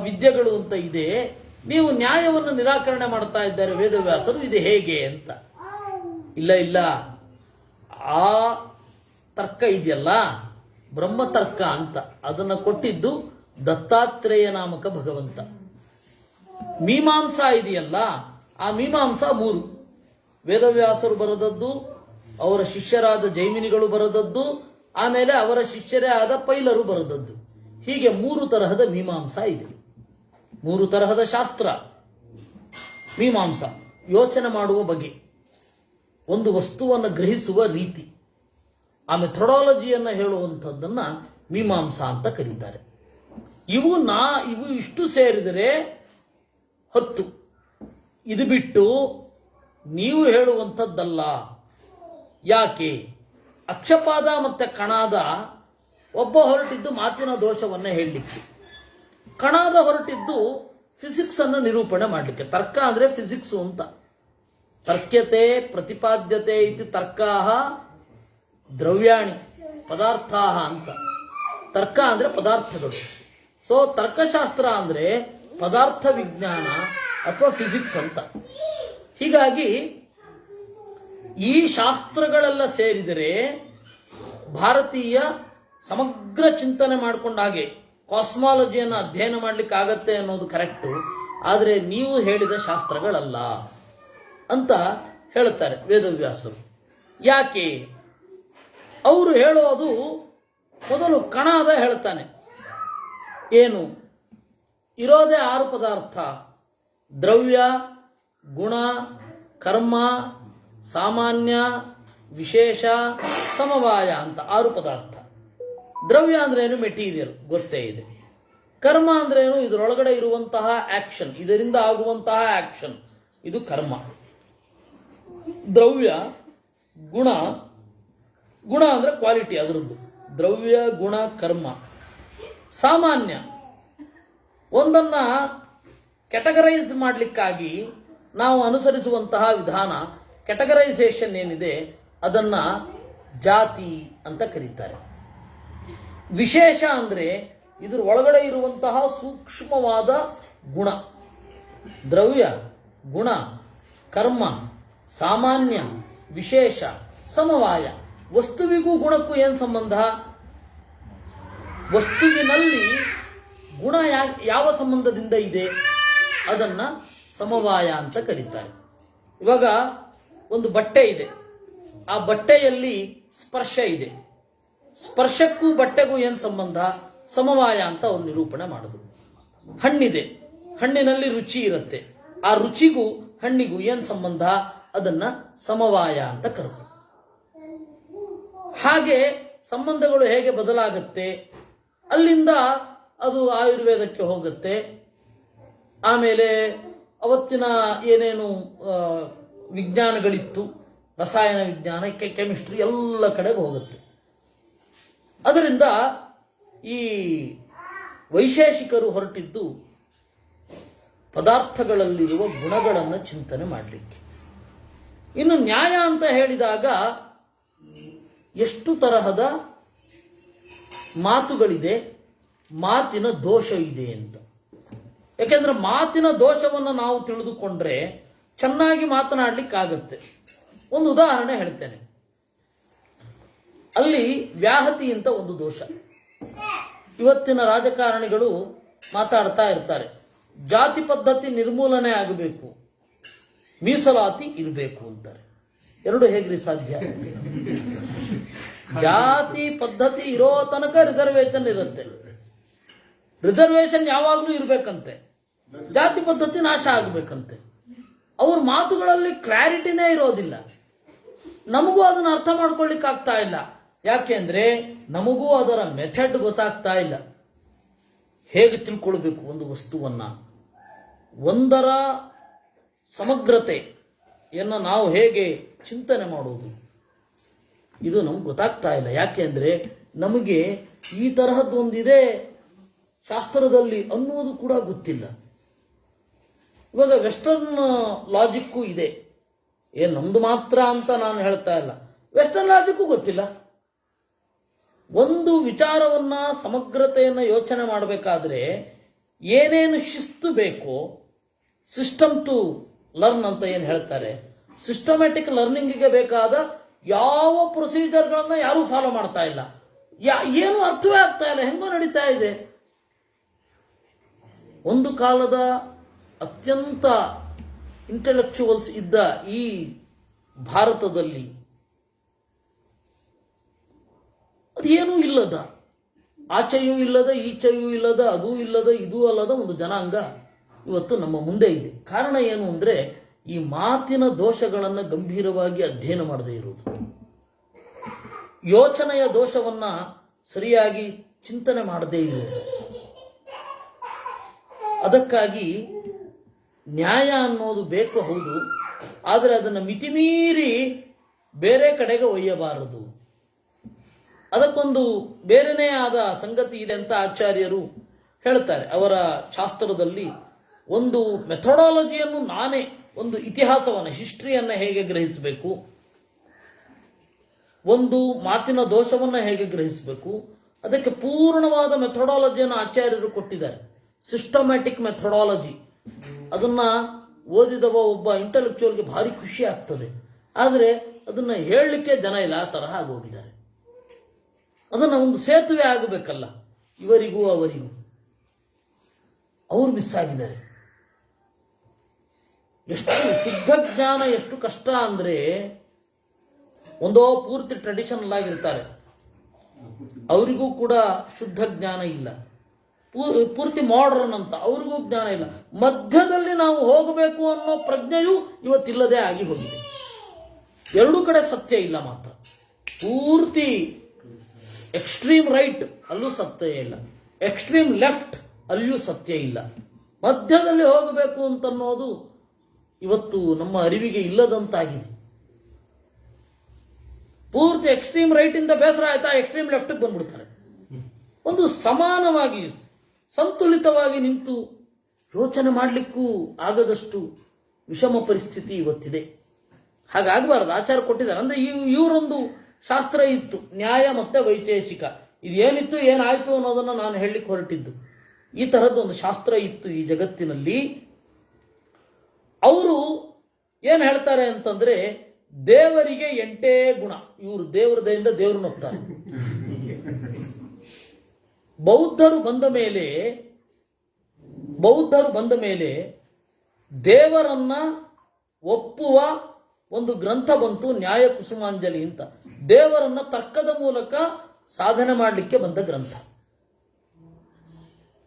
ವಿದ್ಯೆಗಳು ಅಂತ ಇದೆ. ನೀವು ನ್ಯಾಯವನ್ನು ನಿರಾಕರಣೆ ಮಾಡ್ತಾ ಇದ್ದಾರೆ ವೇದವ್ಯಾಸರು, ಇದು ಹೇಗೆ ಅಂತ. ಇಲ್ಲ, ಆ ತರ್ಕ ಇದೆಯಲ್ಲ, ಬ್ರಹ್ಮತರ್ಕ ಅಂತ, ಅದನ್ನು ಕೊಟ್ಟಿದ್ದು ದತ್ತಾತ್ರೇಯ ನಾಮಕ ಭಗವಂತ. ಮೀಮಾಂಸಾ ಇದೆಯಲ್ಲ, ಆ ಮೀಮಾಂಸಾ 3: ವೇದವ್ಯಾಸರು ಬರೆದದ್ದು, ಅವರ ಶಿಷ್ಯರಾದ ಜೈಮಿನಿಗಳು ಬರೆದದ್ದು, ಆಮೇಲೆ ಅವರ ಶಿಷ್ಯರೇ ಆದ ಪೈಲರು ಬರೆದದ್ದು. ಹೀಗೆ 3 ತರಹದ ಮೀಮಾಂಸಾ ಇದೆ. 3 ತರಹದ ಶಾಸ್ತ್ರ. ಮೀಮಾಂಸಾ ಯೋಚನೆ ಮಾಡುವ ಬಗೆ, ಒಂದು ವಸ್ತುವನ್ನು ಗ್ರಹಿಸುವ ರೀತಿ, ಆ ಮೆಥಡಾಲಜಿಯನ್ನು ಹೇಳುವಂಥದ್ದನ್ನ ಮೀಮಾಂಸಾ ಅಂತ ಕರೀತಾರೆ. ಇವು ಇಷ್ಟು ಸೇರಿದರೆ 10. ಇದು ಬಿಟ್ಟು ನೀವು ಹೇಳುವಂಥದ್ದಲ್ಲ. ಯಾಕೆ? ಅಕ್ಷಪಾದ ಮತ್ತೆ ಕಣಾದ ಒಬ್ಬ ಹೊರಟಿದ್ದು ಮಾತಿನ ದೋಷವನ್ನ ಹೇಳಲಿಕ್ಕೆ, ಕಣಾದ ಹೊರಟಿದ್ದು ಫಿಸಿಕ್ಸ್ ಅನ್ನು ನಿರೂಪಣೆ ಮಾಡಲಿಕ್ಕೆ. ತರ್ಕ ಅಂದ್ರೆ ಫಿಸಿಕ್ಸ್ ಅಂತ. ತರ್ಕ್ಯತೆ ಪ್ರತಿಪಾದ್ಯತೆ ಇತಿ ತರ್ಕಾಹ ದ್ರವ್ಯಾಣಿ ಪದಾರ್ಥಾಹ ಅಂತ. ತರ್ಕ ಅಂದ್ರೆ ಪದಾರ್ಥಗಳು. ಸೊ ತರ್ಕಶಾಸ್ತ್ರ ಅಂದ್ರೆ ಪದಾರ್ಥ ವಿಜ್ಞಾನ ಅಥವಾ ಫಿಸಿಕ್ಸ್ ಅಂತ. ಹೀಗಾಗಿ ಈ ಶಾಸ್ತ್ರಗಳೆಲ್ಲ ಸೇರಿದರೆ ಭಾರತೀಯ ಸಮಗ್ರ ಚಿಂತನೆ ಮಾಡಿಕೊಂಡ ಹಾಗೆ ಕಾಸ್ಮಾಲಜಿಯನ್ನು ಅಧ್ಯಯನ ಮಾಡಲಿಕ್ಕೆ ಆಗತ್ತೆ ಅನ್ನೋದು ಕರೆಕ್ಟು. ಆದರೆ ನೀವು ಹೇಳಿದ ಶಾಸ್ತ್ರಗಳಲ್ಲ ಅಂತ ಹೇಳುತ್ತಾರೆ ವೇದವ್ಯಾಸರು. ಯಾಕೆ? ಅವರು ಹೇಳೋದು ಮೊದಲು ಕಣಾದ ಹೇಳ್ತಾನೆ. ಏನು? ಇರೋದೇ 6 ಪದಾರ್ಥ: ದ್ರವ್ಯ, ಗುಣ, ಕರ್ಮ, ಸಾಮಾನ್ಯ, ವಿಶೇಷ, ಸಮವಾಯ ಅಂತ 6 ಪದಾರ್ಥ. ದ್ರವ್ಯ ಅಂದ್ರೇನು? ಮೆಟೀರಿಯಲ್, ಗೊತ್ತೇ ಇದೆ. ಕರ್ಮ ಅಂದ್ರೇನು? ಇದರೊಳಗಡೆ ಇರುವಂತಹ ಆಕ್ಷನ್, ಇದರಿಂದ ಆಗುವಂತಹ ಆಕ್ಷನ್, ಇದು ಕರ್ಮ. ದ್ರವ್ಯ, ಗುಣ ಅಂದ್ರೆ ಕ್ವಾಲಿಟಿ ಅದರದ್ದು. ದ್ರವ್ಯ, ಗುಣ, ಕರ್ಮ. ಸಾಮಾನ್ಯ, ಒಂದನ್ನ ಕ್ಯಾಟಗರೈಸ್ ಮಾಡಲಿಕ್ಕಾಗಿ ನಾವು ಅನುಸರಿಸುವಂತಹ ವಿಧಾನ, ಕ್ಯಾಟಗರೈಸೇಷನ್ ಏನಿದೆ ಅದನ್ನ ಜಾತಿ ಅಂತ ಕರೀತಾರೆ. ವಿಶೇಷ ಅಂದ್ರೆ ಇದ್ರ ಒಳಗಡೆ ಇರುವಂತಹ ಸೂಕ್ಷ್ಮವಾದ ಗುಣ. ದ್ರವ್ಯ, ಗುಣ, ಕರ್ಮ, ಸಾಮಾನ್ಯ, ವಿಶೇಷ, ಸಮವಾಯ. ವಸ್ತುವಿಗೂ ಗುಣಕ್ಕೂ ಏನು ಸಂಬಂಧ? ವಸ್ತುವಿನಲ್ಲಿ ಗುಣ ಯಾವ ಸಂಬಂಧದಿಂದ ಇದೆ ಅದನ್ನ ಸಮವಾಯ ಅಂತ ಕರೀತಾರೆ. ಇವಾಗ ಒಂದು ಬಟ್ಟೆ ಇದೆ, ಆ ಬಟ್ಟೆಯಲ್ಲಿ ಸ್ಪರ್ಶ ಇದೆ. ಸ್ಪರ್ಶಕ್ಕೂ ಬಟ್ಟೆಗೂ ಏನು ಸಂಬಂಧ? ಸಮವಾಯ ಅಂತ ಒಂದು ನಿರೂಪಣೆ ಮಾಡಿದ್ರು. ಹಣ್ಣಿದೆ, ಹಣ್ಣಿನಲ್ಲಿ ರುಚಿ ಇರುತ್ತೆ, ಆ ರುಚಿಗೂ ಹಣ್ಣಿಗೂ ಏನು ಸಂಬಂಧ, ಅದನ್ನ ಸಮವಾಯ ಅಂತ ಕರೆದ್ರು. ಹಾಗೆ ಸಂಬಂಧಗಳು ಹೇಗೆ ಬದಲಾಗುತ್ತೆ, ಅಲ್ಲಿಂದ ಅದು ಆಯುರ್ವೇದಕ್ಕೆ ಹೋಗುತ್ತೆ, ಆಮೇಲೆ ಅವತ್ತಿನ ಏನೇನು ವಿಜ್ಞಾನಗಳಿತ್ತು, ರಸಾಯನ ವಿಜ್ಞಾನ, ಕೆಮಿಸ್ಟ್ರಿ ಎಲ್ಲ ಕಡೆಗೆ ಹೋಗುತ್ತೆ. ಅದರಿಂದ ಈ ವೈಶೇಷಿಕರು ಹೊರಟಿದ್ದು ಪದಾರ್ಥಗಳಲ್ಲಿರುವ ಗುಣಗಳನ್ನು ಚಿಂತನೆ ಮಾಡಲಿಕ್ಕೆ. ಇನ್ನು ನ್ಯಾಯ ಅಂತ ಹೇಳಿದಾಗ ಎಷ್ಟು ತರಹದ ಮಾತುಗಳಿದೆ, ಮಾತಿನ ದೋಷ ಇದೆ ಅಂತ. ಯಾಕೆಂದ್ರೆ ಮಾತಿನ ದೋಷವನ್ನು ನಾವು ತಿಳಿದುಕೊಂಡ್ರೆ ಚೆನ್ನಾಗಿ ಮಾತನಾಡಲಿಕ್ಕಾಗತ್ತೆ. ಒಂದು ಉದಾಹರಣೆ ಹೇಳ್ತೇನೆ. ಅಲ್ಲಿ ವ್ಯಾಹತಿ ಅಂತ ಒಂದು ದೋಷ. ಇವತ್ತಿನ ರಾಜಕಾರಣಿಗಳು ಮಾತಾಡ್ತಾ ಇರ್ತಾರೆ, ಜಾತಿ ಪದ್ಧತಿ ನಿರ್ಮೂಲನೆ ಆಗಬೇಕು, ಮೀಸಲಾತಿ ಇರಬೇಕು ಅಂತಾರೆ. ಎರಡು ಹೇಗ್ರಿ ಸಾಧ್ಯ? ಜಾತಿ ಪದ್ಧತಿ ಇರೋ ತನಕ ರಿಸರ್ವೇಶನ್ ಇರುತ್ತೆ, ರಿಸರ್ವೇಶನ್ ಯಾವಾಗಲೂ ಇರಬೇಕಂತೆ, ಜಾತಿ ಪದ್ಧತಿ ನಾಶ ಆಗಬೇಕಂತೆ. ಅವ್ರ ಮಾತುಗಳಲ್ಲಿ ಕ್ಲಾರಿಟಿನೇ ಇರೋದಿಲ್ಲ. ನಮಗೂ ಅದನ್ನು ಅರ್ಥ ಮಾಡ್ಕೊಳ್ಳಿಕ್ಕೆ ಆಗ್ತಾ ಇಲ್ಲ. ಯಾಕೆಂದ್ರೆ ನಮಗೂ ಅದರ ಮೆಥಡ್ ಗೊತ್ತಾಗ್ತಾ ಇಲ್ಲ. ಹೇಗೆ ತಿಳ್ಕೊಳ್ಬೇಕು ಒಂದು ವಸ್ತುವನ್ನ, ಒಂದರ ಸಮಗ್ರತೆಯನ್ನು ನಾವು ಹೇಗೆ ಚಿಂತನೆ ಮಾಡುವುದು, ಇದು ನಮ್ಗೆ ಗೊತ್ತಾಗ್ತಾ ಇಲ್ಲ. ಯಾಕೆಂದ್ರೆ ನಮಗೆ ಈ ತರಹದ್ದೊಂದಿದೆ ಶಾಸ್ತ್ರದಲ್ಲಿ ಅನ್ನೋದು ಕೂಡ ಗೊತ್ತಿಲ್ಲ. ಇವಾಗ ವೆಸ್ಟರ್ನ್ ಲಾಜಿಕ್ಕು ಇದೆ, ಏನು ನಮ್ದು ಮಾತ್ರ ಅಂತ ನಾನು ಹೇಳ್ತಾ ಇಲ್ಲ, ವೆಸ್ಟರ್ನ್ ಲಾಜಿಕ್ಕು ಗೊತ್ತಿಲ್ಲ. ಒಂದು ವಿಚಾರವನ್ನ ಸಮಗ್ರತೆಯನ್ನು ಯೋಚನೆ ಮಾಡಬೇಕಾದ್ರೆ ಏನೇನು ಶಿಸ್ತು ಬೇಕೋ, ಸಿಸ್ಟಮ್ ಟು ಲರ್ನ್ ಅಂತ ಏನು ಹೇಳ್ತಾರೆ, ಸಿಸ್ಟಮ್ಯಾಟಿಕ್ ಲರ್ನಿಂಗಿಗೆ ಬೇಕಾದ ಯಾವ ಪ್ರೊಸೀಜರ್ಗಳನ್ನ ಯಾರೂ ಫಾಲೋ ಮಾಡ್ತಾ ಇಲ್ಲ. ಏನು ಅರ್ಥವೇ ಆಗ್ತಾ ಇಲ್ಲ, ಹೆಂಗೋ ನಡೀತಾ ಇದೆ. ಒಂದು ಕಾಲದ ಅತ್ಯಂತ ಇಂಟೆಲೆಕ್ಚುವಲ್ಸ್ ಇದ್ದ ಈ ಭಾರತದಲ್ಲಿ ಅದೇನೂ ಇಲ್ಲದ, ಆಚೆಯೂ ಇಲ್ಲದ, ಈಚೆಯೂ ಇಲ್ಲದ, ಅದೂ ಇಲ್ಲದ, ಇದೂ ಅಲ್ಲದ ಒಂದು ಜನಾಂಗ ಇವತ್ತು ನಮ್ಮ ಮುಂದೆ ಇದೆ. ಕಾರಣ ಏನು ಅಂದ್ರೆ ಈ ಮಾತಿನ ದೋಷಗಳನ್ನು ಗಂಭೀರವಾಗಿ ಅಧ್ಯಯನ ಮಾಡದೇ ಇರುವುದು, ಯೋಚನೆಯ ದೋಷವನ್ನ ಸರಿಯಾಗಿ ಚಿಂತನೆ ಮಾಡದೇ ಇರುವುದು. ಅದಕ್ಕಾಗಿ ನ್ಯಾಯ ಅನ್ನೋದು ಬೇಕು, ಹೌದು, ಆದರೆ ಅದನ್ನು ಮಿತಿಮೀರಿ ಬೇರೆ ಕಡೆಗೆ ಒಯ್ಯಬಾರದು. ಅದಕ್ಕೊಂದು ಬೇರೆನೇ ಆದ ಸಂಗತಿ ಇದೆ ಅಂತ ಆಚಾರ್ಯರು ಹೇಳ್ತಾರೆ. ಅವರ ಶಾಸ್ತ್ರದಲ್ಲಿ ಒಂದು ಮೆಥಡಾಲಜಿಯನ್ನು, ನಾನೇ ಒಂದು ಇತಿಹಾಸವನ್ನು, ಹಿಸ್ಟ್ರಿಯನ್ನು ಹೇಗೆ ಗ್ರಹಿಸಬೇಕು, ಒಂದು ಮಾತಿನ ದೋಷವನ್ನು ಹೇಗೆ ಗ್ರಹಿಸಬೇಕು, ಅದಕ್ಕೆ ಪೂರ್ಣವಾದ ಮೆಥಡಾಲಜಿಯನ್ನು ಆಚಾರ್ಯರು ಕೊಟ್ಟಿದ್ದಾರೆ. Systematic methodology. ಅದನ್ನ ಓದಿದವ ಒಬ್ಬ ಇಂಟೆಲೆಕ್ಚುವಲ್ಗೆ ಭಾರಿ ಖುಷಿ ಆಗ್ತದೆ. ಆದರೆ ಅದನ್ನ ಹೇಳಲಿಕ್ಕೆ ಜನ ಇಲ್ಲ, ಆ ತರಹ ಆಗೋಗಿದ್ದಾರೆ. ಅದನ್ನ ಒಂದು ಸೇತುವೆ ಆಗಬೇಕಲ್ಲ, ಇವರಿಗೂ ಅವರಿಗೂ, ಅವರು ಮಿಸ್ ಆಗಿದ್ದಾರೆ. ಎಷ್ಟು ಶುದ್ಧ ಜ್ಞಾನ ಎಷ್ಟು ಕಷ್ಟ ಅಂದ್ರೆ, ಒಂದೋ ಪೂರ್ತಿ ಟ್ರೆಡಿಷನಲ್ ಆಗಿರ್ತಾರೆ, ಅವರಿಗೂ ಕೂಡ ಶುದ್ಧ ಜ್ಞಾನ ಇಲ್ಲ. ಪೂರ್ತಿ ಮಾಡರ್ನ್ ಅಂತ, ಅವ್ರಿಗೂ ಜ್ಞಾನ ಇಲ್ಲ. ಮಧ್ಯದಲ್ಲಿ ನಾವು ಹೋಗಬೇಕು ಅನ್ನೋ ಪ್ರಜ್ಞೆಯೂ ಇವತ್ತಿಲ್ಲದೆ ಆಗಿ ಹೋಗಿದೆ. ಎರಡೂ ಕಡೆ ಸತ್ಯ ಇಲ್ಲ ಮಾತ್ರ. ಪೂರ್ತಿ ಎಕ್ಸ್ಟ್ರೀಮ್ ರೈಟ್ ಅಲ್ಲೂ ಸತ್ಯ ಇಲ್ಲ, ಎಕ್ಸ್ಟ್ರೀಮ್ ಲೆಫ್ಟ್ ಅಲ್ಲಿಯೂ ಸತ್ಯ ಇಲ್ಲ. ಮಧ್ಯದಲ್ಲಿ ಹೋಗಬೇಕು ಅಂತನ್ನೋದು ಇವತ್ತು ನಮ್ಮ ಅರಿವಿಗೆ ಇಲ್ಲದಂತಾಗಿದೆ. ಪೂರ್ತಿ ಎಕ್ಸ್ಟ್ರೀಮ್ ರೈಟ್ ಇಂದ ಬೇಸರ ಆಯ್ತಾ, ಎಕ್ಸ್ಟ್ರೀಮ್ ಲೆಫ್ಟ್ ಬಂದ್ಬಿಡ್ತಾರೆ. ಒಂದು ಸಮಾನವಾಗಿ ಸಂತುಲಿತವಾಗಿ ನಿಂತು ಯೋಚನೆ ಮಾಡಲಿಕ್ಕೂ ಆಗದಷ್ಟು ವಿಷಮ ಪರಿಸ್ಥಿತಿ ಇವತ್ತಿದೆ. ಹಾಗಾಗಬಾರದು. ಆಚಾರ ಕೊಟ್ಟಿದ್ದಾರೆ. ಅಂದ್ರೆ ಇವರೊಂದು ಶಾಸ್ತ್ರ ಇತ್ತು, ನ್ಯಾಯ ಮತ್ತೆ ವೈಶೇಷಿಕ. ಇದೇನಿತ್ತು, ಏನಾಯ್ತು ಅನ್ನೋದನ್ನ ನಾನು ಹೇಳಲಿಕ್ಕೆ ಹೊರಟಿದ್ದು. ಈ ತರದ್ದೊಂದು ಶಾಸ್ತ್ರ ಇತ್ತು ಈ ಜಗತ್ತಿನಲ್ಲಿ. ಅವರು ಏನ್ ಹೇಳ್ತಾರೆ ಅಂತಂದ್ರೆ, ದೇವರಿಗೆ 8 ಗುಣ. ಇವರು ದೇವರ ದಯಿಂದ ದೇವ್ರನ್ನ ಒಪ್ತಾರೆ. ಬೌದ್ಧರು ಬಂದ ಮೇಲೆ ದೇವರನ್ನ ಒಪ್ಪುವ ಒಂದು ಗ್ರಂಥ ಬಂತು, ನ್ಯಾಯ ಕುಸುಮಾಂಜಲಿ ಅಂತ. ದೇವರನ್ನ ತರ್ಕದ ಮೂಲಕ ಸಾಧನೆ ಮಾಡಲಿಕ್ಕೆ ಬಂದ ಗ್ರಂಥ.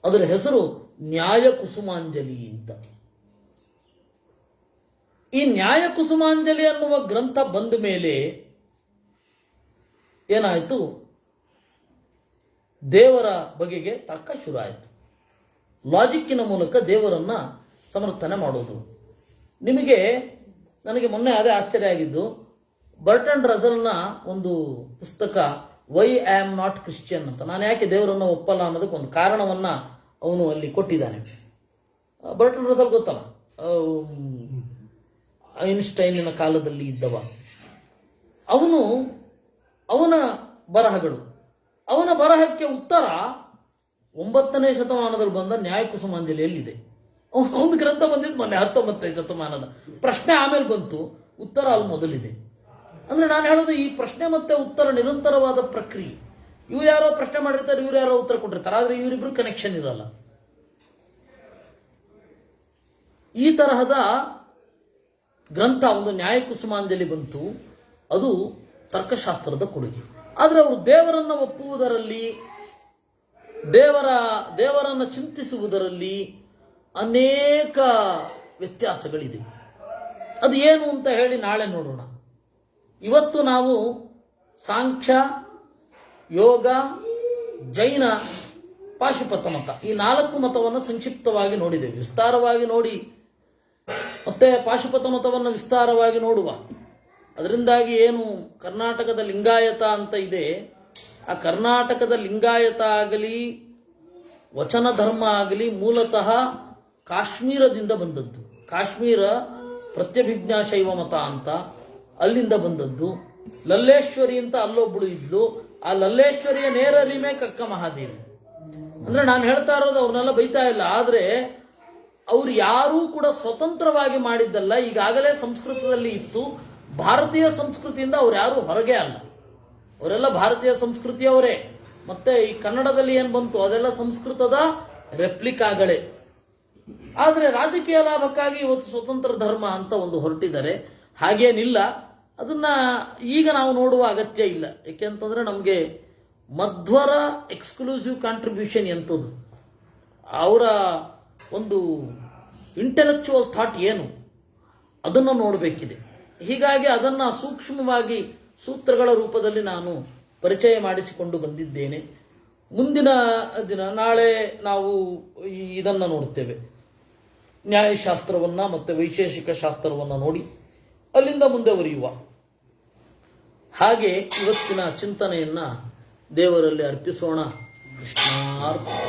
ಅದರ ಹೆಸರು ನ್ಯಾಯ ಕುಸುಮಾಂಜಲಿ ಅಂತ. ಈ ನ್ಯಾಯ ಕುಸುಮಾಂಜಲಿ ಅನ್ನುವ ಗ್ರಂಥ ಬಂದ ಮೇಲೆ ಏನಾಯಿತು, ದೇವರ ಬಗೆಗೆ ತರ್ಕ ಶುರು ಆಯಿತು. ಲಾಜಿಕ್ಕಿನ ಮೂಲಕ ದೇವರನ್ನ ಸಮರ್ಥನೆ ಮಾಡೋದು. ನನಗೆ ಮೊನ್ನೆ ಅದೇ ಆಶ್ಚರ್ಯ ಆಗಿದ್ದು, ಬರ್ಟನ್ ರಸಲ್ನ ಒಂದು ಪುಸ್ತಕ why I am not Christian ಅಂತ, ನಾನು ಯಾಕೆ ದೇವರನ್ನ ಒಪ್ಪಲ್ಲ ಅನ್ನೋದಕ್ಕೆ ಒಂದು ಕಾರಣವನ್ನ ಅವನು ಅಲ್ಲಿ ಕೊಟ್ಟಿದ್ದಾನೆ. ಬರ್ಟನ್ ರಸಲ್ ಗೊತ್ತಲ್ಲ, ಐನ್ಸ್ಟೈನಿನ ಕಾಲದಲ್ಲಿ ಇದ್ದವ. ಅವನ ಬರಹಗಳು, ಅವನ ಬರಹಕ್ಕೆ ಉತ್ತರ 9ನೇ ಶತಮಾನದಲ್ಲಿ ಬಂದ ನ್ಯಾಯ ಕುಸುಮಾಂಜಲಿಯಲ್ಲಿದೆ. ಒಂದು ಗ್ರಂಥ ಬಂದಿದ್ದು ಮೊನ್ನೆ 19ನೇ ಶತಮಾನದ. ಪ್ರಶ್ನೆ ಆಮೇಲೆ ಬಂತು, ಉತ್ತರ ಅಲ್ಲಿ ಮೊದಲಿದೆ. ಅಂದ್ರೆ ನಾನು ಹೇಳೋದು, ಈ ಪ್ರಶ್ನೆ ಮತ್ತೆ ಉತ್ತರ ನಿರಂತರವಾದ ಪ್ರಕ್ರಿಯೆ. ಇವ್ರು ಯಾರೋ ಪ್ರಶ್ನೆ ಮಾಡಿರ್ತಾರೆ, ಇವ್ರು ಯಾರೋ ಉತ್ತರ ಕೊಟ್ಟಿರ್ತಾರೆ, ಆದ್ರೆ ಇವರಿಬ್ರು ಕನೆಕ್ಷನ್ ಇರಲ್ಲ. ಈ ತರಹದ ಗ್ರಂಥ ಒಂದು ನ್ಯಾಯ ಕುಸುಮಾಂಜಲಿ ಬಂತು. ಅದು ತರ್ಕಶಾಸ್ತ್ರದ ಕೊಡುಗೆ. ಆದರೆ ಅವರು ದೇವರನ್ನ ಒಪ್ಪುವುದರಲ್ಲಿ, ದೇವರನ್ನ ಚಿಂತಿಸುವುದರಲ್ಲಿ ಅನೇಕ ವ್ಯತ್ಯಾಸಗಳಿದೆ. ಅದು ಏನು ಅಂತ ಹೇಳಿ ನಾಳೆ ನೋಡೋಣ. ಇವತ್ತು ನಾವು ಸಾಂಖ್ಯ, ಯೋಗ, ಜೈನ, ಪಾಶುಪತ ಮತ, ಈ 4 ಮತವನ್ನು ಸಂಕ್ಷಿಪ್ತವಾಗಿ ನೋಡಿದ್ದೇವೆ. ವಿಸ್ತಾರವಾಗಿ ನೋಡಿ ಮತ್ತೆ ಪಾಶುಪತ ಮತವನ್ನು ವಿಸ್ತಾರವಾಗಿ ನೋಡುವ. ಅದರಿಂದಾಗಿ ಏನು ಕರ್ನಾಟಕದ ಲಿಂಗಾಯತ ಅಂತ ಇದೆ, ಆ ಕರ್ನಾಟಕದ ಲಿಂಗಾಯತ ಆಗಲಿ ವಚನ ಧರ್ಮ ಆಗಲಿ ಮೂಲತಃ ಕಾಶ್ಮೀರದಿಂದ ಬಂದದ್ದು. ಕಾಶ್ಮೀರ ಪ್ರತ್ಯಭಿಜ್ಞಾ ಶೈವ ಮತ ಅಂತ ಅಲ್ಲಿಂದ ಬಂದದ್ದು. ಲಲ್ಲೇಶ್ವರಿ ಅಂತ ಅಲ್ಲೊಬ್ಬಳು ಇದ್ಲು, ಆ ಲಲ್ಲೇಶ್ವರಿಯ ನೇರ ರಿಮೇಕ್ ಅಕ್ಕ ಮಹಾದೇವಿ. ಅಂದ್ರೆ ನಾನು ಹೇಳ್ತಾ ಇರೋದು ಅವ್ರನ್ನೆಲ್ಲ ಬೈತಾ ಇಲ್ಲ, ಆದ್ರೆ ಅವ್ರು ಯಾರೂ ಕೂಡ ಸ್ವತಂತ್ರವಾಗಿ ಮಾಡಿದ್ದಲ್ಲ. ಈಗಾಗಲೇ ಸಂಸ್ಕೃತದಲ್ಲಿ ಇತ್ತು. ಭಾರತೀಯ ಸಂಸ್ಕೃತಿಯಿಂದ ಅವ್ರು ಯಾರು ಹೊರಗೆ ಅಲ್ಲ, ಅವರೆಲ್ಲ ಭಾರತೀಯ ಸಂಸ್ಕೃತಿಯವರೇ. ಮತ್ತೆ ಈ ಕನ್ನಡದಲ್ಲಿ ಏನ್ ಬಂತು ಅದೆಲ್ಲ ಸಂಸ್ಕೃತದ ರೆಪ್ಲಿಕಾಗಳೇ. ಆದ್ರೆ ರಾಜಕೀಯ ಲಾಭಕ್ಕಾಗಿ ಇವತ್ತು ಸ್ವತಂತ್ರ ಧರ್ಮ ಅಂತ ಒಂದು ಹೊರಟಿದ್ದಾರೆ. ಹಾಗೇನಿಲ್ಲ, ಅದನ್ನ ಈಗ ನಾವು ನೋಡುವ ಅಗತ್ಯ ಇಲ್ಲ. ಯಾಕೆಂತಂದ್ರೆ ನಮಗೆ ಮಧ್ವರ ಎಕ್ಸ್ಕ್ಲೂಸಿವ್ ಕಾಂಟ್ರಿಬ್ಯೂಷನ್ ಎಂಥದ್ದು, ಅವರ ಒಂದು ಇಂಟೆಲೆಕ್ಚುವಲ್ ಥಾಟ್ ಏನು ಅದನ್ನು ನೋಡಬೇಕಿದೆ. ಹೀಗಾಗಿ ಅದನ್ನ ಸೂಕ್ಷ್ಮವಾಗಿ ಸೂತ್ರಗಳ ರೂಪದಲ್ಲಿ ನಾನು ಪರಿಚಯ ಮಾಡಿಸಿಕೊಂಡು ಬಂದಿದ್ದೇನೆ. ಮುಂದಿನ ದಿನ ನಾಳೆ ನಾವು ಇದನ್ನ ನೋಡುತ್ತೇವೆ, ನ್ಯಾಯಶಾಸ್ತ್ರವನ್ನ ಮತ್ತೆ ವೈಶೇಷಿಕ ಶಾಸ್ತ್ರವನ್ನ ನೋಡಿ ಅಲ್ಲಿಂದ ಮುಂದೆ ಬರೆಯುವ. ಹಾಗೆ ಇವತ್ತಿನ ಚಿಂತನೆಯನ್ನ ದೇವರಲ್ಲಿ ಅರ್ಪಿಸೋಣ. ಕೃಷ್ಣಾರ್ಪಣ.